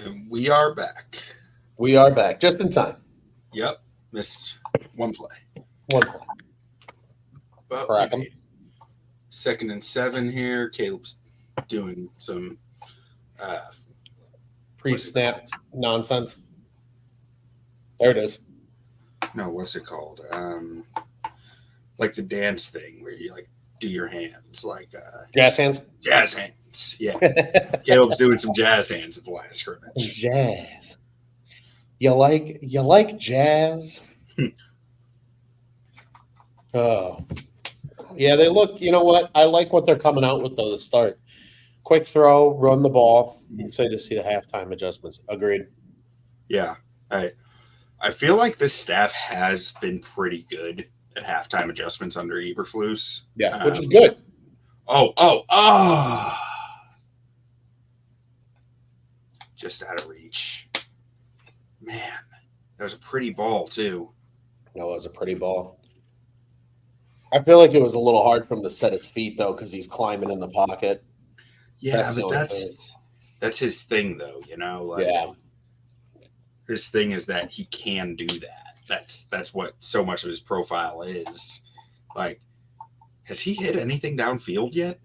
And we are back. We are back just in time. Yep. Missed one play. One play. But Crack we 'em. made it. 2nd and 7 here. Caleb's doing some Pre-snap nonsense. There it is. no, what's it called? Like the dance thing where you like do your hands like Jazz hands. jazz hands. Yeah. Caleb's doing some jazz hands at the last scrimmage. Jazz. You like jazz? Oh. Yeah, they look, you know what? I like what they're coming out with though to start. Quick throw, run the ball. Excited to see the halftime adjustments. Agreed. Yeah. I feel like this staff has been pretty good at halftime adjustments under Eberflus. Yeah, which is good. Oh. Just out of reach. Man, that was a pretty ball, too. That was a pretty ball. I feel like it was a little hard for him to set his feet, though, because he's climbing in the pocket. Yeah, That's but that's his thing, though, you know? Like, Yeah. his thing is that he can do that. That's what so much of his profile is. Like, has he hit anything downfield yet?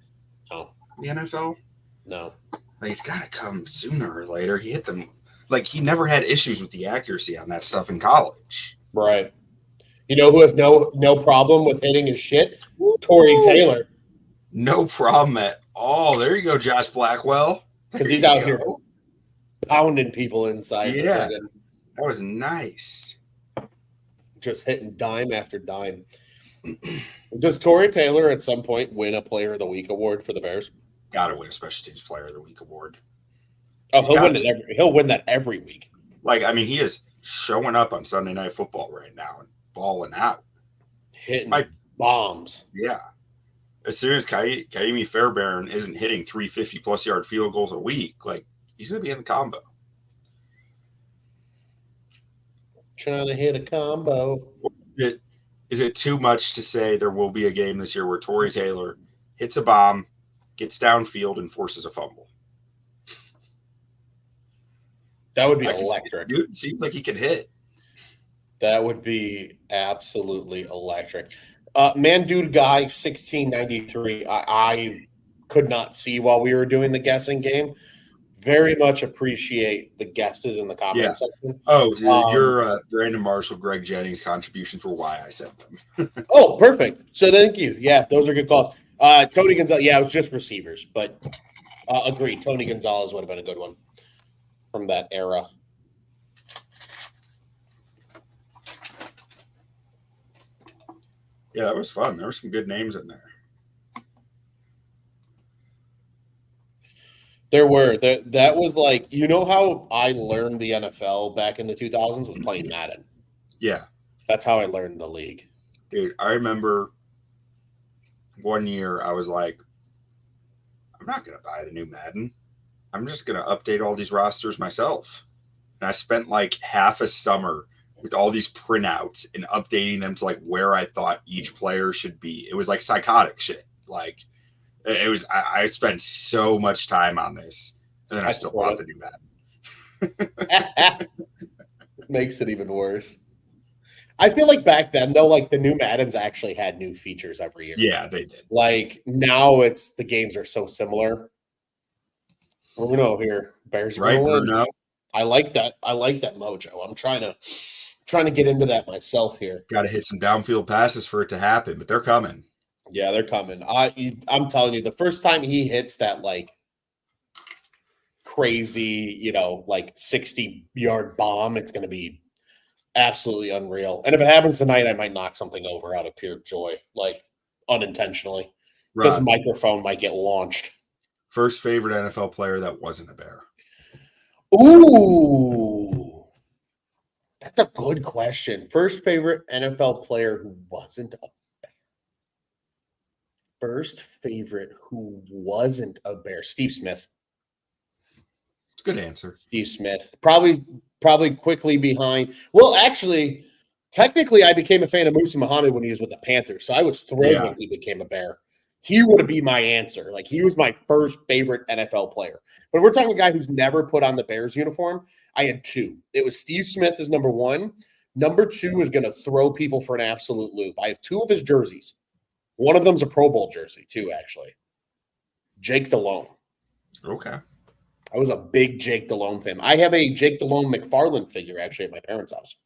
No. In the NFL? No. Like, he's got to come sooner or later. He hit them. Like, he never had issues with the accuracy on that stuff in college. Right. You know who has no problem with hitting his shit? Torrey Taylor. No problem at all. There you go, Josh Blackwell. Because he's out here pounding people inside. Yeah. That was nice. Just hitting dime after dime. Does Torrey Taylor at some point win a Player of the Week award for the Bears? Got to win a Special Teams Player of the Week award. Oh, he'll win that every week. Like, I mean, he is showing up on Sunday Night Football right now and balling out. Hitting bombs. Yeah. As soon as Kaimi Fairbairn isn't hitting 350-plus yard field goals a week, like, he's going to be in the combo. Trying to hit a combo. Is it too much to say there will be a game this year where Torrey Taylor hits a bomb, gets downfield, and forces a fumble? That would be electric. Dude, it seems like he can hit. That would be absolutely electric. Man Dude Guy 1693. I could not see while we were doing the guessing game. Very much appreciate the guesses in the comment section. Oh, your Brandon Marshall, Greg Jennings contributions were why I said them. Oh, perfect. So thank you. Yeah, those are good calls. Tony Gonzalez. Yeah, it was just receivers, but agreed. Tony Gonzalez would have been a good one from that era. Yeah, that was fun. There were some good names in there. There were. That was like, you know how I learned the NFL back in the 2000s was playing Madden. Yeah. That's how I learned the league. Dude, I remember one year I was like, I'm not going to buy the new Madden. I'm just going to update all these rosters myself. And I spent like half a summer with all these printouts and updating them to like where I thought each player should be. It was like psychotic shit. Like, it was, I spent so much time on this, and then I still bought the new Madden. Makes it even worse. I feel like back then, though, like the new Maddens actually had new features every year. Yeah, they did. Like now, it's the games are so similar. Bruno here, Bears right, Bruno. I like that. I like that mojo. I'm trying to get into that myself here. Got to hit some downfield passes for it to happen, but they're coming. Yeah, they're coming. I'm telling you, the first time he hits that like crazy, like 60-yard bomb, it's going to be absolutely unreal. And if it happens tonight, I might knock something over out of pure joy, like unintentionally. This microphone might get launched. First favorite NFL player that wasn't a Bear? Ooh, that's a good question. First favorite NFL player who wasn't a Bear. First favorite who wasn't a Bear. Steve Smith. It's a good answer. Steve Smith. Probably quickly behind. Well, actually, technically, I became a fan of Musa Muhammad when he was with the Panthers, so I was thrilled when he became a Bear. he would be my answer. Like, he was my first favorite NFL player. But if we're talking a guy who's never put on the Bears uniform, I had two. It was Steve Smith as number one. Number two is going to throw people for an absolute loop. I have two of his jerseys. One of them's a Pro Bowl jersey, too, actually. Jake Delhomme. Okay. I was a big Jake Delhomme fan. I have a Jake Delhomme McFarland figure, actually, at my parents' house.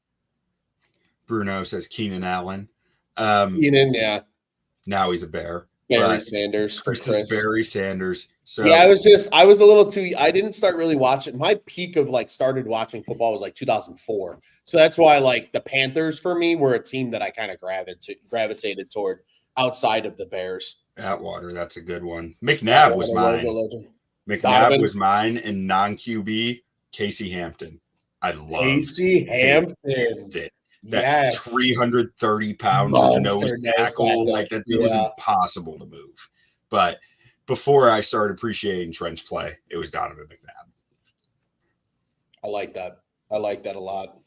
Bruno says Keenan Allen. Keenan, yeah. Now he's a Bear. Barry Sanders for Chris. Barry Sanders. So yeah, I was a little too. I didn't start really watching. My peak of started watching football was 2004. So that's why the Panthers for me were a team that I kind of gravitated toward outside of the Bears. Atwater, that's a good one. McNabb was mine. McNabb was mine, and non-QB Casey Hampton. I love Casey Hampton. That 330 pounds of nose tackle, that dude was impossible to move. But before I started appreciating trench play, it was Donovan McNabb. I like that. I like that a lot.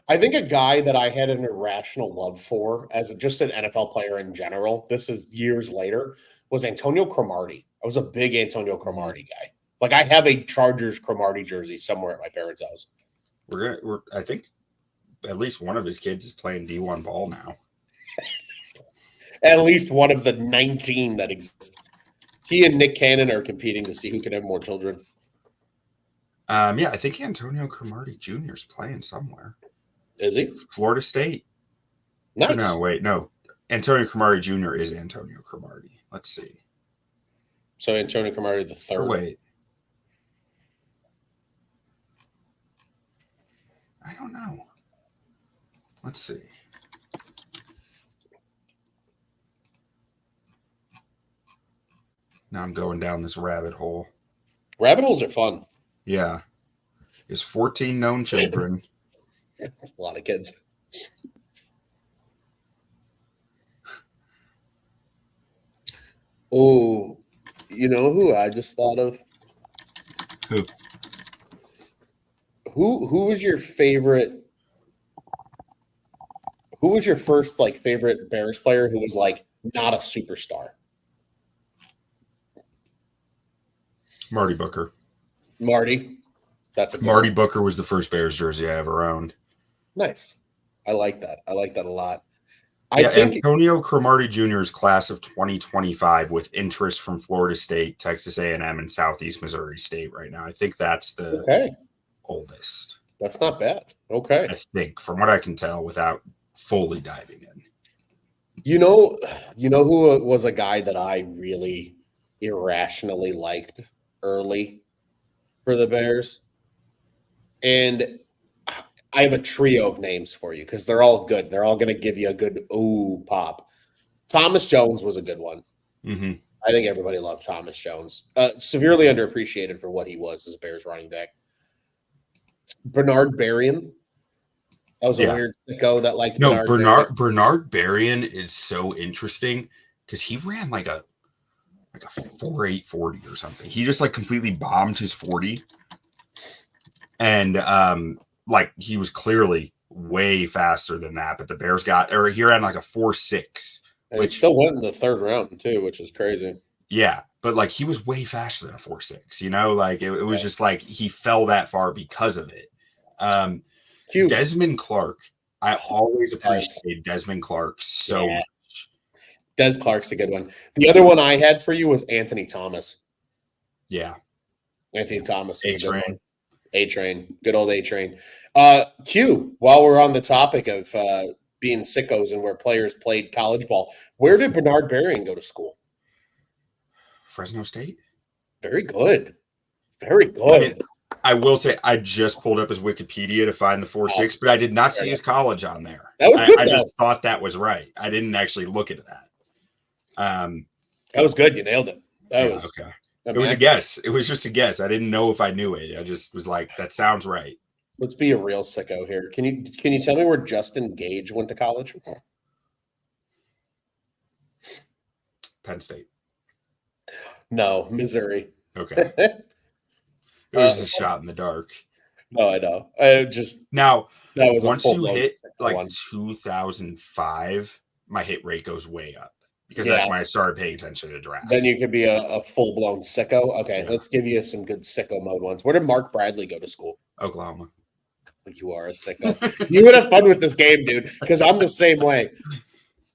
I think a guy that I had an irrational love for as just an NFL player in general, this is years later, was Antonio Cromartie. I was a big Antonio Cromartie guy. I have a Chargers Cromartie jersey somewhere at my parents' house. I think at least one of his kids is playing D1 ball now. At least one of the 19 that exist. He and Nick Cannon are competing to see who can have more children. Yeah, I think Antonio Cromartie Jr. is playing somewhere. Is he? Florida State. Nice. No, wait, no. Antonio Cromartie Jr. is Antonio Cromartie. Let's see. So Antonio Cromartie the third. Oh, wait. I don't know. Let's see. Now I'm going down this rabbit hole. Rabbit holes are fun. Yeah. There's 14 known children. That's a lot of kids. Oh, you know who I just thought of? Who? Who was your favorite? Who was your first favorite Bears player who was not a superstar? Marty Booker. Marty. That's a good Marty one. Booker was the first Bears jersey I ever owned. Nice. I like that. I like that a lot. Antonio Cromartie Jr.'s class of 2025 with interest from Florida State, Texas A&M, and Southeast Missouri State right now. I think that's the oldest. That's not bad. Okay. I think, from what I can tell, without fully diving in. You know who was a guy that I really irrationally liked early for the Bears? And I have a trio of names for you because they're all good. They're all going to give you a good ooh pop. Thomas Jones was a good one. Mm-hmm. I think everybody loved Thomas Jones. Severely underappreciated for what he was as a Bears running back. Bernard Berrien. That was a weird sicko that liked Bernard Berrien is so interesting because he ran like a 4.8 40 or something. He just completely bombed his 40. And he was clearly way faster than that, but the Bears he ran a 4.6. And he still went in the third round too, which is crazy. Yeah, but he was way faster than a 4.6. It was just he fell that far because of it. Desmond Clark, I always appreciated Desmond Clark so much. Des Clark's a good one. The other one I had for you was Anthony Thomas. Yeah, Anthony Thomas. A-Train. A-Train. Good old A-Train. Q, while we're on the topic of being sickos and where players played college ball, where did Bernard Berrien go to school? Fresno State. Very good. Very good. I will say I just pulled up his Wikipedia to find the 4.6, but I did not see his college on there. That was good. I just thought that was right. I didn't actually look at that. That was good. You nailed it. That was okay. It was a guess. It was just a guess. I didn't know if I knew it. I just was like, that sounds right. Let's be a real sicko here. Can you tell me where Justin Gage went to college? Penn State. No, Missouri. Okay. It was a shot in the dark. No, I know. That was once you hit 2005, my hit rate goes way up because that's when I started paying attention to the draft. Then you could be a full-blown sicko. Okay, Yeah. let's give you some good sicko mode ones. Where did Mark Bradley go to school? Oklahoma. You are a sicko. You would have fun with this game, dude, because I'm the same way.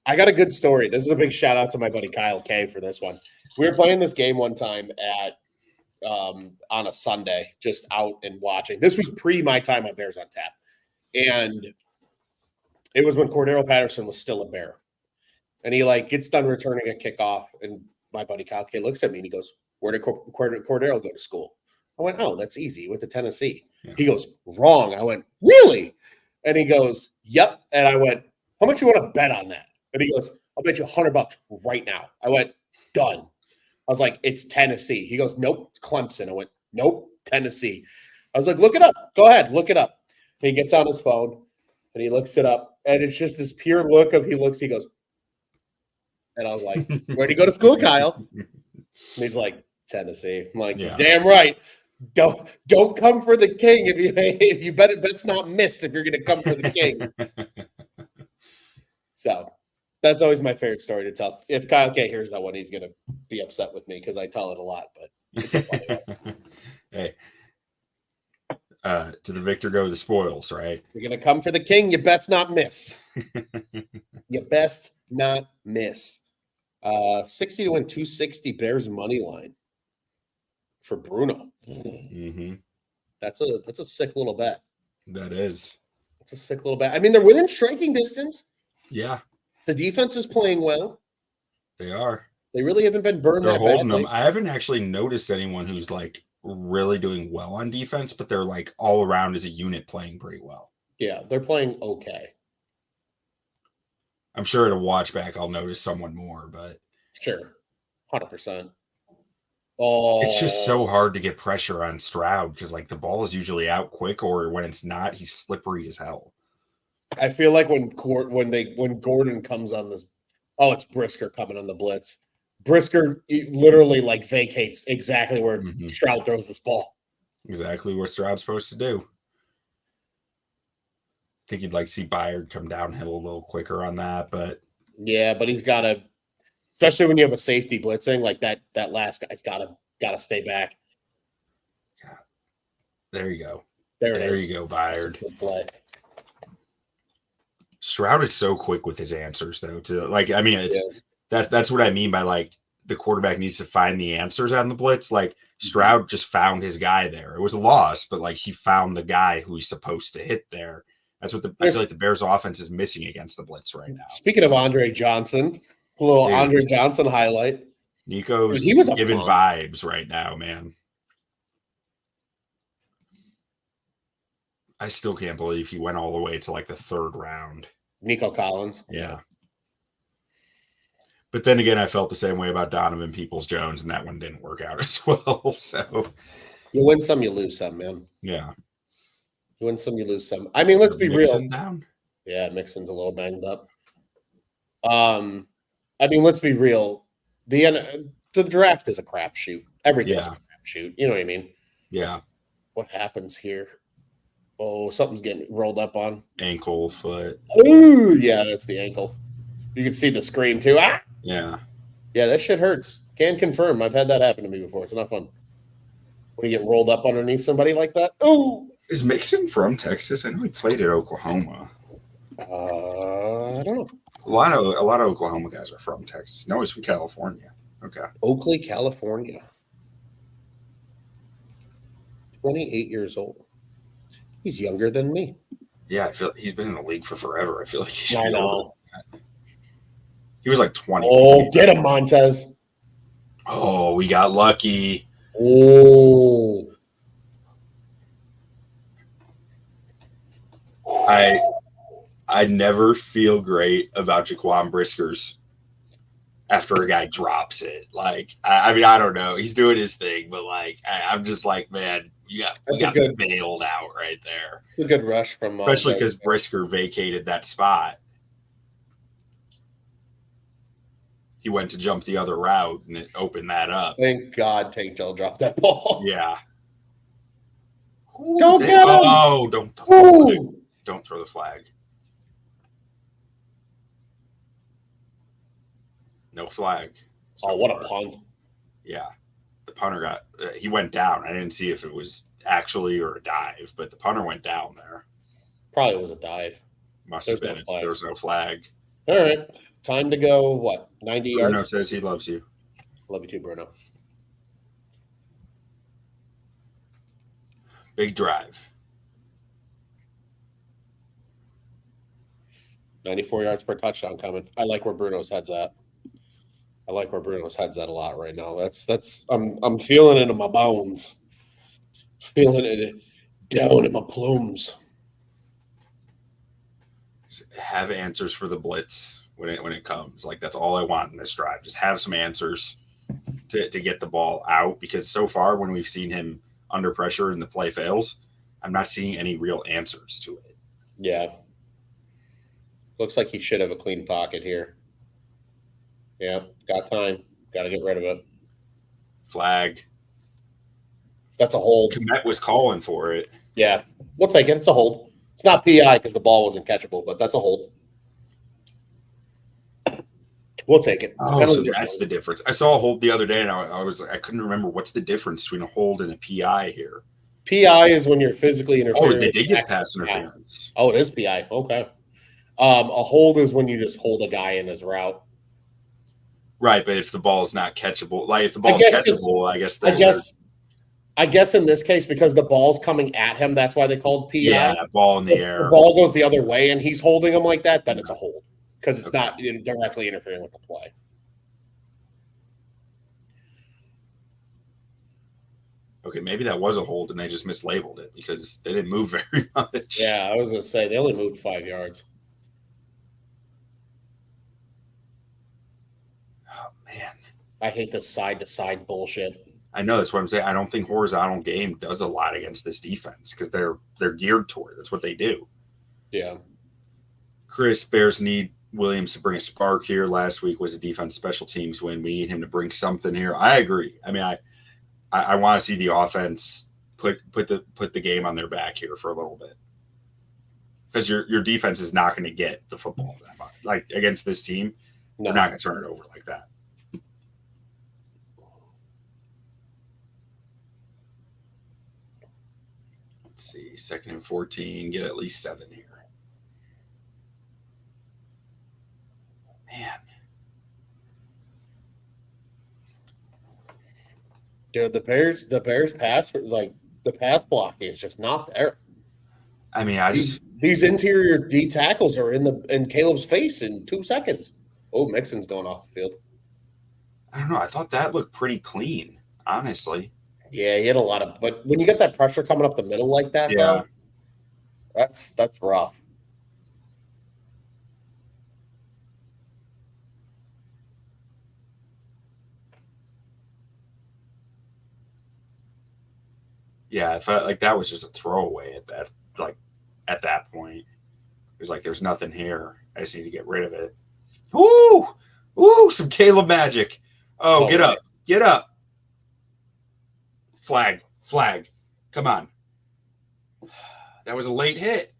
I got a good story. This is a big shout-out to my buddy Kyle K for this one. We were playing this game one time at on a Sunday, just out and watching. This was pre my time on Bears on Tap. And it was when Cordero Patterson was still a Bear. And he gets done returning a kickoff. And my buddy Kyle K looks at me and he goes, where did Cordero go to school? I went, oh, that's easy. He went to Tennessee. Yeah. He goes, wrong. I went, really? And he goes, yep. And I went, how much you want to bet on that? And he goes, I'll bet you $100 right now. I went, done. I was like, it's Tennessee. He goes, nope, it's Clemson. I went, nope, Tennessee. I was like, look it up. Go ahead, look it up. And he gets on his phone and he looks it up. And it's just this pure look of he goes, and I was like, where'd he go to school, Kyle? And he's like, Tennessee. I'm like, yeah. Damn right. Don't come for the king if you bet it. Let's not miss if you're going to come for the king. So that's always my favorite story to tell. If Kyle K hears that one, he's going to be upset with me because I tell it a lot. But it's a funny one. Hey, to the victor go the spoils, right? You're going to come for the king. You best not miss. You best not miss. 60 to win 260 Bears money line for Bruno. Mm-hmm. That's a sick little bet. That is. It's a sick little bet. I mean, they're within striking distance. Yeah. The defense is playing well. They are. They really haven't been burned. They're holding them. I haven't actually noticed anyone who's really doing well on defense, but they're all around as a unit playing pretty well. Yeah, they're playing okay. I'm sure at a watch back I'll notice someone more, but sure. 100%. Oh, it's just so hard to get pressure on Stroud because the ball is usually out quick, or when it's not, he's slippery as hell. I feel like when Gordon comes on this, it's Brisker coming on the blitz. Brisker literally vacates exactly where Stroud throws this ball. Exactly what Stroud's supposed to do. I think you'd like to see Byard come downhill a little quicker on that, but yeah, but he's got to, especially when you have a safety blitzing that last guy's got to stay back. Yeah. There you go. There you go, Byard. Good play. Stroud is so quick with his answers, though. That's what I mean by the quarterback needs to find the answers on the blitz. Stroud just found his guy there. It was a loss, but he found the guy who he's supposed to hit there. That's what I feel like the Bears offense is missing against the blitz right now. Speaking of Andre Johnson, a little Andre Johnson highlight. Nico's giving vibes right now, man. I still can't believe he went all the way to the third round. Nico Collins. Yeah. But then again, I felt the same way about Donovan Peoples-Jones, and that one didn't work out as well. So you win some, you lose some, man. Yeah. You win some, you lose some. I mean, let's be real. Down? Yeah, Mixon's a little banged up. I mean, let's be real. The draft is a crapshoot. Everything's a crapshoot. You know what I mean? Yeah. What happens here? Oh, something's getting rolled up on. Ankle, foot. Ooh, yeah, that's the ankle. You can see the screen too. Ah! Yeah. Yeah, that shit hurts. Can confirm. I've had that happen to me before. It's not fun. When you get rolled up underneath somebody like that. Oh. Is Mixon from Texas? I know he played at Oklahoma. I don't know. A lot of Oklahoma guys are from Texas. No, he's from California. Okay. Oakley, California. 28 years old. He's younger than me. Yeah, I feel he's been in the league for forever. I feel like he I know. He was 20. Oh, get him, Montez. Oh, we got lucky. Oh. I never feel great about Jaquan Brisker's after a guy drops it. I mean, I don't know. He's doing his thing, but I'm just man, we got bailed out right there. A good rush from especially because Brisker vacated that spot. He went to jump the other route and it opened that up. Thank God Tank Dell dropped that ball. Yeah. Go get him! Oh, don't throw the flag. No flag. Oh, what a punt. Yeah. The punter he went down. I didn't see if it was actually or a dive, but the punter went down there. Probably was a dive. Must have been. There was no flag. All right. Time to go, what, 90 yards? Bruno says he loves you. Love you too, Bruno. Big drive. 94 yards per touchdown coming. I like where Bruno's head's at. I like where Bruno's head's at a lot right now. I'm feeling it in my bones. Feeling it down in my plumes. Have answers for the blitz when it comes. Like, that's all I want in this drive. Just have some answers to get the ball out, because so far when we've seen him under pressure and the play fails, I'm not seeing any real answers to it. Yeah. Looks like he should have a clean pocket here. Yeah, got time. Got to get rid of it. Flag. That's a hold. Komet was calling for it. Yeah, we'll take it. It's a hold. It's not PI because the ball wasn't catchable, but that's a hold. We'll take it. Oh, so that's the difference. I saw a hold the other day, and I couldn't remember what's the difference between a hold and a PI here. PI is when you're physically interfering. Oh, they did get pass interference. Oh, it is PI. Okay. A hold is when you just hold a guy in his route. Right, but if the ball is not catchable, like if the ball is catchable, I guess in this case, because the ball's coming at him, that's why they called PI. Yeah, ball in the air. If the ball goes the other way and he's holding him like that, then it's a hold because it's not directly interfering with the play. Okay, maybe that was a hold and they just mislabeled it because they didn't move very much. Yeah, I was going to say, they only moved 5 yards. Oh, man. I hate this side-to-side bullshit. I know, that's what I'm saying. I don't think horizontal game does a lot against this defense because they're geared toward it. That's what they do. Yeah. Chris, Bears need Williams to bring a spark here. Last week was a defense special teams win. We need him to bring something here. I agree. I mean, I want to see the offense put the game on their back here for a little bit, because your defense is not going to get the football that much. Like against this team, they're not going to turn it over like that. Let's see, 2nd and 14, get at least 7 here. Man. Dude, the Bears pass, like the pass blocking is just not there. I mean, these interior D tackles are in Caleb's face in 2 seconds. Oh, Mixon's going off the field. I don't know. I thought that looked pretty clean, honestly. Yeah, he had a lot of, but when you get that pressure coming up the middle like that, though, that's rough. Yeah, I felt like that was just a throwaway at that point. It was like, there's nothing here. I just need to get rid of it. Ooh, some Caleb magic. Oh, get up. Flag. Come on. That was a late hit.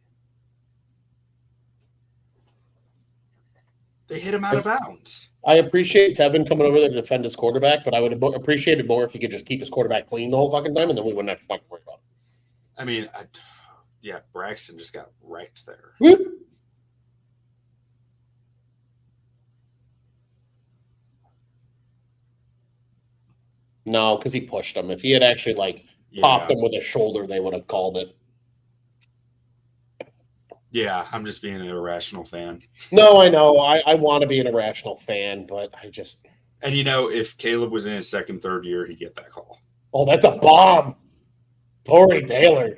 They hit him out of bounds. I appreciate Tevin coming over there to defend his quarterback, but I would appreciate it more if he could just keep his quarterback clean the whole fucking time, and then we wouldn't have to fucking worry about it. I mean, Braxton just got wrecked there. Whoop. No, because he pushed him. If he had actually popped him with his shoulder, they would have called it. Yeah, I'm just being an irrational fan. No, I know. I want to be an irrational fan, but I just... And, if Caleb was in his 2nd, 3rd year, he'd get that call. Oh, that's a bomb. Torrey Taylor.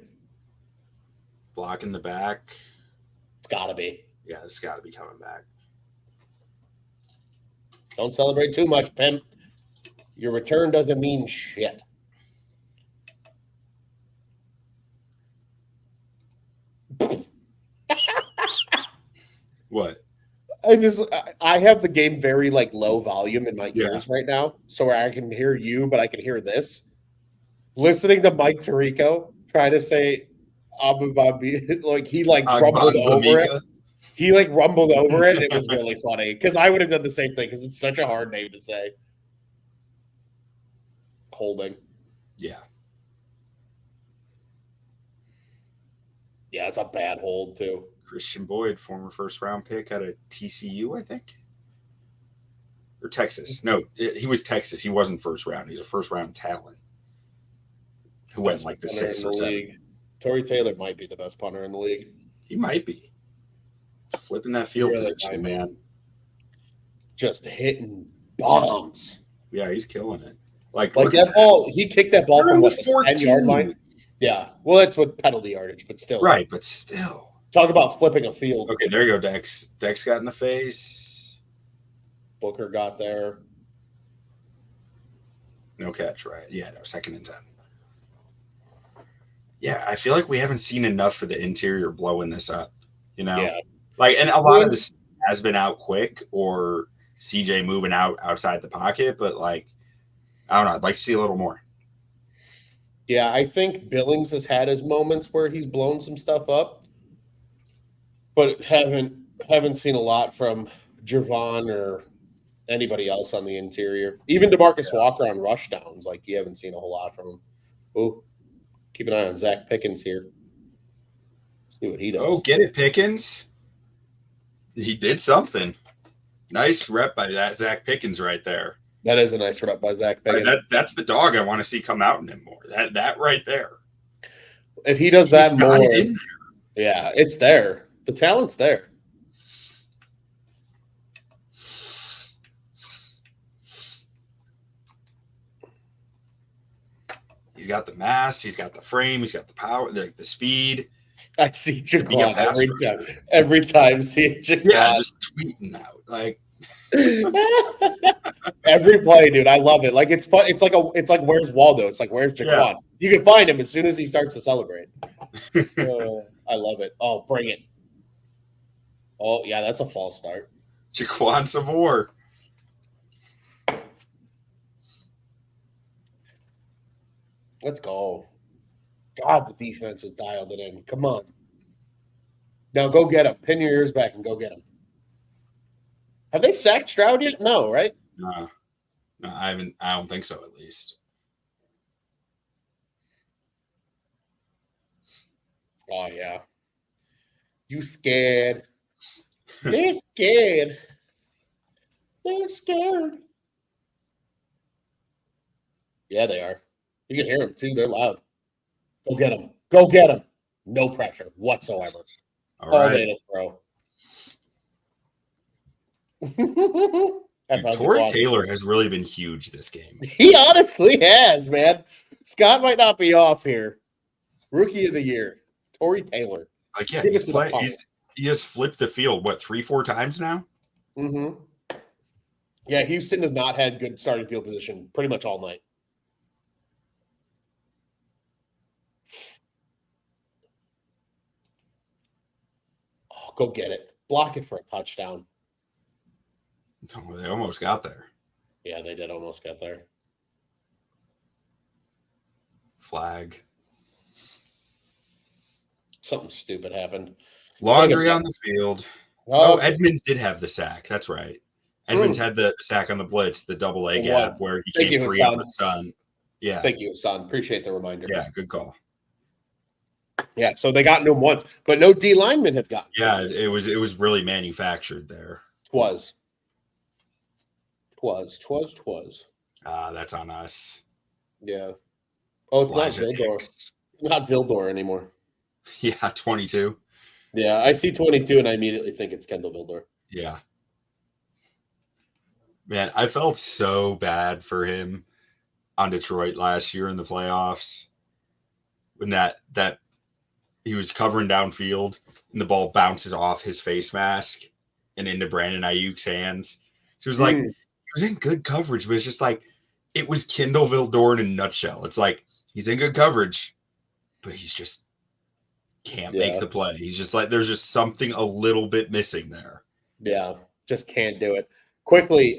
Block in the back. It's got to be. Yeah, it's got to be coming back. Don't celebrate too much, pimp. Your return doesn't mean shit. What? I have the game very low volume in my ears right now, so I can hear you, but I can hear this. Listening to Mike Tirico try to say Abu Babi, he grumbled over it. He like rumbled over it. And it was really funny because I would have done the same thing because it's such a hard name to say. Holding. Yeah. Yeah, it's a bad hold too. Christian Boyd, former first-round pick out of TCU, I think. Or Texas. No, he was Texas. He wasn't first round. He's a first-round talent who went like the sixth or seventh. Torrey Taylor might be the best punter in the league. He might be. Flipping that field position, man. Just hitting bombs. Yeah, he's killing it. Like that ball, he kicked that ball from the 10-yard line. Yeah. Well, that's with penalty yardage, but still. Right, but still. Talk about flipping a field. Okay, there you go, Dex. Dex got in the face. Booker got there. No catch, right? Yeah, no, 2nd and 10. Yeah, I feel like we haven't seen enough for the interior blowing this up, you know? Yeah. Like, and a lot of this has been out quick or CJ moving outside the pocket, but like, I don't know. I'd like to see a little more. Yeah, I think Billings has had his moments where he's blown some stuff up, but haven't seen a lot from Javon or anybody else on the interior. Even DeMarcus Walker on rush downs, like you haven't seen a whole lot from him. Oh, keep an eye on Zach Pickens here. See what he does. Oh, get it, Pickens. He did something. Nice rep by that Zach Pickens right there. That is a nice rep by Zach Pickens. That's the dog I want to see come out in him more. That right there. If he does that more, it yeah, it's there. The talent's there. He's got the mass. He's got the frame. He's got the power, the speed. I see Jaquan every time. See Jaquan. Yeah, just tweeting out like every play, dude. I love it. Like it's fun. It's like where's Waldo? It's like where's Jaquan? Yeah. You can find him as soon as he starts to celebrate. I love it. Oh, bring it. Oh yeah, that's a false start. Jaquan Savor. Let's go. God, the defense has dialed it in. Come on. Now go get him. Pin your ears back and go get him. Have they sacked Stroud yet? No, right? No, I haven't. I don't think so, at least. Oh, yeah. You scared. They're scared. They're scared. Yeah, they are. You can hear them, too. They're loud. Go get them. Go get them. No pressure whatsoever. All right. Day to throw. Torrey Taylor has really been huge this game. He honestly has, man. Scott might not be off here. Rookie of the year, Torrey Taylor. Like, yeah, he just flipped the field, 3-4 times now? Mm-hmm. Yeah, Houston has not had good starting field position pretty much all night. Oh, go get it. Block it for a touchdown. Oh, they almost got there. Yeah, they did almost get there. Flag. Something stupid happened. Laundry on the field. Oh, Edmonds did have the sack. That's right. Edmonds had the sack on the blitz, the double A gap where he came free on the sun. Yeah. Thank you, Hassan. Appreciate the reminder. Yeah, good call. Yeah, so they got into him once, but no D linemen have gotten. Yeah, it was really manufactured there. Twas. That's on us. Yeah. Oh, it's not Vildor. It's not Vildor anymore. Yeah, 22. Yeah, I see 22 and I immediately think it's Kendall Vildor. Yeah. Man, I felt so bad for him on Detroit last year in the playoffs when that he was covering downfield and the ball bounces off his face mask and into Brandon Ayuk's hands. So it was like he was in good coverage, but it's just like it was Kendall Vildor in a nutshell. It's like he's in good coverage, but he's just can't make the play. He's just like there's just something a little bit missing there. Yeah, just can't do it. Quickly,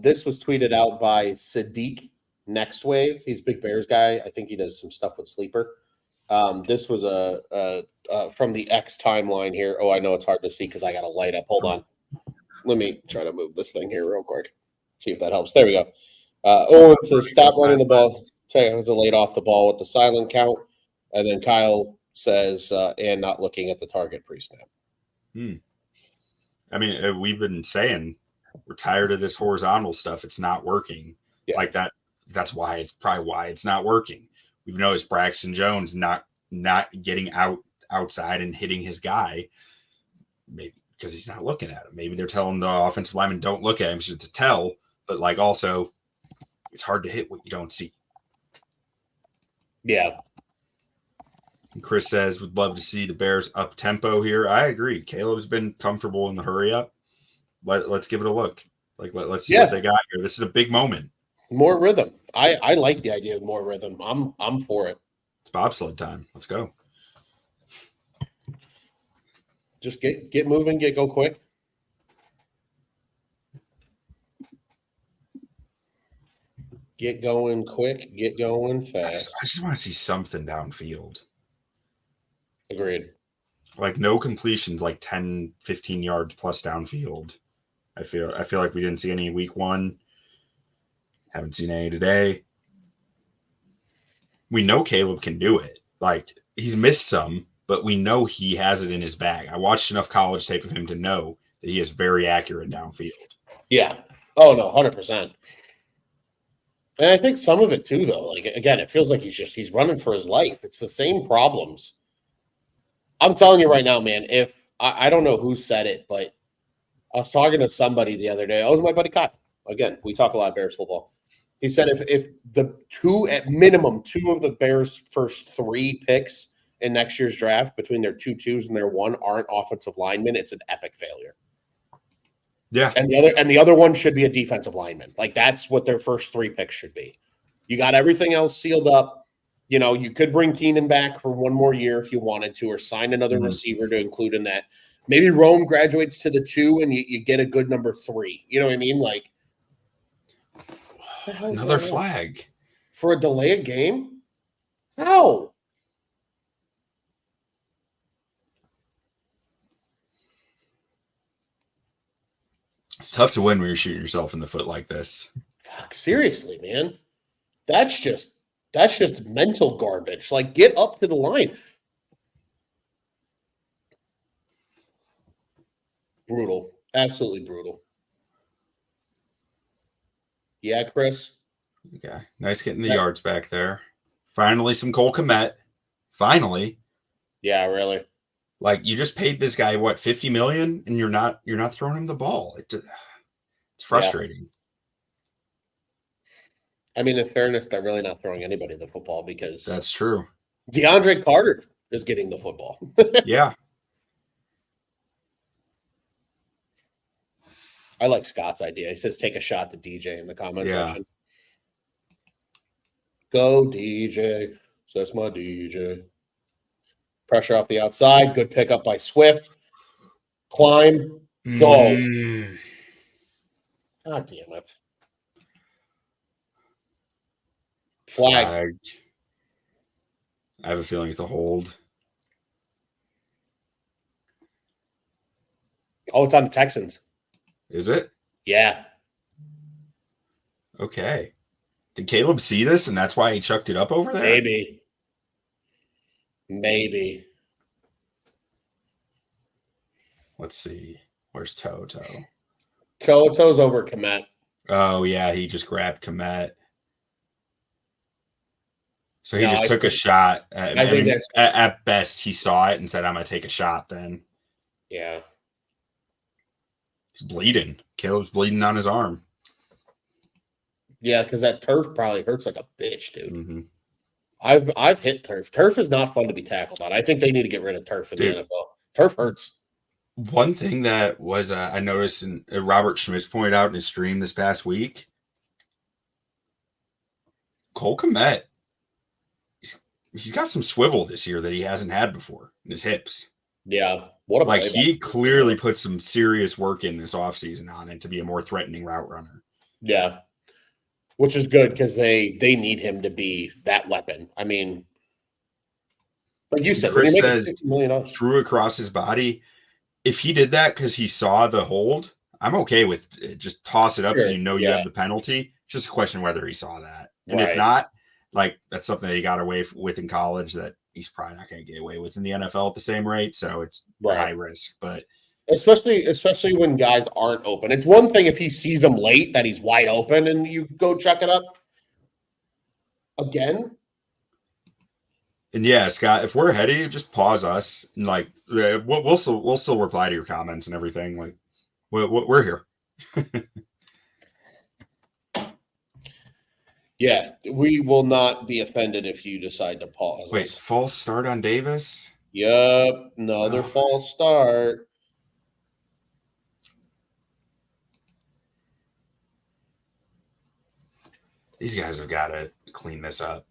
this was tweeted out by Sadiq Next Wave. He's a big Bears guy. I think he does some stuff with Sleeper. This was from the X timeline here. Oh, I know it's hard to see because I got a light up. Hold on. Let me try to move this thing here real quick. See if that helps. There we go. Owen says, stop running the ball. Texans are laid off the ball with the silent count. And then Kyle says, and not looking at the target pre-snap. I mean, we've been saying we're tired of this horizontal stuff. It's not working. Yeah. Like that. That's why it's probably why it's not working. We've noticed Braxton Jones not getting outside and hitting his guy. Maybe because he's not looking at him. Maybe they're telling the offensive lineman don't look at him so to tell. But like also, it's hard to hit what you don't see. Yeah. And Chris says, would love to see the Bears up tempo here. I agree. Caleb's been comfortable in the hurry up. Let's give it a look. Like let's see what they got here. This is a big moment. More rhythm. I like the idea of more rhythm. I'm for it. It's bobsled time. Let's go. Just get moving, go quick. Get going quick, get going fast. I just want to see something downfield. Agreed. Like no completions, like 10, 15 yards plus downfield. I feel like we didn't see any week one. Haven't seen any today. We know Caleb can do it. Like he's missed some, but we know he has it in his bag. I watched enough college tape of him to know that he is very accurate downfield. Yeah. Oh no, 100%. And I think some of it too, though. Like again, it feels like he's running for his life. It's the same problems. I'm telling you right now, man. If I don't know who said it, but I was talking to somebody the other day. Oh, it was my buddy Kyle. Again, we talk a lot of Bears football. He said if the at minimum two of the Bears' first three picks in next year's draft between their 2 2s and their 1 aren't offensive linemen, it's an epic failure. Yeah. And the other one should be a defensive lineman. Like that's what their first 3 picks should be. You got everything else sealed up. You know, you could bring Keenan back for 1 more year if you wanted to, or sign another receiver to include in that. Maybe Rome graduates to the 2 and you get a good number 3. You know what I mean? Like another flag for a delay of game? How? It's tough to win when you're shooting yourself in the foot like this. Fuck, seriously, man. That's just mental garbage. Like, get up to the line. Brutal. Absolutely brutal. Yeah, Chris? Okay. Nice getting the yards back there. Finally, some Cole Kmet. Finally. Yeah, really. Like, you just paid this guy, what, $50 million, and you're not throwing him the ball. It's frustrating. Yeah. I mean, in fairness, they're really not throwing anybody the football because that's true. DeAndre Carter is getting the football. Yeah. I like Scott's idea. He says take a shot to DJ in the comment section. Go DJ. Says my DJ. Pressure off the outside. Good pickup by Swift. Climb. Go. God damn it. Flag. I have a feeling it's a hold. Oh, it's on the Texans. Is it? Yeah. Okay. Did Caleb see this and that's why he chucked it up over there? Maybe. Let's see. Where's Toto? Toto's over Kmet. Oh, yeah. He just grabbed Kmet. So he took a shot. At best, he saw it and said, I'm going to take a shot then. Yeah. He's bleeding. Caleb's bleeding on his arm. Yeah, because that turf probably hurts like a bitch, dude. Mm-hmm. I've hit turf. Turf is not fun to be tackled on. I think they need to get rid of turf in the NFL. Turf hurts. One thing that was I noticed, and Robert Schmitz pointed out in his stream this past week, Cole Kmet, he's got some swivel this year that he hasn't had before in his hips. Yeah. What a like he clearly put some serious work in this offseason on it to be a more threatening route runner. Yeah. Which is good because they need him to be that weapon. I mean, Like you said, Chris when you make says $60 million, threw across his body. If he did that because he saw the hold, I'm okay with it. Just toss it up because sure, you have the penalty. It's just a question whether he saw that. And if right. not, like that's something that he got away with in college that he's probably not going to get away with in the NFL at the same rate. So it's high risk. But especially when guys aren't open. It's one thing if he sees them late that he's wide open and you go check it up again. And yeah, Scott, if we're ahead of you, just pause us and like we'll still reply to your comments and everything. Like we're here. Yeah, we will not be offended if you decide to pause. Wait, false start on Davis? Yep, another false start. These guys have got to clean this up.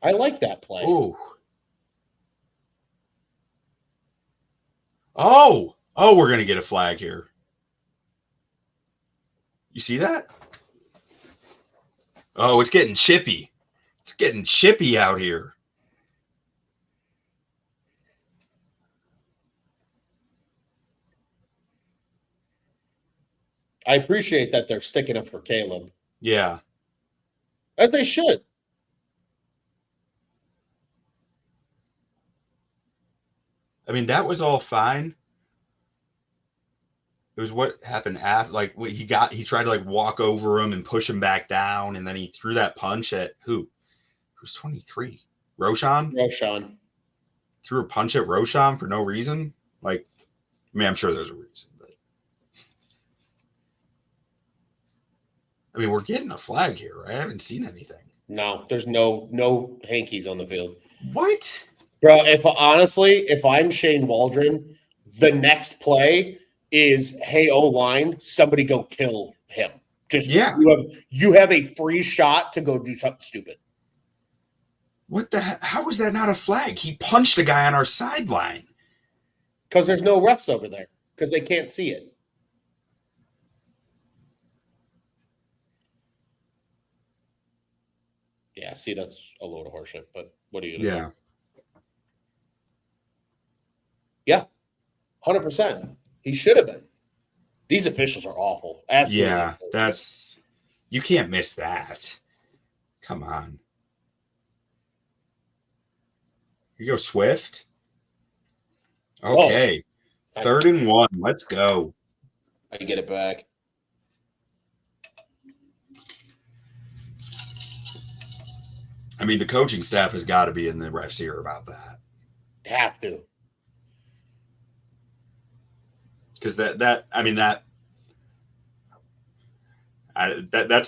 I like that play. Oh, we're going to get a flag here. You see that? Oh, it's getting chippy. It's getting chippy out here. I appreciate that they're sticking up for Caleb. Yeah. As they should. I mean, that was all fine. It was what happened after, like he tried to like walk over him and push him back down, and then he threw that punch at who? Who's 23? Roshan threw a punch at Roshan for no reason. Like, I mean, I'm sure there's a reason, but I mean, we're getting a flag here, right? I haven't seen anything. No, there's no hankies on the field. What? Bro, if I'm Shane Waldron, the next play is, hey, O-line, somebody go kill him. You have a free shot to go do something stupid. What the heck? How is that not a flag? He punched a guy on our sideline. Because there's no refs over there. Because they can't see it. Yeah, see, that's a load of horseshit, but what are you going to do? Yeah, 100%. He should have been. These officials are awful. Absolutely. Yeah, you can't miss that. Come on. Here you go, Swift. Okay. 3rd and 1. Let's go. I get it back. I mean, the coaching staff has got to be in the ref's ear about that. Have to. Because that's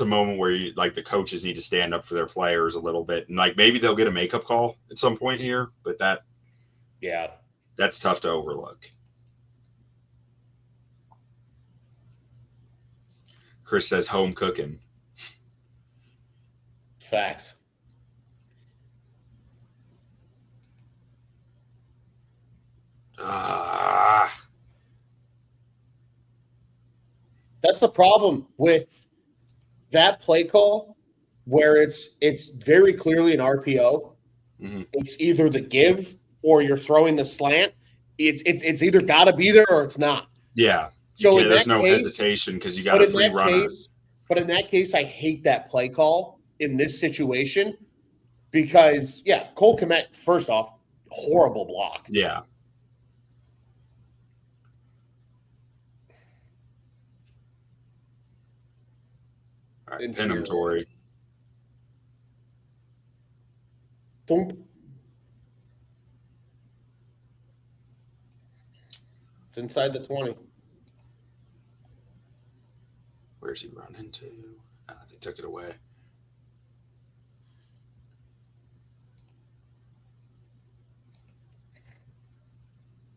a moment where you like the coaches need to stand up for their players a little bit, and like maybe they'll get a makeup call at some point here, but that's tough to overlook. Chris says home cooking. Facts. That's the problem with that play call, where it's very clearly an RPO. Mm-hmm. It's either the give or you're throwing the slant. It's either got to be there or it's not. Yeah. So there's no hesitation because you got a free runner. But in that case, I hate that play call in this situation because, Cole Kmet, first off, horrible block. Yeah. All right, pin him, Torrey. Thump. It's inside the 20. Where's he running to? They took it away.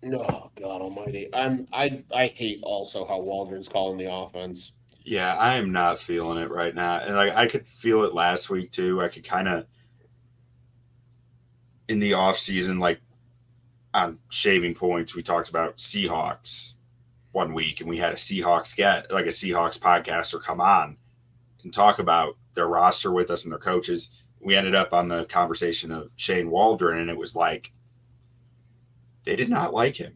Oh, God almighty. I hate also how Waldron's calling the offense. Yeah, I am not feeling it right now. And like I could feel it last week too. I could kind of in the off season, like on Shaving Points, we talked about Seahawks one week, and we had a Seahawks podcaster come on and talk about their roster with us and their coaches. We ended up on the conversation of Shane Waldron, and it was like they did not like him.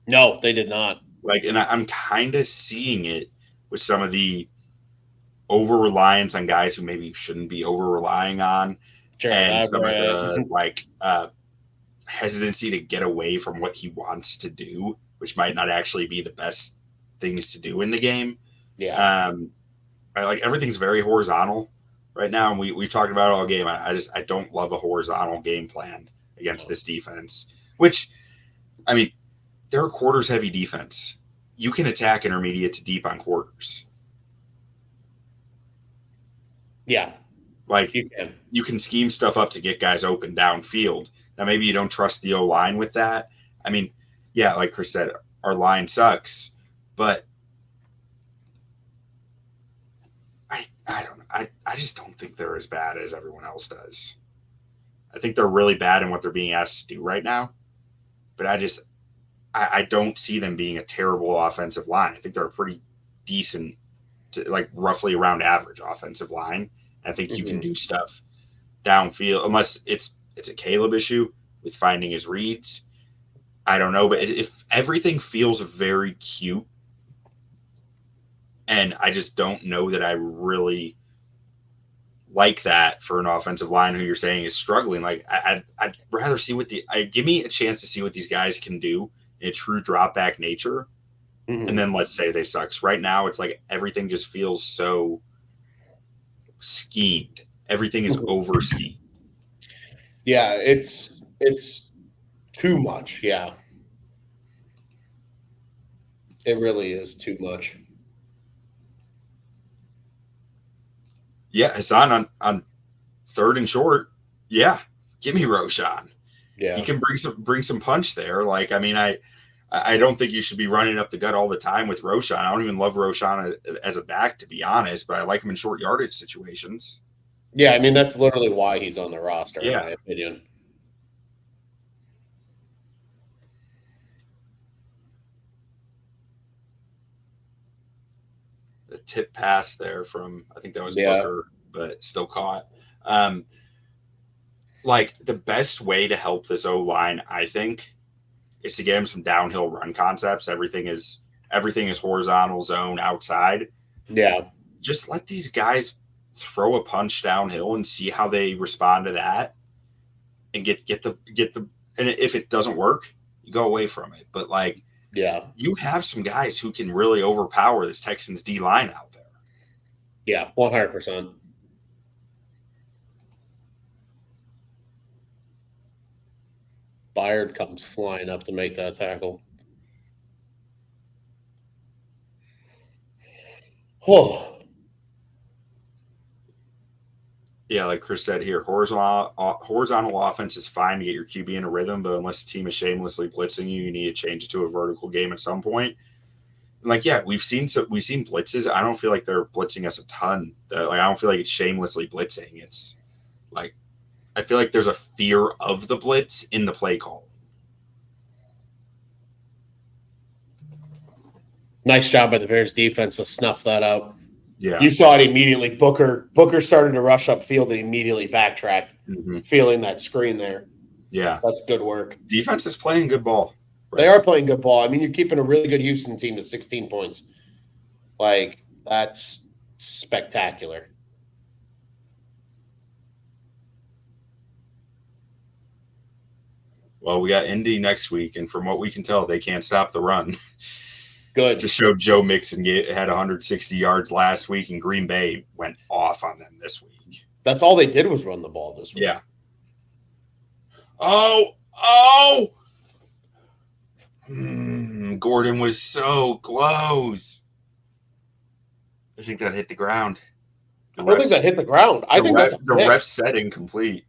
No, they did not. Like, and I'm kind of seeing it with some of the over-reliance on guys who maybe shouldn't be over-relying on, and some of the hesitancy to get away from what he wants to do, which might not actually be the best things to do in the game. Yeah. Everything's very horizontal right now, and we've talked about it all game. I don't love a horizontal game plan against this defense, which, I mean, they're a quarters-heavy defense. You can attack intermediate to deep on quarters. Yeah. Like, you can scheme stuff up to get guys open downfield. Now, maybe you don't trust the O-line with that. I mean, yeah, like Chris said, our line sucks, but I don't know. I just don't think they're as bad as everyone else does. I think they're really bad in what they're being asked to do right now, but I don't see them being a terrible offensive line. I think they're a pretty decent, like roughly around average offensive line. I think you can do stuff downfield, unless it's a Caleb issue with finding his reads. I don't know, but if everything feels very cute, and I just don't know that I really like that for an offensive line who you're saying is struggling. Like I'd rather see give me a chance to see what these guys can do in a true drop back nature. And then let's say they suck. Right now, it's like everything just feels so schemed. Everything is over schemed. Yeah, it's too much. Yeah, it really is too much. Yeah, Hassan on third and short. Yeah, give me Roshan. Yeah, he can bring some punch there. Like, I mean, I don't think you should be running up the gut all the time with Roshan. I don't even love Roshan as a back, to be honest, but I like him in short yardage situations. Yeah, I mean, that's literally why he's on the roster, in my opinion. The tip pass there from, I think that was Booker, but still caught. Like, the best way to help this O-line, I think, is to get him some downhill run concepts. Everything is horizontal zone outside. Yeah. Just let these guys throw a punch downhill and see how they respond to that, and get the and if it doesn't work, you go away from it. But like, yeah, you have some guys who can really overpower this Texans D line out there. Yeah, 100%. Byard comes flying up to make that tackle. Oh. Yeah, like Chris said here, horizontal offense is fine to get your QB in a rhythm, but unless the team is shamelessly blitzing you, you need to change it to a vertical game at some point. And like, yeah, we've seen blitzes. I don't feel like they're blitzing us a ton. I don't feel like it's shamelessly blitzing. It's like, I feel like there's a fear of the blitz in the play call. Nice job by the Bears defense to snuff that out. Yeah, you saw it immediately. Booker started to rush upfield and immediately backtracked, feeling that screen there. Yeah, that's good work. Defense is playing good ball. Right? They are playing good ball. I mean, you're keeping a really good Houston team to 16 points. Like, that's spectacular. Well, we got Indy next week, and from what we can tell, they can't stop the run. Good. Just showed Joe Mixon had 160 yards last week, and Green Bay went off on them this week. That's all they did was run the ball this week. Yeah. Gordon was so close. I think that hit the ground. I don't think that hit the ground. I think that's the ref said incomplete.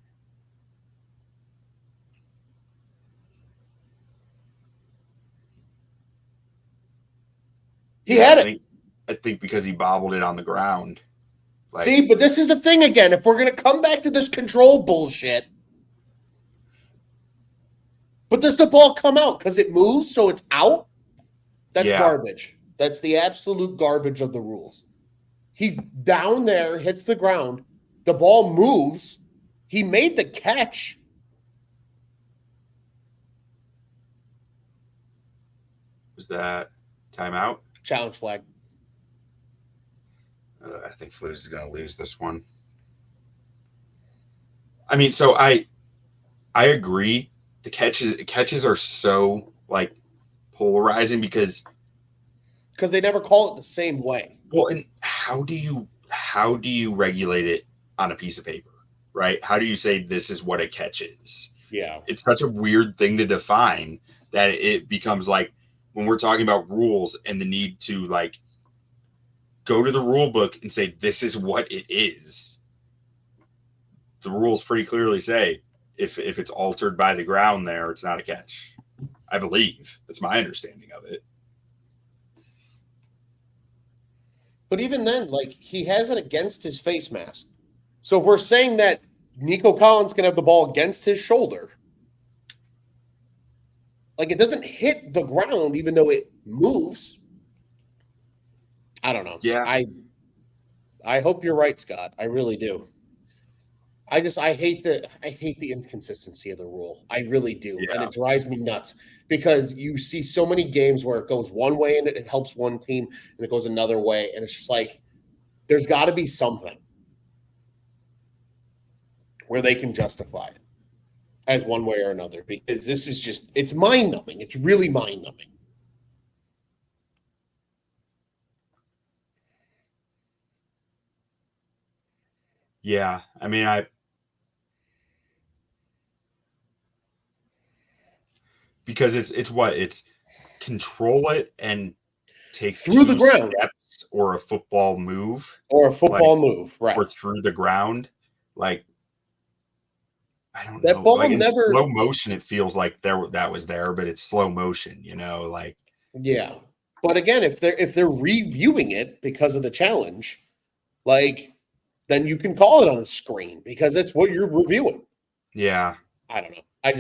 He had it. I think because he bobbled it on the ground. Like, see, but this is the thing again. If we're going to come back to this control bullshit, but does the ball come out because it moves so it's out? That's garbage. That's the absolute garbage of the rules. He's down there, hits the ground. The ball moves. He made the catch. Was that timeout? Challenge flag. I think Flus is going to lose this one. I mean, so I agree. The catches are so like polarizing because they never call it the same way. Well, and how do you regulate it on a piece of paper, right? How do you say this is what a catch is? Yeah. It's such a weird thing to define that it becomes like when we're talking about rules and the need to like go to the rule book and say this is what it is. The rules pretty clearly say if it's altered by the ground there, it's not a catch. I believe. That's my understanding of it. But even then, like, he has it against his face mask. So if we're saying that Nico Collins can have the ball against his shoulder, like, it doesn't hit the ground even though it moves. I don't know. Yeah. I hope you're right, Scott. I really do. I hate the inconsistency of the rule. I really do. Yeah. And it drives me nuts because you see so many games where it goes one way and it helps one team and it goes another way. And it's just like, there's got to be something where they can justify it as one way or another, because this is just, it's mind numbing. It's really mind numbing. Yeah. I mean, because it's control it and take through the ground steps or a football move move, right? Or through the ground. Like, I don't that know. Ball like in never slow motion, it feels like that was there, but it's slow motion, like. Yeah. But again, if they're reviewing it because of the challenge, like, then you can call it on a screen because it's what you're reviewing. Yeah. I don't know. I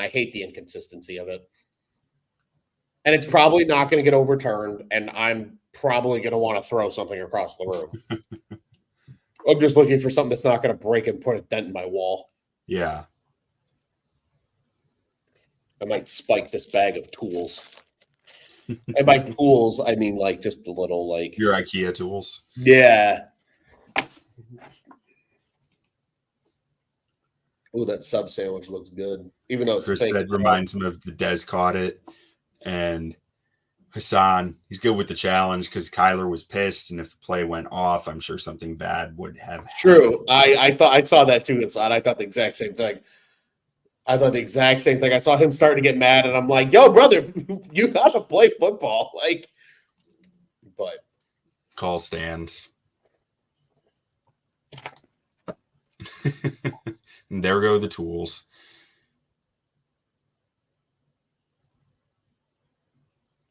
hate the inconsistency of it. And it's probably not going to get overturned, and I'm probably going to want to throw something across the room. I'm just looking for something that's not going to break and put a dent in my wall. Yeah. I might spike this bag of tools. And by tools, I mean like just the little like your IKEA tools. Yeah. Oh, that sub sandwich looks good, even though it's Chris fake. said reminds him of the Dez caught it, and Hassan, he's good with the challenge because Kyler was pissed, and if the play went off, I'm sure something bad would have. True. I thought I saw that too. I thought the exact same thing. I saw him starting to get mad, and I'm like, "Yo, brother, you gotta play football." Like, but call stands. And there go the tools.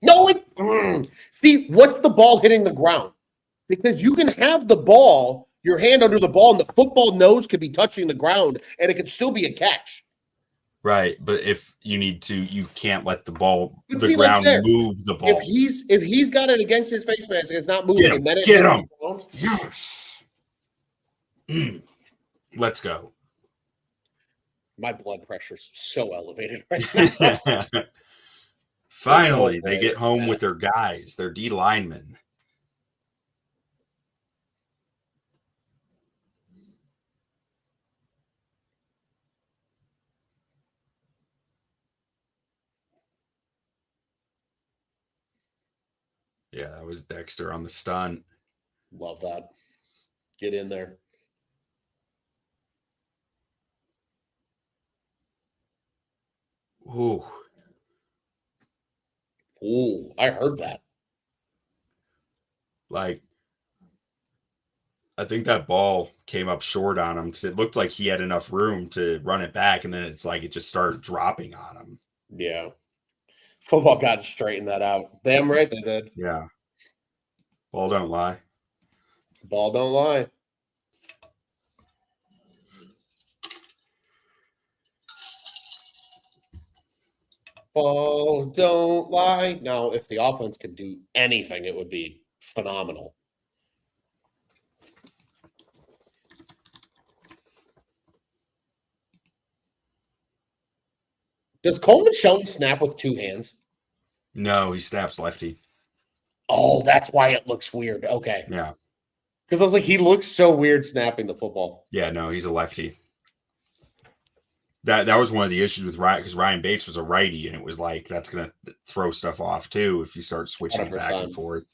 No, see, what's the ball hitting the ground? Because you can have the ball, your hand under the ball, and the football nose could be touching the ground, and it could still be a catch. Right, but if you need to, you can't let the ball, But the see, ground like move the ball. If he's got it against his face mask and it's not moving, and then it get him. Yes. Let's go. My blood pressure's so elevated right now. Finally, they get home with their guys, their D linemen. Yeah, that was Dexter on the stunt. Love that. Get in there. Ooh. Ooh, I heard that. Like, I think that ball came up short on him because it looked like he had enough room to run it back, and then it's like it just started dropping on him. Yeah. Football got to straighten that out. Damn right they did. Yeah. Ball don't lie. Ball don't lie. Ball don't lie. Now, if the offense could do anything, it would be phenomenal. Does Coleman Shelton snap with two hands? No, he snaps lefty. Oh, that's why it looks weird. Okay. Yeah. Because I was like, he looks so weird snapping the football. Yeah, no, he's a lefty. That was one of the issues with Ryan, because Ryan Bates was a righty, and it was like that's going to throw stuff off too if you start switching it back and 100%. forth.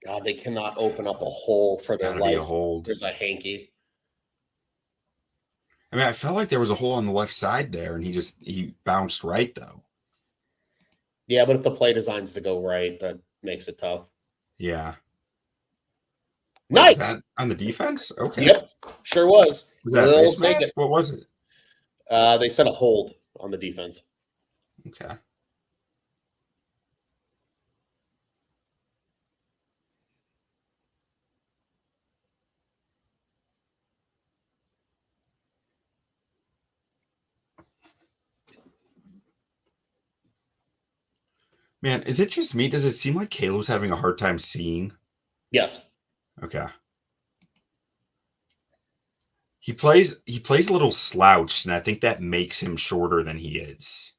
God, they cannot open up a hole for It's their gotta be a life. hold. There's a hanky. I mean, I felt like there was a hole on the left side there, and he bounced right though. Yeah, but if the play design's to go right, that makes it tough. Yeah. Nice. Was that on the defense? Okay. Yep, sure was. Was that a We'll face take mask? What was it? They set a hold on the defense. Okay. Man, is it just me? Does it seem like Caleb's having a hard time seeing? Yes. Okay. He plays a little slouched, and I think that makes him shorter than he is.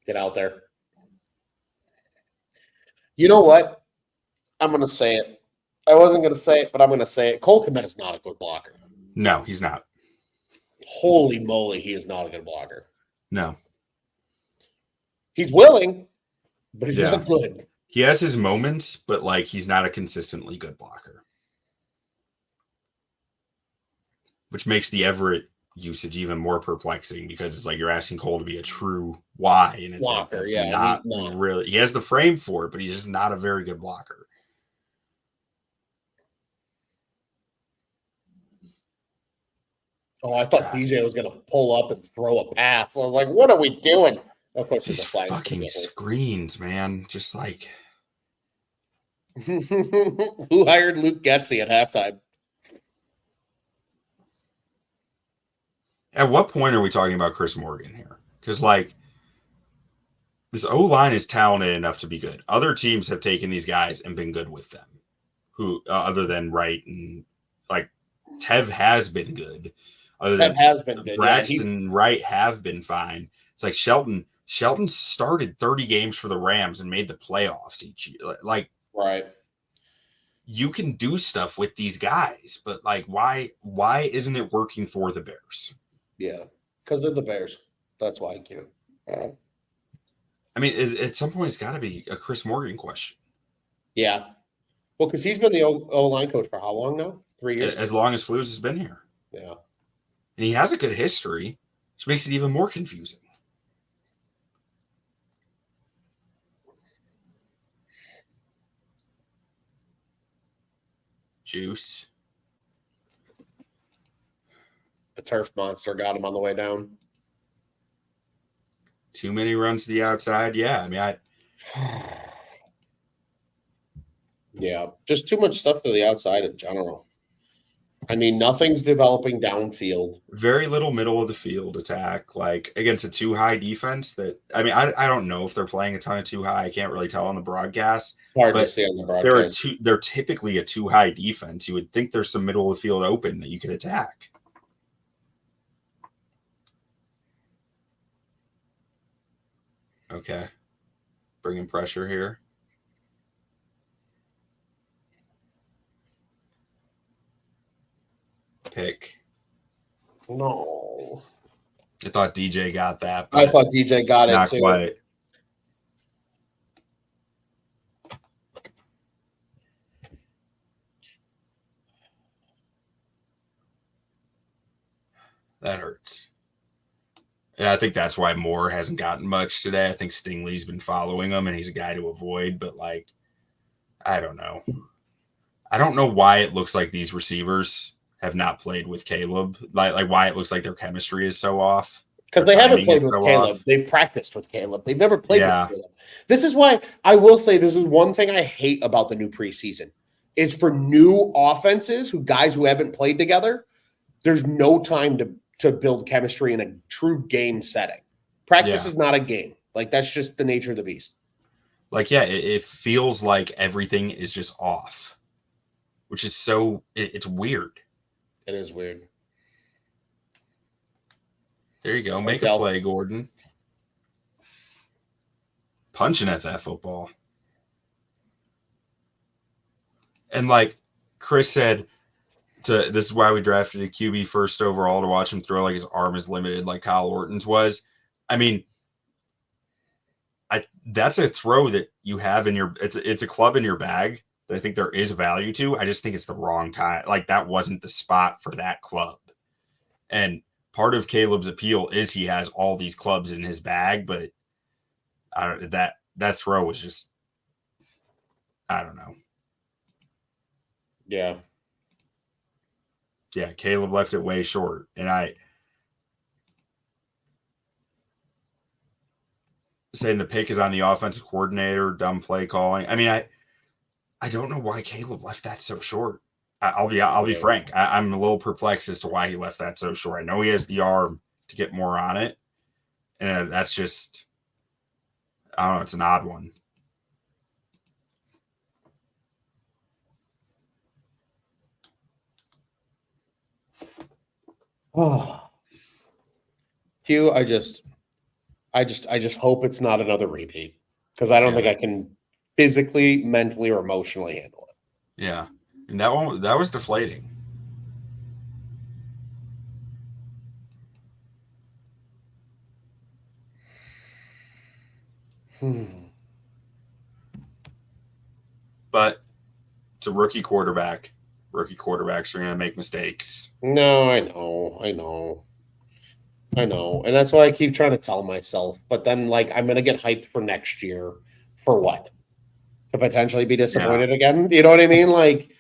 Get out there. You know what? I'm going to say it. I wasn't going to say it, but I'm going to say it. Cole Kmet is not a good blocker. No, he's not. Holy moly, he is not a good blocker. No. He's willing, but he's Yeah. not good. He has his moments, but like he's not a consistently good blocker. Which makes the Everett usage even more perplexing, because it's like you're asking Cole to be a true Y, and it's Blocker, like that's yeah, not, he's not. really. He has the frame for it, but he's just not a very good blocker. Oh, I thought DJ was going to pull up and throw a pass. I was like, what are we doing? Of course, These it's a flag. fucking screens, man. Just like, Who hired Luke Getzey at halftime? at what point are we talking about Chris Morgan here? Because like, this O-line is talented enough to be good. Other teams have taken these guys and been good with them. Who other than Wright, and like Tev has been good. Other than Tev has been good. Braxton and Wright have been fine. It's like Shelton started 30 games for the Rams and made the playoffs each year. Like, right. You can do stuff with these guys, but like, why isn't it working for the Bears? Yeah, because they're the Bears. That's why I can't. I mean, at some point, it's got to be a Chris Morgan question. Yeah. Well, because he's been the O-line coach for how long now? 3 years? As long as Flus has been here. Yeah. And he has a good history, which makes it even more confusing. Juice. The turf monster got him on the way down. Too many runs to the outside. Yeah, I mean, Yeah, just too much stuff to the outside in general. I mean, nothing's developing downfield. very little middle of the field attack, like against a too high defense. That I mean, I don't know if they're playing a ton of too high. I can't really tell on the broadcast. Hard to But see on the broadcast. They're typically a too high defense. You would think there's some middle of the field open that you could attack. Okay, bringing pressure here. Pick. No. I thought DJ got that, I but thought DJ got it not too. quite. That hurts. Yeah, I think that's why Moore hasn't gotten much today. I think Stingley's been following him, and he's a guy to avoid. But like, I don't know. I don't know why it looks like these receivers have not played with Caleb. Like why it looks like their chemistry is so off. Because Their they haven't timing played is with so Caleb. off. They've practiced with Caleb. They've never played Yeah. with Caleb. This is why I will say this is one thing I hate about the new preseason is for new offenses guys who haven't played together, there's no time to build chemistry in a true game setting. Practice Yeah. is not a game. Like that's just the nature of the beast. Like, yeah, it feels like everything is just off, which is so it's weird. It is weird. There you go. Make a play, Gordon. Punching at that football. And like Chris said, this is why we drafted a QB first overall, to watch him throw like his arm is limited like Kyle Orton's was. I mean, that's a throw that you have in your it's a club in your bag that I think there is value to. I just think it's the wrong time. Like, that wasn't the spot for that club. And part of Caleb's appeal is he has all these clubs in his bag, but that throw was just, I don't know. Yeah. Yeah, Caleb left it way short. And saying the pick is on the offensive coordinator, dumb play calling. I mean, I don't know why Caleb left that so short. I'll be frank. I'm a little perplexed as to why he left that so short. I know he has the arm to get more on it, and that's just, I don't know. It's an odd one. Oh, Hugh, I just hope it's not another repeat, because I don't think I can physically, mentally, or emotionally handle it. Yeah, and that was deflating. But it's a rookie quarterback. Rookie quarterbacks are going to make mistakes. No, I know. And that's why I keep trying to tell myself. But then, like, I'm going to get hyped for next year for what? To potentially be disappointed again? You know what I mean? Like,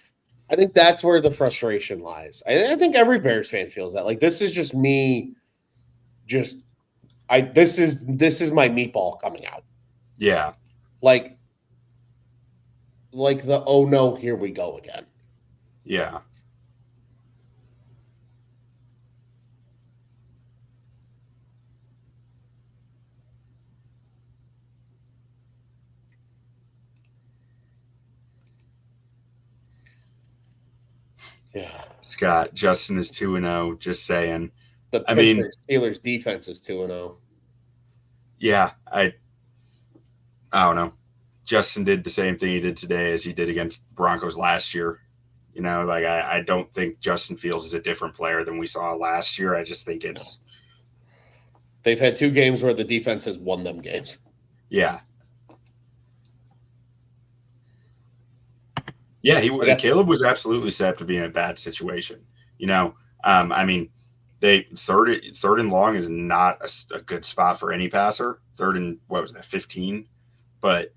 I think that's where the frustration lies. I think every Bears fan feels that. Like, this is just me. This is my meatball coming out. Yeah. Like the, oh no, here we go again. Yeah. Yeah. Scott, Justin is 2-0, just saying. The Pittsburgh Steelers defense is 2-0. Yeah, I don't know. Justin did the same thing he did today as he did against Broncos last year. You know, like, I don't think Justin Fields is a different player than we saw last year. I just think it's... They've had 2 games where the defense has won them games. Yeah. Yeah, Caleb was absolutely set up to be in a bad situation. You know, I mean, third and long is not a good spot for any passer. Third and, 15? But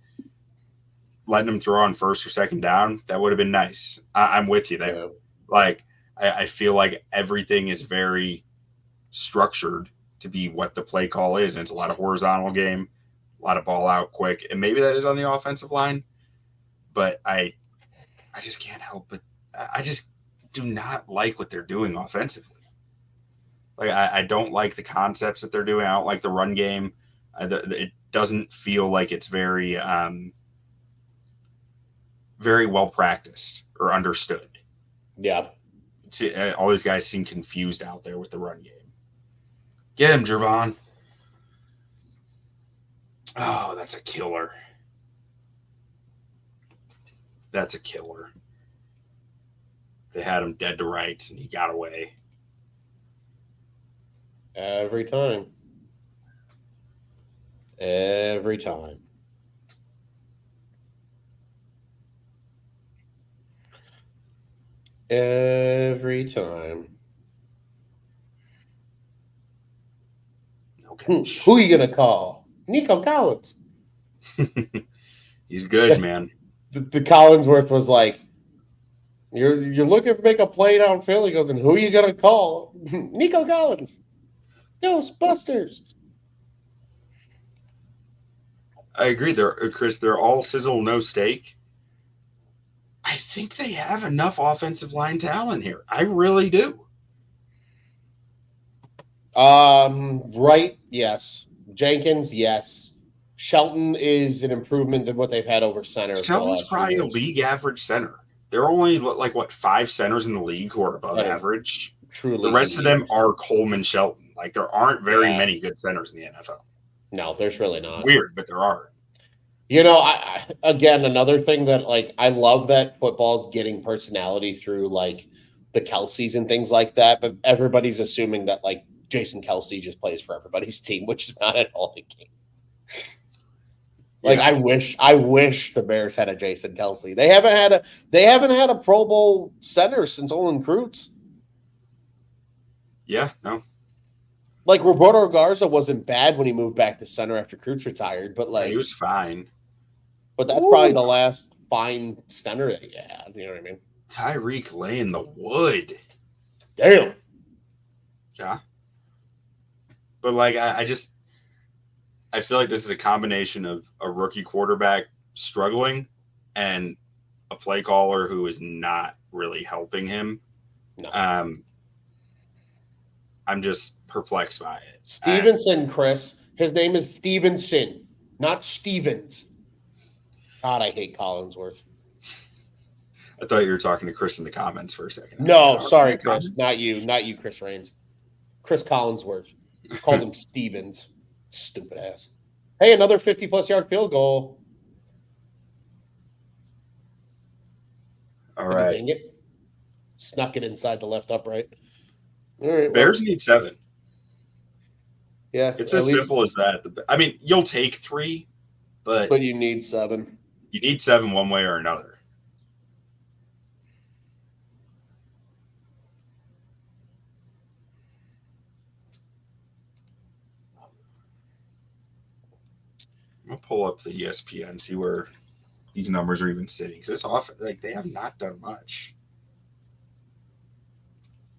letting him throw on first or second down, that would have been nice. I'm with you there. Yeah. Like, I feel like everything is very structured to be what the play call is. And it's a lot of horizontal game, a lot of ball out quick. And maybe that is on the offensive line. But I just can't help but I just do not like what they're doing offensively. Like, I don't like the concepts that they're doing. I don't like the run game. It doesn't feel like it's very, very well practiced or understood. Yeah. All these guys seem confused out there with the run game. Get him, Jervon. Oh, that's a killer. That's a killer. They had him dead to rights, and he got away. Every time. Every time. Every time. Okay. Who are you going to call? Nico Collins. He's good, man. The Collinsworth was like, you're looking to make a play downfield. He goes, and who are you going to call? Nico Collins. Ghostbusters. I agree. They're all sizzle, no steak. I think they have enough offensive line talent here. I really do. Right, yes. Jenkins, yes. Shelton is an improvement than what they've had over center for the Shelton's last few probably a years. league average center. There are only like what 5 centers in the league who are above That are average. truly The rest of them elite. are Coleman Shelton. Like there aren't very Yeah. many good centers in the NFL. No, there's really It's not. weird, but there are. You know, I again, another thing that like I love that football's getting personality through like the Kelseys and things like that, but everybody's assuming that like Jason Kelsey just plays for everybody's team, which is not at all the case. Like Yeah. I wish the Bears had a Jason Kelsey. They haven't had a Pro Bowl center since Olin Kreutz. Yeah, no. Like Roberto Garza wasn't bad when he moved back to center after Kreutz retired, but like He was fine. but that's probably the last fine center that you had. You know what I mean? Tyreek laying the wood. Damn. Yeah. But like I feel like this is a combination of a rookie quarterback struggling and a play caller who is not really helping him. No. I'm just perplexed by it. Stevenson, Chris. His name is Stevenson, not Stevens. God, I hate Collinsworth. I thought you were talking to Chris in the comments for a second. No, sorry, Chris. Not you, Chris Raines. Chris Collinsworth. Called him Stevens. Stupid ass. Hey, another 50-plus yard field goal. All right. Dang it. Snuck it inside the left upright. All right. Bears need 7. Yeah. It's as simple as that. I mean, you'll take 3, but you need 7. You need 7 one way or another. I'm gonna pull up the ESPN, see where these numbers are even sitting. Because it's off, like they have not done much.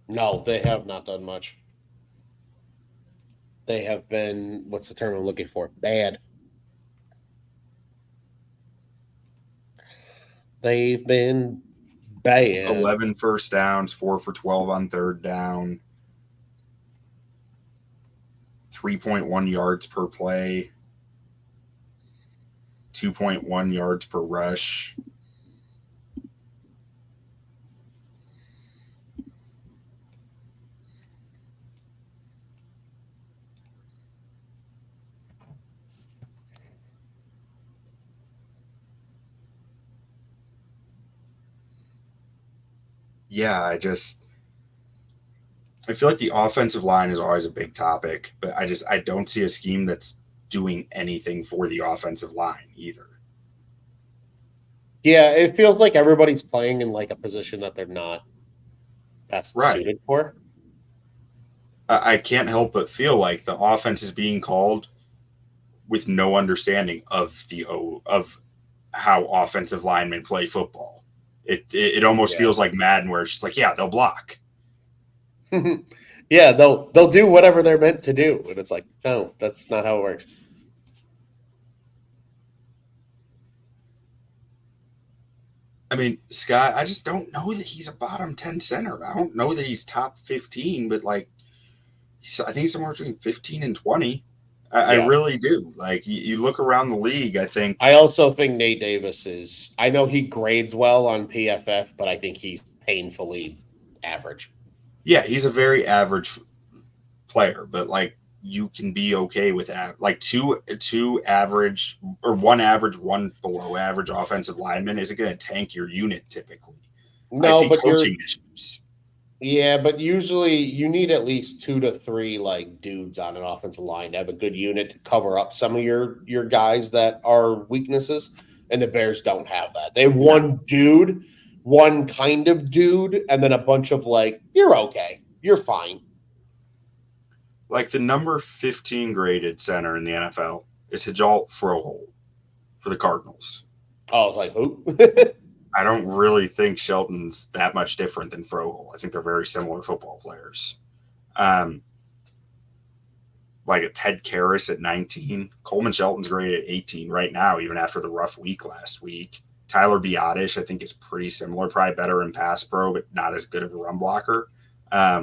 No, they have not done much. They have been, what's the term I'm looking for? Bad. They've been bad. 11 first downs, 4 for 12 on third down, 3.1 yards per play, 2.1 yards per rush. Yeah, I feel like the offensive line is always a big topic, but I don't see a scheme that's doing anything for the offensive line either. Yeah, it feels like everybody's playing in like a position that they're not best suited for. I can't help but feel like the offense is being called with no understanding of how offensive linemen play football. It almost feels like Madden, where it's just like, yeah, they'll block. Yeah, they'll do whatever they're meant to do, and it's like, no, that's not how it works. I mean, Scott, I just don't know that he's a bottom 10 center. I don't know that he's top 15, but like, I think somewhere between 15 and 20. I really do. Like, you look around the league, I also think Nate Davis is, I know he grades well on PFF, but I think he's painfully average. Yeah, he's a very average player, but like, you can be okay with that. Like two average or one average, one below average offensive lineman isn't going to tank your unit typically. No, but coaching issues. Yeah, but usually you need at least 2 to 3 like dudes on an offensive line to have a good unit to cover up some of your guys that are weaknesses, and the Bears don't have that. They have one dude, one kind of dude, and then a bunch of like, you're okay, you're fine. Like the number 15 graded center in the NFL is Hajal Froholt for the Cardinals. Oh, I was like, who? I don't really think Shelton's that much different than Froholt. I think they're very similar football players. Like a Ted Karras at 19. Coleman Shelton's graded at 18 right now, even after the rough week last week. Tyler Biadasz, I think, is pretty similar, probably better in pass pro, but not as good of a run blocker. I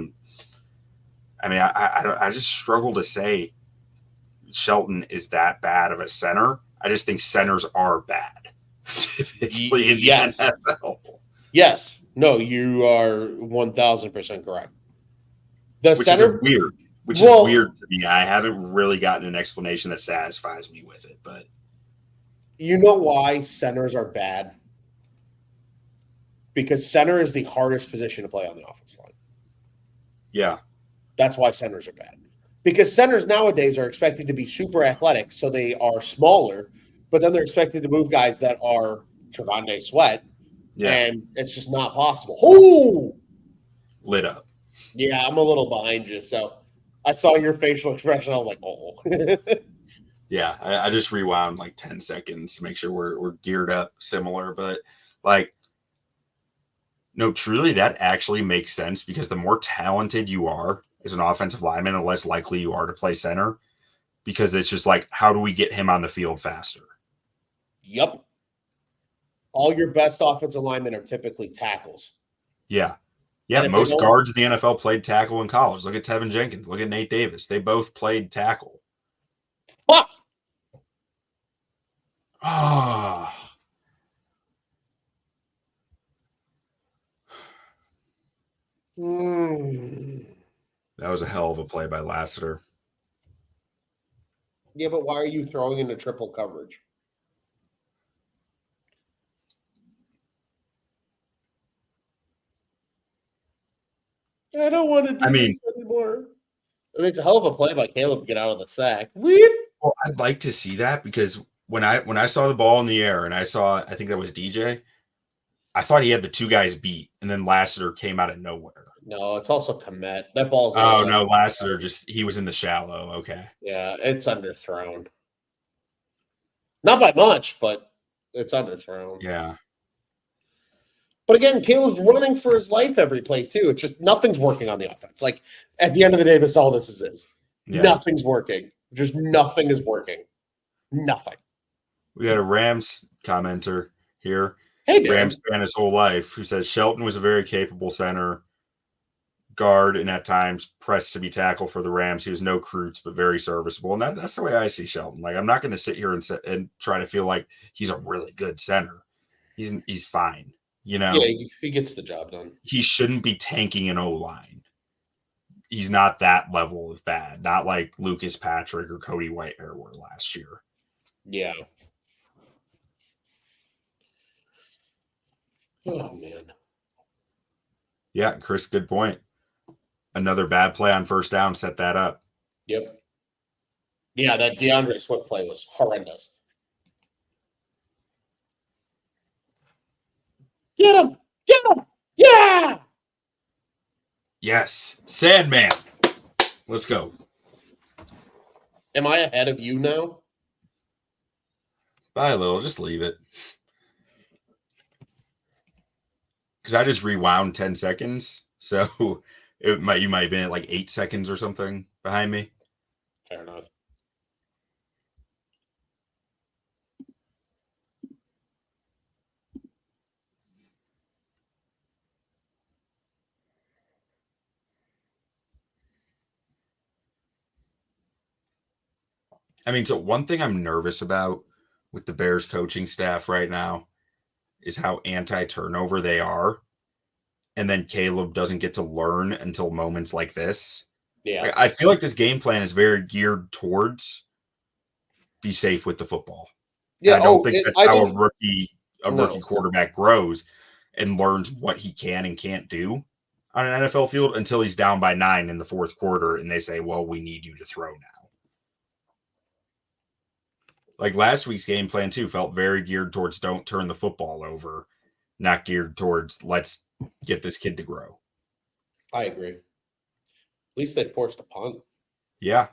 mean, I just struggle to say Shelton is that bad of a center. I just think centers are bad, typically in the NFL. Yes. No, you are 1,000% correct. The Which center is weird. Which is weird to me. I haven't really gotten an explanation that satisfies me with it, but you know why centers are bad? Because center is the hardest position to play on the offensive line. yeah. That's why centers are bad. Because centers nowadays are expected to be super athletic, so they are smaller, but then they're expected to move guys that are Trevante Sweat, and it's just not possible. Oh! Lit up. Yeah, I'm a little behind you, so I saw your facial expression. I was like, oh. Yeah, I just rewound like 10 seconds to make sure we're geared up similar, but like, no, truly that actually makes sense because the more talented you are as an offensive lineman, the less likely you are to play center because it's just like, how do we get him on the field faster? Yep. All your best offensive linemen are typically tackles. Yeah. Yeah, most guards in the NFL played tackle in college. Look at Tevin Jenkins. Look at Nate Davis. They both played tackle. Fuck! Ah. That was a hell of a play by Lassiter. Yeah, but why are you throwing into triple coverage? I don't want to do this anymore. I mean, it's a hell of a play by Caleb to get out of the sack. Weep. Well, I'd like to see that because when I saw the ball in the air and I think that was DJ, I thought he had the two guys beat, and then Lassiter came out of nowhere. No, it's also Komet. That ball's. Oh no, Lassiter he was in the shallow. Okay. Yeah, it's underthrown. Not by much, but it's underthrown. Yeah. But again, Caleb's running for his life every play too. It's just nothing's working on the offense. Like at the end of the day, all this is. Yeah. Nothing's working. Just nothing is working. Nothing. We got a Rams commenter here. Hey, dude. Rams fan his whole life who says Shelton was a very capable center guard and at times pressed to be tackled for the Rams. He was no Croots, but very serviceable. And that's the way I see Shelton. Like, I'm not going to sit here and try to feel like he's a really good center. He's fine. You know, yeah, he gets the job done. He shouldn't be tanking an O-line. He's not that level of bad. Not like Lucas Patrick or Cody Whitehair were last year. Yeah. Oh, man. Yeah, Chris, good point. Another bad play on first down set that up. Yep. Yeah, that DeAndre Swift play was horrendous. Get him! Get him! Yeah! Yes. Sandman. Let's go. Am I ahead of you now? By a little. Just leave it. Because I just rewound 10 seconds. So you might have been at like 8 seconds or something behind me. Fair enough. I mean, so one thing I'm nervous about with the Bears coaching staff right now is how anti-turnover they are. And then Caleb doesn't get to learn until moments like this. Yeah. I feel like this game plan is very geared towards be safe with the football. Yeah. And I don't think that's how a rookie quarterback grows and learns what he can and can't do on an NFL field until he's down by 9 in the fourth quarter and they say, well, we need you to throw now. Like last week's game plan too felt very geared towards don't turn the football over, not geared towards let's get this kid to grow. I agree. At least they forced a punt. Yeah.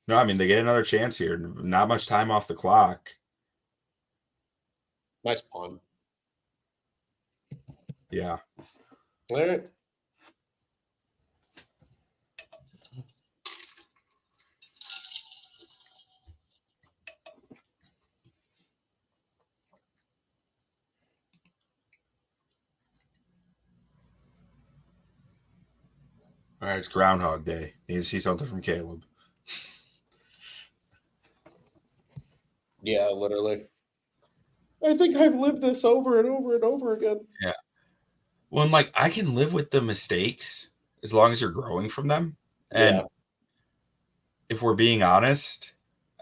No, I mean, they get another chance here. Not much time off the clock. Nice punt. Yeah. All right. All right, it's Groundhog Day. Need to see something from Caleb. Yeah, literally. I think I've lived this over and over and over again. Yeah. Well, and like I can live with the mistakes as long as you're growing from them. And Yeah. if we're being honest,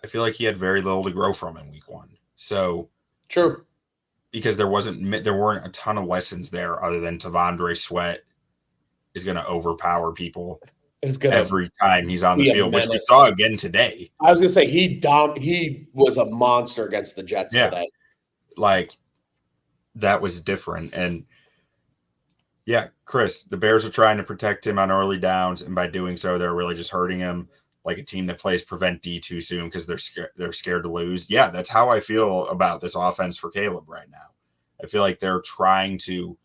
I feel like he had very little to grow from in week 1. So True. because there weren't a ton of lessons there other than Tavondre Sweat is going to overpower people It's gonna every time he's on the be a field, which we menace. saw again today. I was gonna say he was a monster against the Jets today. Like that was different. And yeah, Chris, the Bears are trying to protect him on early downs, and by doing so, they're really just hurting him like a team that plays prevent D too soon because they're scared to lose. Yeah, that's how I feel about this offense for Caleb right now. I feel like they're trying to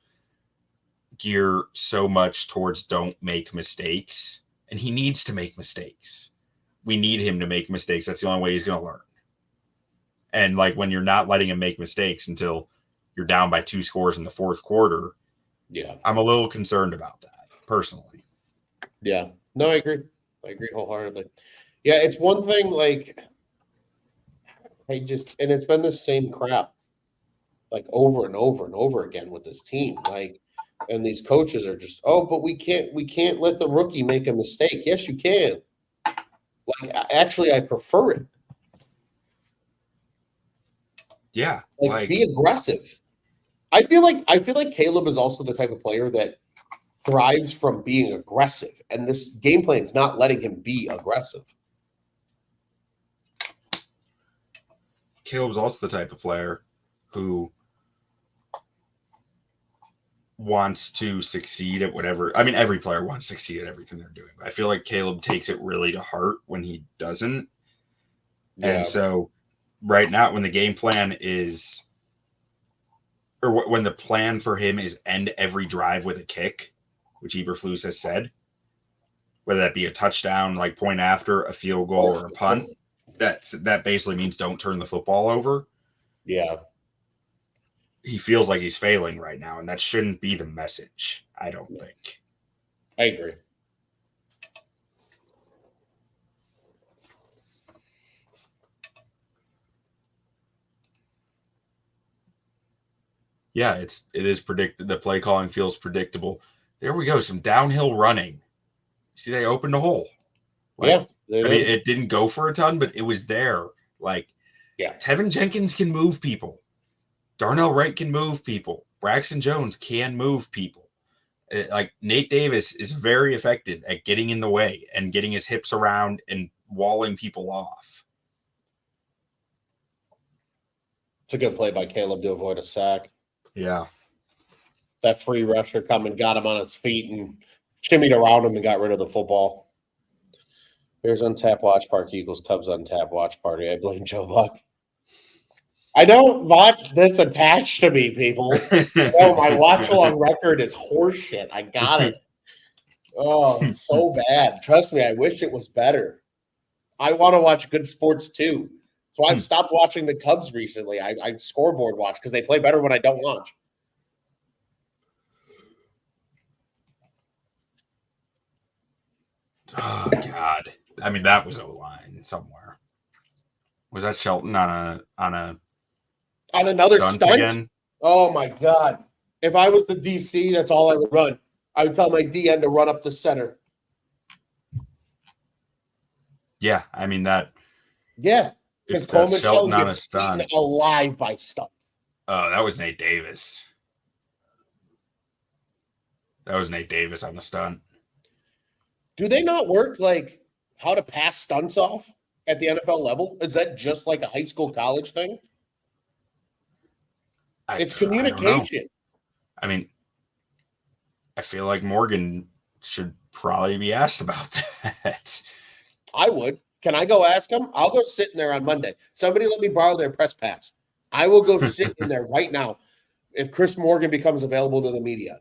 gear so much towards don't make mistakes, and he needs to make mistakes. We need him to make mistakes. That's the only way he's going to learn. And like when you're not letting him make mistakes until you're down by 2 scores in the fourth quarter, Yeah. I'm a little concerned about that personally. Yeah. No, I agree. I agree wholeheartedly. Yeah, it's one thing like and it's been the same crap like over and over and over again with this team. Like, and these coaches are just, but we can't let the rookie make a mistake. Yes, you can. Like, actually, I prefer it. Yeah, like be aggressive. I feel like Caleb is also the type of player that thrives from being aggressive, and this game plan is not letting him be aggressive. Caleb's also the type of player who wants to succeed at whatever. I mean, every player wants to succeed at everything they're doing. But I feel like Caleb takes it really to heart when he doesn't. Yeah. And so right now, when the game plan is, or when the plan for him is end every drive with a kick, which Eberflus has said, whether that be a touchdown, like point after, a field goal, or a punt, that basically means don't turn the football over. Yeah. He feels like he's failing right now, and that shouldn't be the message, I don't think. I agree. Yeah, it is predicted. The play calling feels predictable. There we go. Some downhill running. See, they opened a hole. Like, yeah. I mean, it didn't go for a ton, but it was there. Like, yeah, Tevin Jenkins can move people. Darnell Wright can move people. Braxton Jones can move people. Like, Nate Davis is very effective at getting in the way and getting his hips around and walling people off. It's a good play by Caleb to avoid a sack. Yeah. That free rusher coming, got him on his feet and shimmied around him and got rid of the football. Here's Untapped Watch Party equals Cubs Untapped Watch Party. I blame Joe Buck. I don't watch this attached to me, people. My watch along record is horseshit. I got it. Oh, it's so bad. Trust me, I wish it was better. I want to watch good sports too. So I've stopped watching the Cubs recently. I scoreboard watch because they play better when I don't watch. Oh, God. I mean, that was O-line somewhere. Was that Shelton on another stunt again? Oh, my God. If I was the DC, that's all I would run. I would tell my DN to run up the center. Yeah, I mean that. Yeah. Because Coleman Shelton on a stunt, alive by stunt. Oh, that was Nate Davis. That was Nate Davis on the stunt. Do they not work like how to pass stunts off at the NFL level? Is that just like a high school, college thing? It's communication. I mean, I feel like Morgan should probably be asked about that. I would. Can I go ask him? I'll go sit in there on Monday. Somebody let me borrow their press pass. I will go sit in there right now if Chris Morgan becomes available to the media.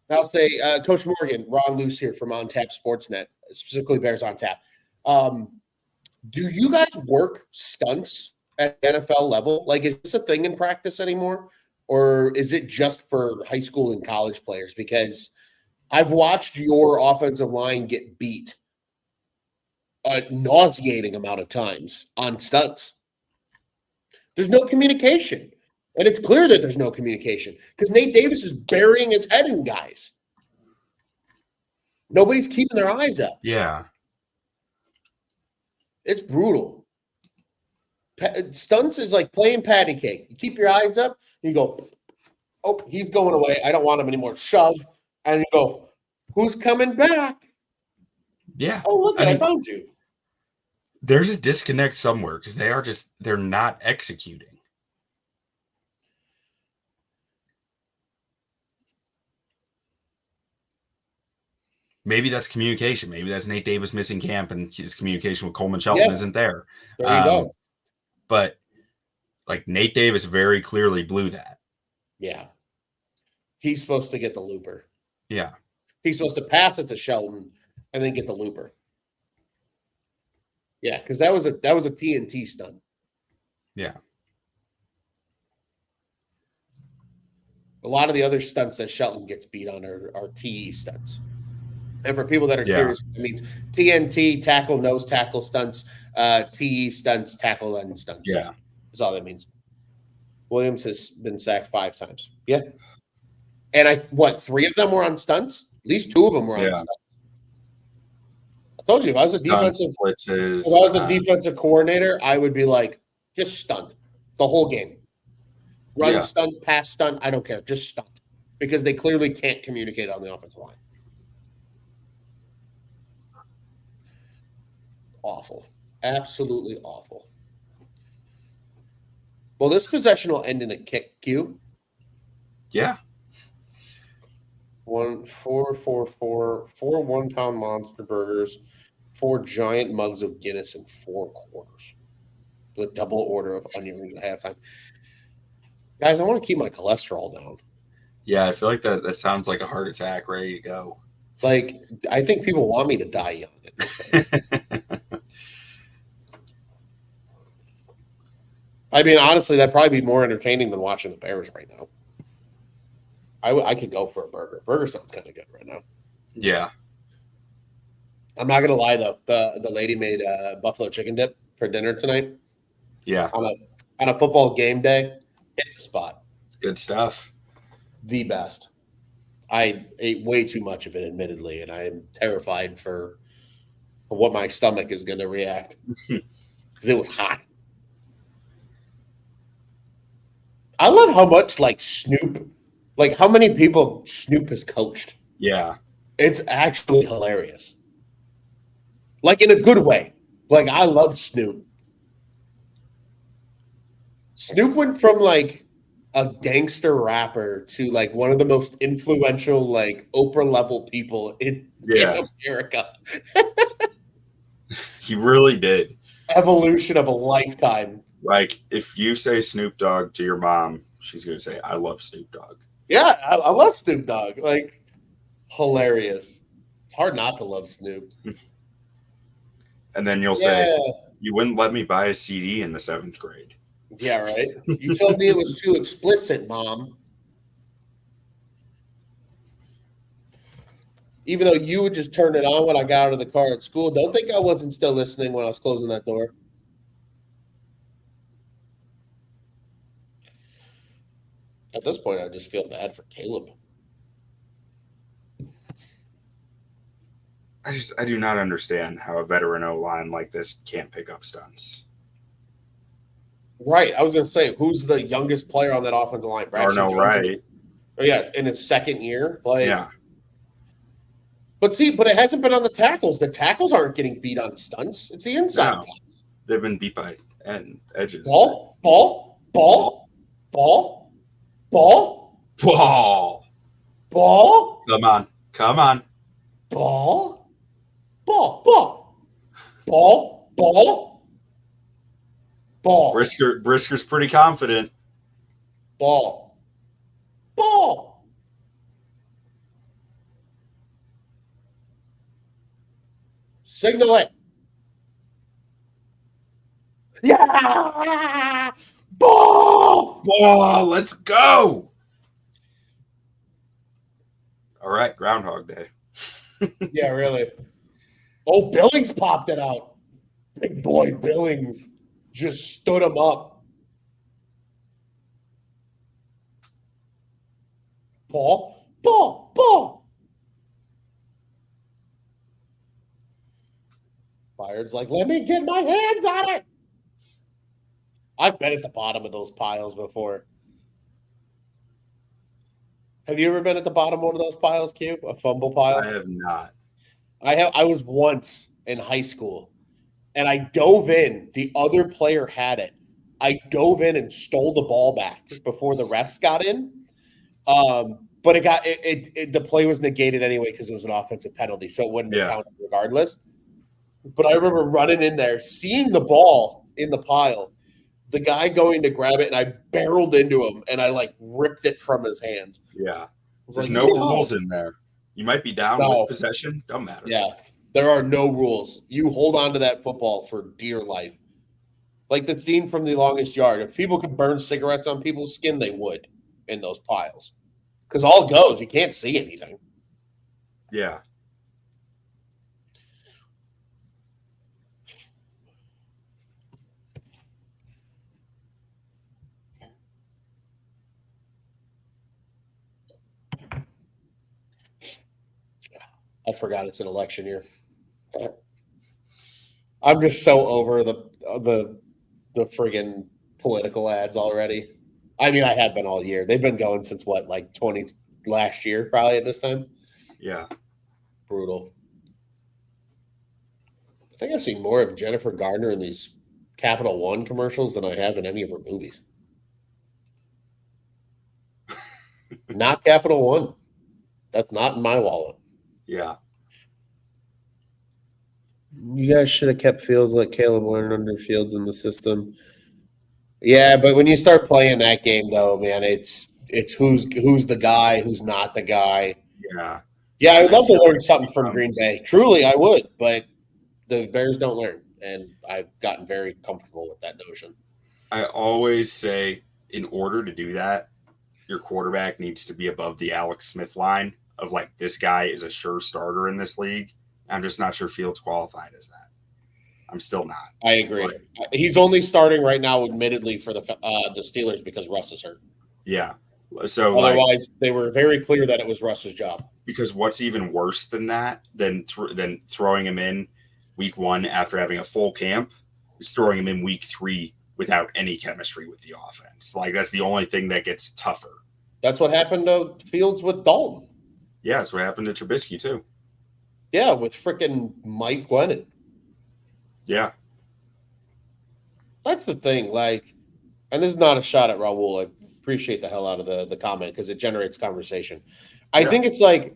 I'll say, Coach Morgan, Ron Luce here from On Tap Sportsnet, specifically Bears On Tap. Do you guys work stunts at NFL level? Like, is this a thing in practice anymore? Or is it just for high school and college players? Because I've watched your offensive line get beat a nauseating amount of times on stunts. There's no communication. And it's clear that there's no communication because Nate Davis is burying his head in guys. Nobody's keeping their eyes up. Yeah. It's brutal. Stunts is like playing patty cake. You keep your eyes up, you go, oh, he's going away. I don't want him anymore. Shove. And you go, who's coming back? Yeah. Oh, look, I found you. There's a disconnect somewhere because they're not executing. Maybe that's communication. Maybe that's Nate Davis missing camp and his communication with Coleman Shelton isn't there. There you go. But like Nate Davis very clearly blew that. Yeah. He's supposed to get the looper. Yeah. He's supposed to pass it to Shelton and then get the looper. Yeah, because that was a TNT stunt. Yeah. A lot of the other stunts that Shelton gets beat on are TE stunts. And for people that are curious, it means TNT, tackle, nose tackle stunts, TE stunts, tackle end stunts. Yeah. That's all that means. Williams has been sacked 5 times. Yeah. And 3 of them were on stunts? At least 2 of them were on stunts. I told you, if I was a defensive coordinator, I would be like, just stunt the whole game. Run, stunt, pass, stunt. I don't care. Just stunt. Because they clearly can't communicate on the offensive line. Awful. Absolutely awful. Well, this possession will end in a kick, Q. Yeah. 4 one-pound monster burgers, 4 giant mugs of Guinness, and 4 quarters. The double order of onion rings at halftime. Guys, I want to keep my cholesterol down. Yeah, I feel like that sounds like a heart attack ready to go. Like, I think people want me to die young at this point. I mean, honestly, that'd probably be more entertaining than watching the Bears right now. I could go for a burger. Burger sounds kind of good right now. Yeah. I'm not gonna lie though. The lady made buffalo chicken dip for dinner tonight. Yeah. On a football game day, hit the spot. It's good stuff. The best. I ate way too much of it, admittedly, and I am terrified for what my stomach is going to react because it was hot. I love how much Snoop, how many people Snoop has coached. Yeah. It's actually hilarious. In a good way. I love Snoop. Snoop went from a gangster rapper to one of the most influential Oprah level people in America. He really did. Evolution of a lifetime. If you say Snoop Dogg to your mom, she's gonna say, "I love Snoop Dogg." Yeah, I love Snoop Dogg. Hilarious. It's hard not to love Snoop. And then you'll say, "You wouldn't let me buy a CD in the 7th grade." Yeah, right. You told me it was too explicit, Mom. Even though you would just turn it on when I got out of the car at school, don't think I wasn't still listening when I was closing that door. At this point, I just feel bad for Caleb. I do not understand how a veteran O-line like this can't pick up stunts. Right. I was going to say, who's the youngest player on that offensive line? Arno, right? Oh, yeah, in his 2nd year. Yeah. But it hasn't been on the tackles. The tackles aren't getting beat on stunts. It's the inside guys. They've been beat by edges. Ball. Come on. Ball. Brisker's pretty confident. Ball. Signal it. Yeah. Ball. Let's go. All right, Groundhog Day. Yeah, really. Oh, Billings popped it out. Big boy Billings just stood him up. Ball. Byard's like, let me get my hands on it. I've been at the bottom of those piles before. Have you ever been at the bottom of one of those piles, Q? A fumble pile? I have not. I was once in high school, and I dove in. The other player had it. I dove in and stole the ball back before the refs got in. But the play was negated anyway because it was an offensive penalty, so it wouldn't have counted regardless. But I remember running in there, seeing the ball in the pile, the guy going to grab it, and I barreled into him, and I like ripped it from his hands. Yeah. There's like, no rules in there. You might be down with possession. Don't matter. Yeah. There are no rules. You hold on to that football for dear life. Like the scene from The Longest Yard. If people could burn cigarettes on people's skin, they would in those piles. Because all goes. You can't see anything. Yeah. I forgot it's an election year. I'm just so over the friggin' political ads already. I mean, I have been all year. They've been going since what, like last year, probably at this time. Yeah. Brutal. I think I've seen more of Jennifer Gardner in these Capital One commercials than I have in any of her movies. Not Capital One. That's not in my wallet. Yeah. You guys should have kept Fields like Caleb Warner under Fields in the system. Yeah, but when you start playing that game, though, man, it's who's the guy, who's not the guy. Yeah. Yeah, I would love to learn something from Green Bay. Truly, I would, but the Bears don't learn, and I've gotten very comfortable with that notion. I always say, in order to do that, your quarterback needs to be above the Alex Smith line of like, this guy is a sure starter in this league. I'm just not sure Fields qualified as that. I'm still not. I agree. He's only starting right now, admittedly, for the Steelers because Russ is hurt. Yeah. So otherwise, they were very clear that it was Russ's job. Because what's even worse than that, than throwing him in week 1 after having a full camp, is throwing him in week 3 without any chemistry with the offense. Like, that's the only thing that gets tougher. That's what happened to Fields with Dalton. Yeah, that's what happened to Trubisky too. Yeah, with freaking Mike Glennon. Yeah. That's the thing. Like, and this is not a shot at Raul. I appreciate the hell out of the comment because it generates conversation. I think it's like,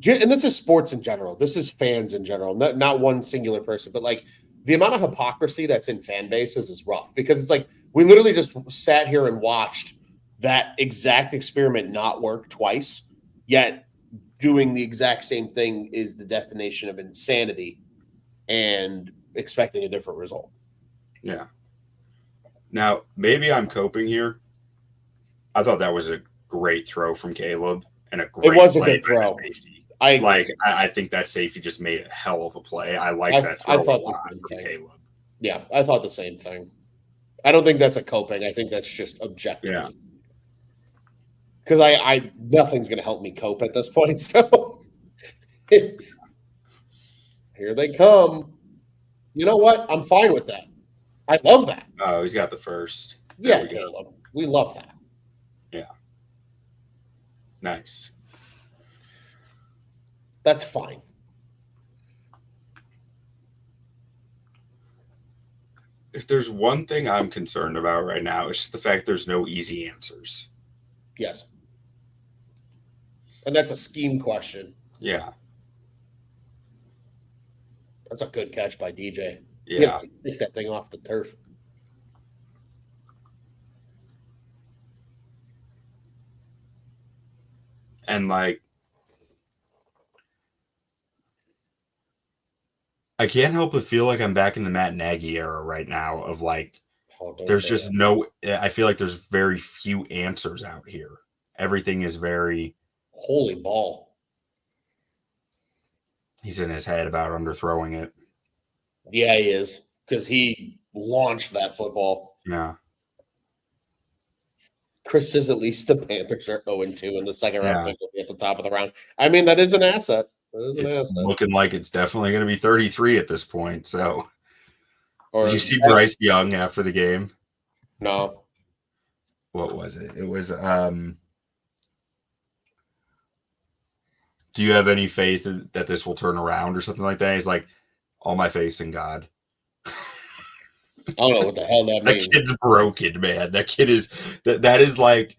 and this is sports in general. This is fans in general, not one singular person, but like the amount of hypocrisy that's in fan bases is rough because it's like we literally just sat here and watched that exact experiment not work twice, yet doing the exact same thing is the definition of insanity and expecting a different result. Yeah. Now, maybe I'm coping here. I thought that was a great throw from Caleb and a great play by the safety. I think that safety just made a hell of a play. I liked that throw a lot from Caleb. Yeah, I thought the same thing. I don't think that's a coping. I think that's just objective. Yeah. Because I nothing's going to help me cope at this point. So here they come. You know what? I'm fine with that. I love that. Oh, he's got the first. Yeah, Caleb. We love that. Yeah. Nice. That's fine. If there's one thing I'm concerned about right now, it's just the fact there's no easy answers. Yes. And that's a scheme question. Yeah. That's a good catch by DJ. Yeah. Pick that thing off the turf. And like, I can't help but feel like I'm back in the Matt Nagy era right now of like, there's just I feel like there's very few answers out here. Everything is very. Holy ball. He's in his head about underthrowing it. Yeah, he is. Because he launched that football. Yeah. Chris says at least the Panthers are 0-2 and the second round Yeah. pick will be at the top of the round. I mean, that is an asset. That is an It's asset. looking like it's definitely going to be 33 at this point. So, Or did you see Bryce Young after the game? no. What was it? It was, do you have any faith that this will turn around or something like that? He's like, all my faith in God. I don't know what the hell that means. That kid's broken, man. That kid is that is like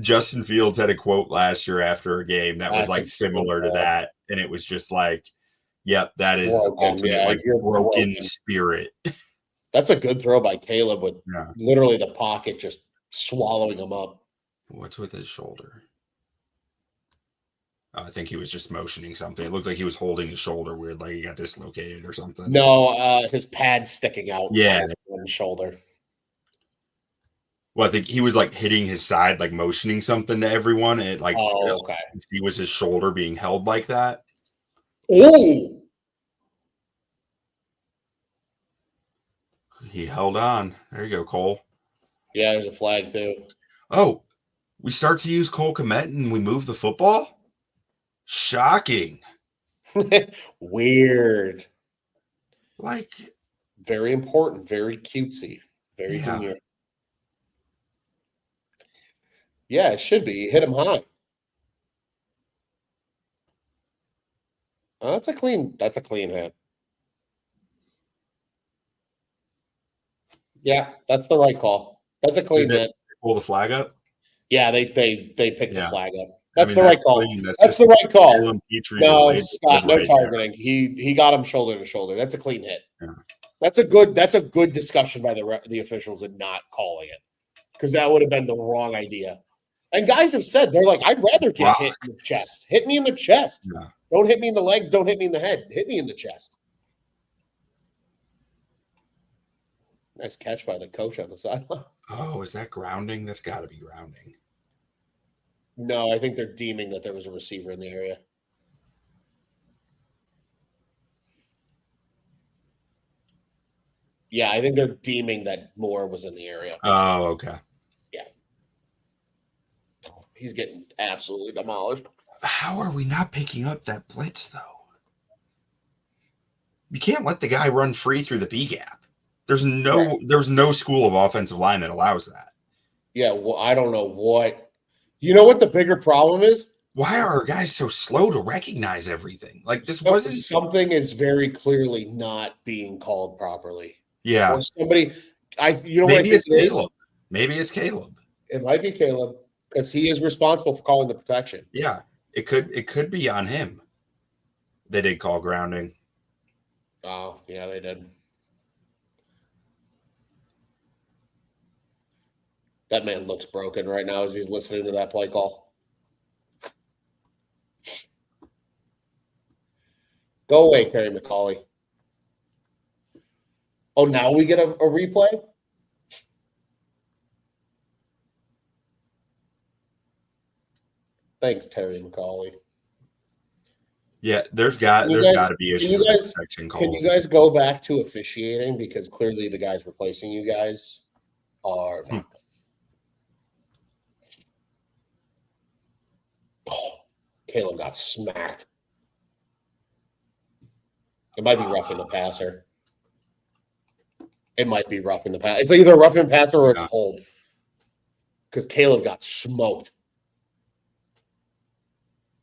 Justin Fields had a quote last year after a game that was like similar to that, and it was just like, "Yep, that is ultimate like broken spirit." That's a good throw by Caleb with literally the pocket just swallowing him up. What's with his shoulder? I think he was just motioning something. It looked like he was holding his shoulder weird, like he got dislocated or something. No, his pad's sticking out. Yeah, on his shoulder. Well, I think he was like hitting his side, like motioning something to everyone, and it like he was his shoulder being held like that. Oh, he held on. There you go, Cole. Yeah, there's a flag too. Oh, we start to use Cole Kmet and we move the football? Shocking. Weird. Like, very important, very cutesy, very demure. Yeah, it should be. You hit him high. That's a clean hit. Yeah, that's the right call. That's a clean hit. Pull the flag up? Yeah, they picked the flag up. That's the right call. That's the right call. No, Scott, no targeting. There. He got him shoulder to shoulder. That's a clean hit. Yeah. That's a good discussion by the officials in not calling it, because that would have been the wrong idea. And guys have said they're like, I'd rather get hit in the chest. Hit me in the chest. Yeah. Don't hit me in the legs. Don't hit me in the head. Hit me in the chest. Nice catch by the coach on the sideline. Oh, is that grounding? That's got to be grounding. No, I think they're deeming that there was a receiver in the area. Yeah, I think they're deeming that Moore was in the area. Oh, okay. Yeah. He's getting absolutely demolished. How are we not picking up that blitz, though? You can't let the guy run free through the B gap. There's no school of offensive line that allows that. Yeah, well, I don't know what. You know what the bigger problem is? Why are our guys so slow to recognize everything? Like this wasn't something is very clearly not being called properly. Yeah. Or somebody, maybe it's Caleb. Maybe it's Caleb. It might be Caleb because he is responsible for calling the protection. Yeah, it could be on him. They did call grounding. Oh, yeah, they did. That man looks broken right now as he's listening to that play call. Go away, Terry McCauley. Oh, now we get a replay? Thanks, Terry McCauley. Yeah, there's got to be issues with protection calls. Can you guys go back to officiating, because clearly the guys replacing you guys are not. Oh, Caleb got smacked. It might be roughing the passer. It might be roughing the passer. It's either roughing passer or it's hold. Because Caleb got smoked.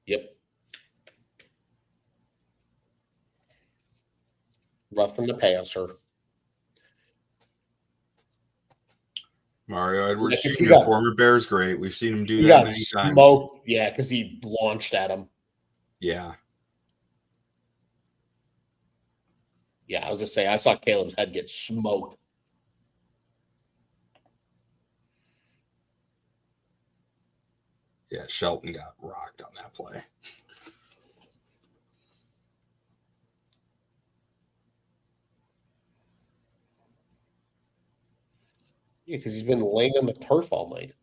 Yep. Roughing the passer. Mario Edwards, former Bears great. We've seen him do that many times. Yeah, because he launched at him. Yeah. Yeah, I was going to say, I saw Caleb's head get smoked. Yeah, Shelton got rocked on that play. Yeah, because he's been laying on the turf all night.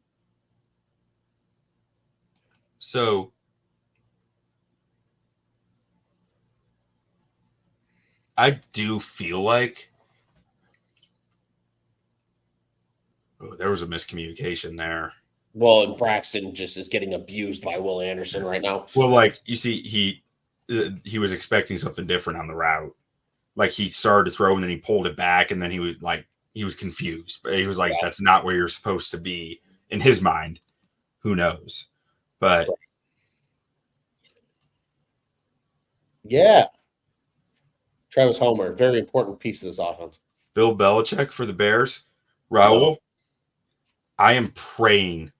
So, I do feel like there was a miscommunication there. Well, and Braxton just is getting abused by Will Anderson right now. Well, like you see, he was expecting something different on the route. Like he started to throw and then he pulled it back and then he was confused. But he was like, that's not where you're supposed to be in his mind. Who knows? But yeah. Travis Homer, very important piece of this offense. Bill Belichick for the Bears, Raul, I am praying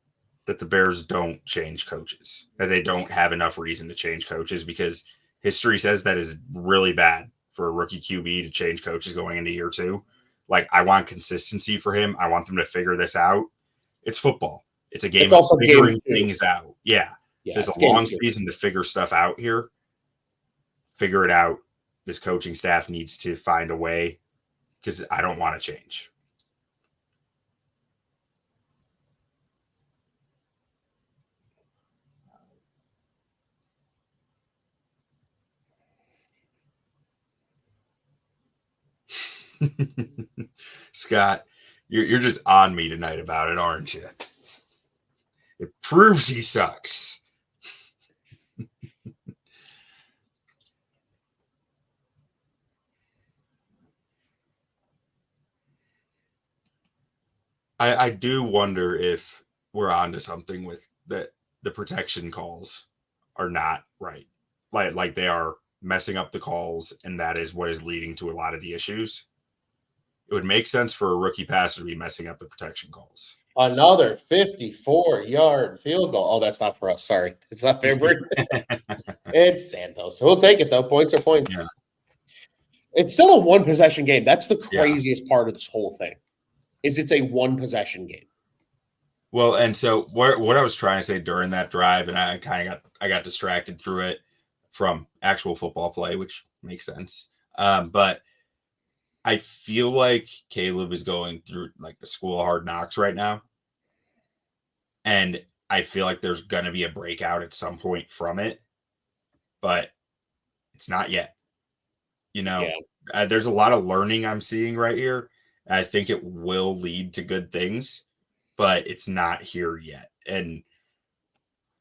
that the Bears don't change coaches, that they don't have enough reason to change coaches, because history says that is really bad for a rookie QB to change coaches going into year 2. Like, I want consistency for him. I want them to figure this out. It's football. It's a game of figuring things out. Yeah. There's a long season to figure stuff out here. Figure it out. This coaching staff needs to find a way, because I don't want to change. Scott, you're just on me tonight about it, aren't you? It proves he sucks. I do wonder if we're onto something with that. The protection calls are not right. Like they are messing up the calls, and that is what is leading to a lot of the issues. It would make sense for a rookie passer to be messing up the protection calls. Another 54-yard field goal. Oh, that's not for us. Sorry. It's not favorite. It's Santos. We'll take it, though. Points are points. Yeah. It's still a one-possession game. That's the craziest part of this whole thing, is it's a one-possession game. Well, and so what I was trying to say during that drive, and I kind of got distracted through it from actual football play, which makes sense. But I feel like Caleb is going through like the school of hard knocks right now. And I feel like there's going to be a breakout at some point from it, but it's not yet. You know, there's a lot of learning I'm seeing right here. And I think it will lead to good things, but it's not here yet. And,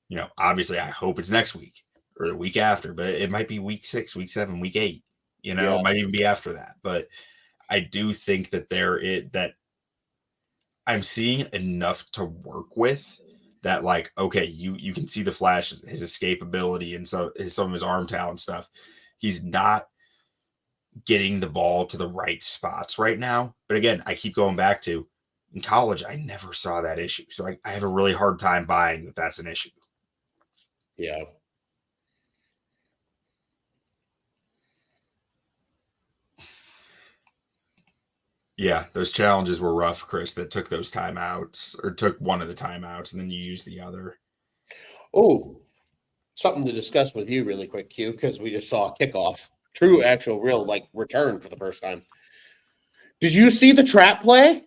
you know, obviously I hope it's next week or the week after, but it might be week 6, week 7, week 8, you know, it might even be after that. But I do think that that I'm seeing enough to work with that, like, okay, you can see the flash, his escapability and some of his arm talent stuff. He's not getting the ball to the right spots right now. But again, I keep going back to, in college, I never saw that issue. So I have a really hard time buying that that's an issue. Yeah. Yeah, those challenges were rough, Chris, that took those timeouts, or took one of the timeouts, and then you use the other. Oh, something to discuss with you really quick, Q, because we just saw a kickoff. True, actual, real, like, return for the first time. Did you see the trap play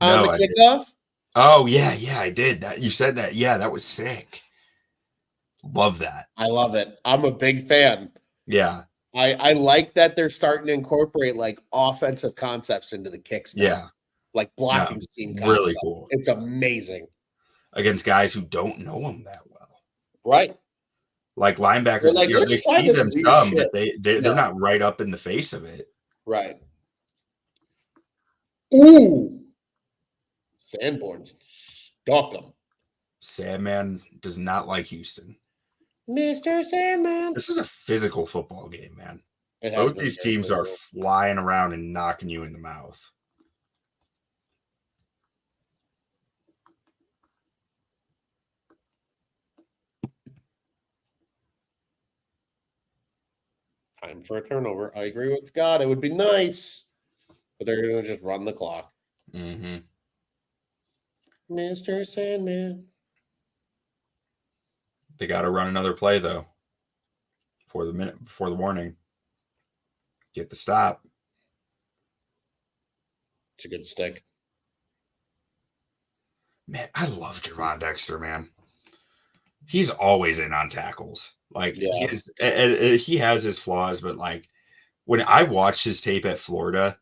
on the kickoff? Oh, yeah, I did. That you said that. Yeah, that was sick. Love that. I love it. I'm a big fan. Yeah. I like that they're starting to incorporate like offensive concepts into the kicks now. Yeah. Like blocking scheme concepts. Really cool. It's amazing. Against guys who don't know them that well. Right. Like linebackers, like, they see them some, but they're not right up in the face of it. Right. Ooh. Sanborn stalk him. Sandman does not like Houston. Mr. Sandman. This is a physical football game, man. Both these teams are flying around and knocking you in the mouth. Time for a turnover. I agree with Scott. It would be nice, but they're going to just run the clock. Mm-hmm. Mr. Sandman. They got to run another play, though, before the warning. Get the stop. It's a good stick. Man, I love Javon Dexter, man. He's always in on tackles. Like, he has his flaws, but like when I watched his tape at Florida,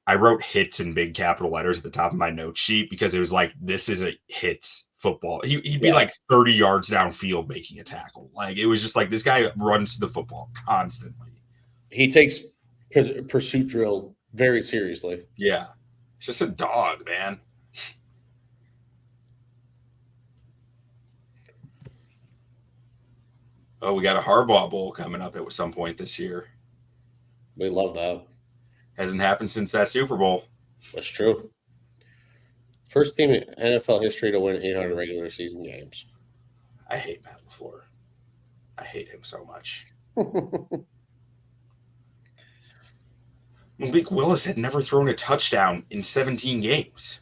I wrote hits in big capital letters at the top of my note sheet because it was like, this is a hits football. He'd be like 30 yards downfield making a tackle. Like, it was just like, this guy runs the football constantly. He takes pursuit drill very seriously. Yeah. It's just a dog, man. Oh, we got a Harbaugh Bowl coming up at some point this year. We love that. Hasn't happened since that Super Bowl. That's true. First team in NFL history to win 800 regular season games. I hate Matt LaFleur. I hate him so much. Malik Willis had never thrown a touchdown in 17 games.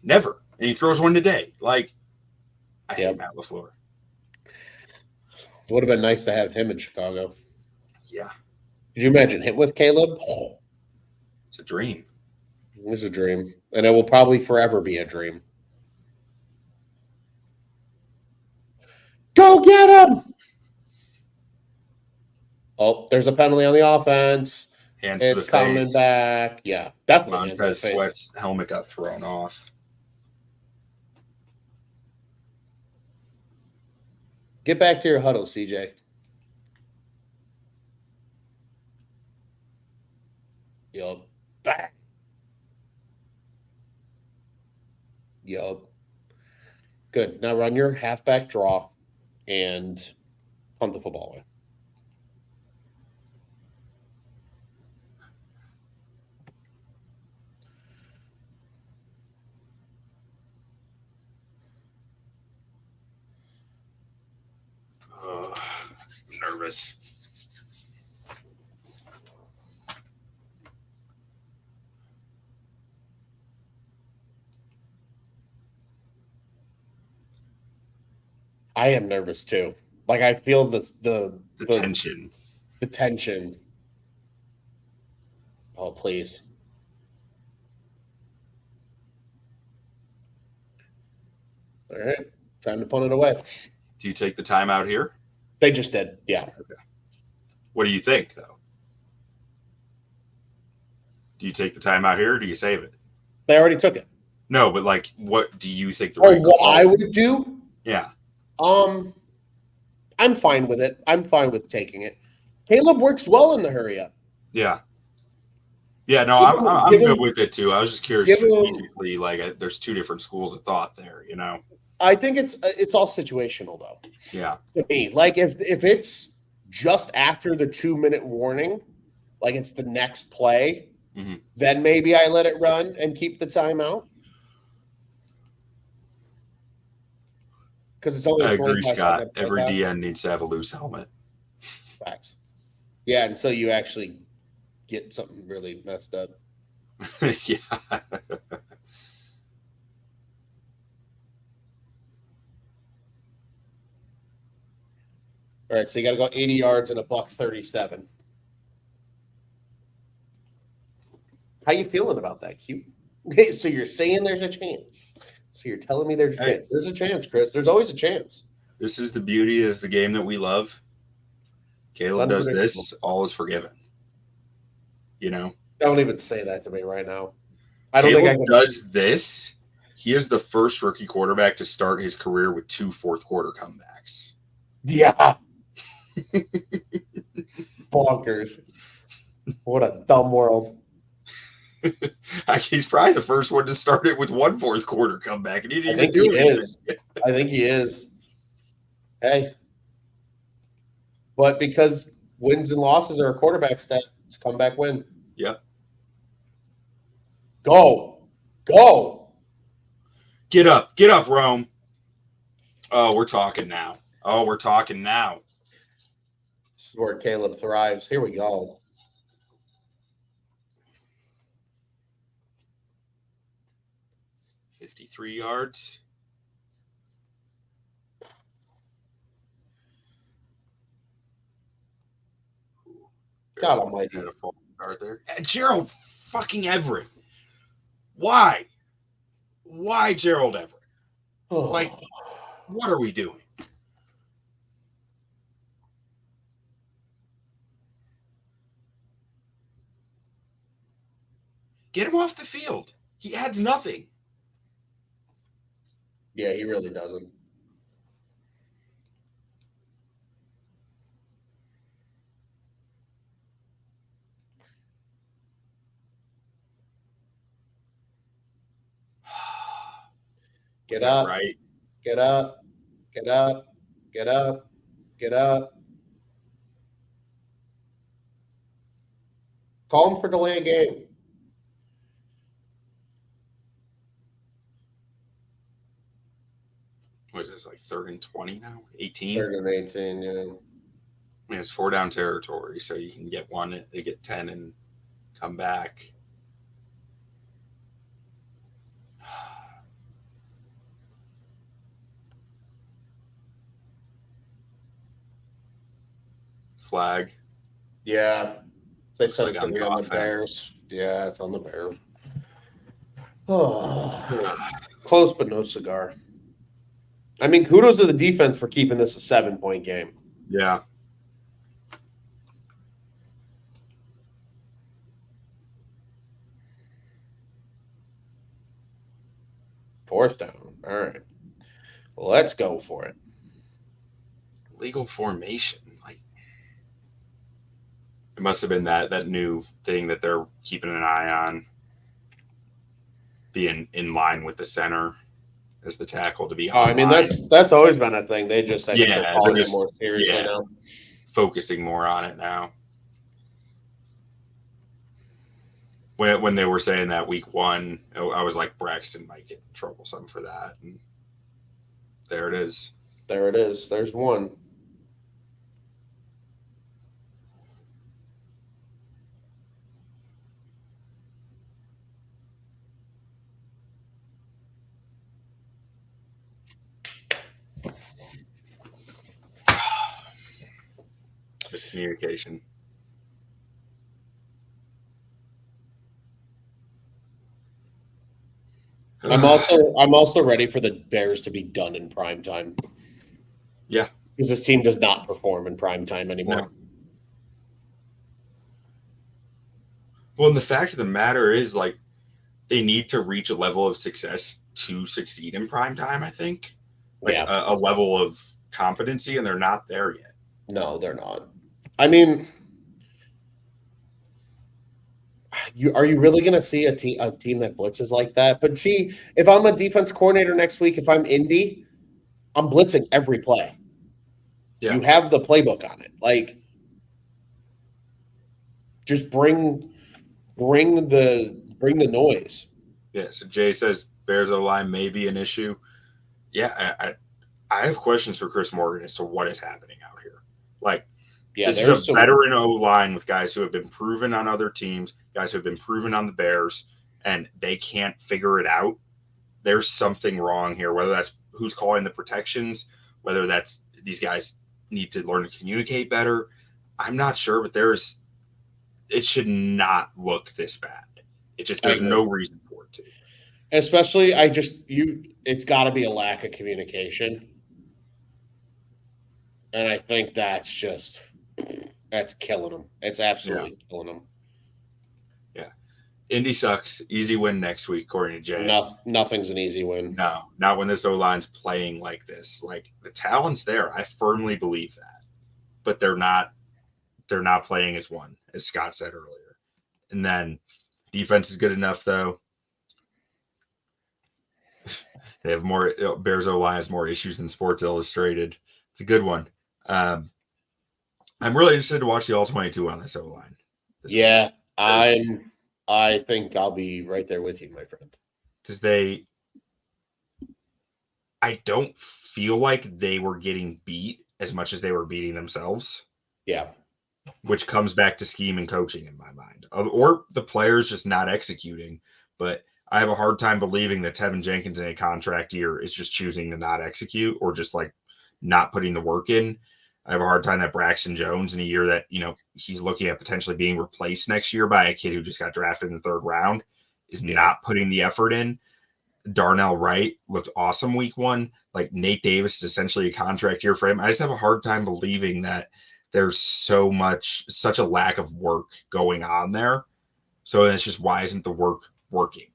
Never. And he throws one today. Like, I hate Matt LaFleur. It would have been nice to have him in Chicago. Yeah. Could you imagine him with Caleb? Oh. It's a dream. It's a dream. And it will probably forever be a dream. Go get him! Oh, there's a penalty on the offense. Hands to the face. It's coming back. Yeah, definitely. Montez Sweat's helmet got thrown off. Get back to your huddle, CJ. Yup. Back. Yup. Good. Now run your halfback draw and punt the football away. I'm nervous. I am nervous too. Like, I feel the tension. The tension. Oh, please. All right. Time to punt it away. Do you take the timeout here? They just did. Yeah. Okay. What do you think, though? Do you take the timeout here or do you save it? They already took it. No, but like, what do you think the what I would do? Yeah. I'm fine with it. I'm fine with taking it. Caleb works well in the hurry up. Yeah. Yeah, no, I'm good with it too. I was just curious strategically, like, there's two different schools of thought there, you know? I think it's all situational though. Yeah. To me, like if it's just after the 2-minute warning, like it's the next play, then maybe I let it run and keep the timeout. Because it's only. I agree, Scott. Every DN needs to have a loose helmet. Facts. Yeah, until you actually get something really messed up. Yeah. All right, so you got to go 80 yards and $137. How you feeling about that, Q? So you're saying there's a chance. So you're telling me there's a chance. There's a chance, Chris. There's always a chance. This is the beauty of the game that we love. Caleb does this, all is forgiven. You know? Don't even say that to me right now. I don't think I can. Does this. He is the first rookie quarterback to start his career with 2 fourth-quarter comebacks. Yeah. Bonkers. What a dumb world. He's probably the first one to start it with 1 fourth-quarter comeback, and he didn't even do it. I think he is. Hey. But because wins and losses are a quarterback stat, it's a comeback win. Yep. Go. Get up, Rome. Oh, we're talking now. This is where Caleb thrives. Here we go. $53 yards. God almighty. Had a false start there. And Gerald fucking Everett. Why? Why Gerald Everett? Like, what are we doing? Get him off the field. He adds nothing. Yeah, he really doesn't. Get up. Right? Get up. Get up. Get up. Get up. Call him for delay a game. What is this, like 3rd and 20 now? 18? 3rd and 18, yeah. I mean, it's 4-down territory, so you can get 1, they get 10 and come back. Flag. Yeah. They said it's like going to be on the Bears. Yeah, it's on the Bears. Oh, close but no cigar. I mean, kudos to the defense for keeping this a 7-point game. Yeah. Fourth down. All right. Let's go for it. Legal formation. Like, it must have been that new thing that they're keeping an eye on. Being in line with the center as the tackle to be. I mean, that's always been a thing. They just, I think they're calling it more seriously now. Focusing more on it now. When they were saying that week 1, I was like, Braxton might get troublesome for that. And there it is. There it is. There's one. Miscommunication. I'm also ready for the Bears to be done in prime time. Yeah. Because this team does not perform in prime time anymore. No. Well, and the fact of the matter is, like, they need to reach a level of success to succeed in prime time, I think. Like, a level of competency, and they're not there yet. No, they're not. I mean, are you really going to see a team that blitzes like that? But see, if I'm a defense coordinator next week, if I'm Indy, I'm blitzing every play. Yeah. You have the playbook on it. Like, just bring the noise. Yeah. So Jay says Bears O-line may be an issue. Yeah, I have questions for Chris Morgan as to what is happening out here. Like, this is a veteran O-line with guys who have been proven on other teams, guys who have been proven on the Bears, and they can't figure it out. There's something wrong here, whether that's who's calling the protections, whether that's these guys need to learn to communicate better. I'm not sure, but it should not look this bad. There's no reason for it to. Especially, it's got to be a lack of communication. And I think that's killing them. It's absolutely killing them. Yeah. Indy sucks. Easy win next week, according to Jay. Nothing's an easy win. No, not when this O-line's playing like this. Like, the talent's there. I firmly believe that. But they're not playing as one, as Scott said earlier. And then defense is good enough, though. They have more. Bears O-line has more issues than Sports Illustrated. It's a good one. I'm really interested to watch the All-22 on this O-line. Yeah, I think I'll be right there with you, my friend. Because I don't feel like they were getting beat as much as they were beating themselves. Yeah. Which comes back to scheme and coaching in my mind. Or the players just not executing. But I have a hard time believing that Tevin Jenkins in a contract year is just choosing to not execute or just like not putting the work in. I have a hard time that Braxton Jones in a year that, he's looking at potentially being replaced next year by a kid who just got drafted in the 3rd round is not putting the effort in. Darnell Wright looked awesome week 1. Like, Nate Davis is essentially a contract year for him. I just have a hard time believing that there's such a lack of work going on there So it's just, why isn't the work working?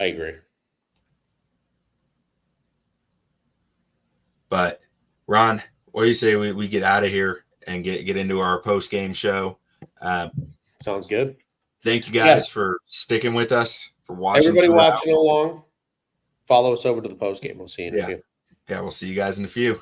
I agree. But Ron, what do you say we get out of here and get into our post-game show? Sounds good. Thank you guys for sticking with us, for watching. Everybody watching along, follow us over to the post game. We'll see you in a few. Yeah, we'll see you guys in a few.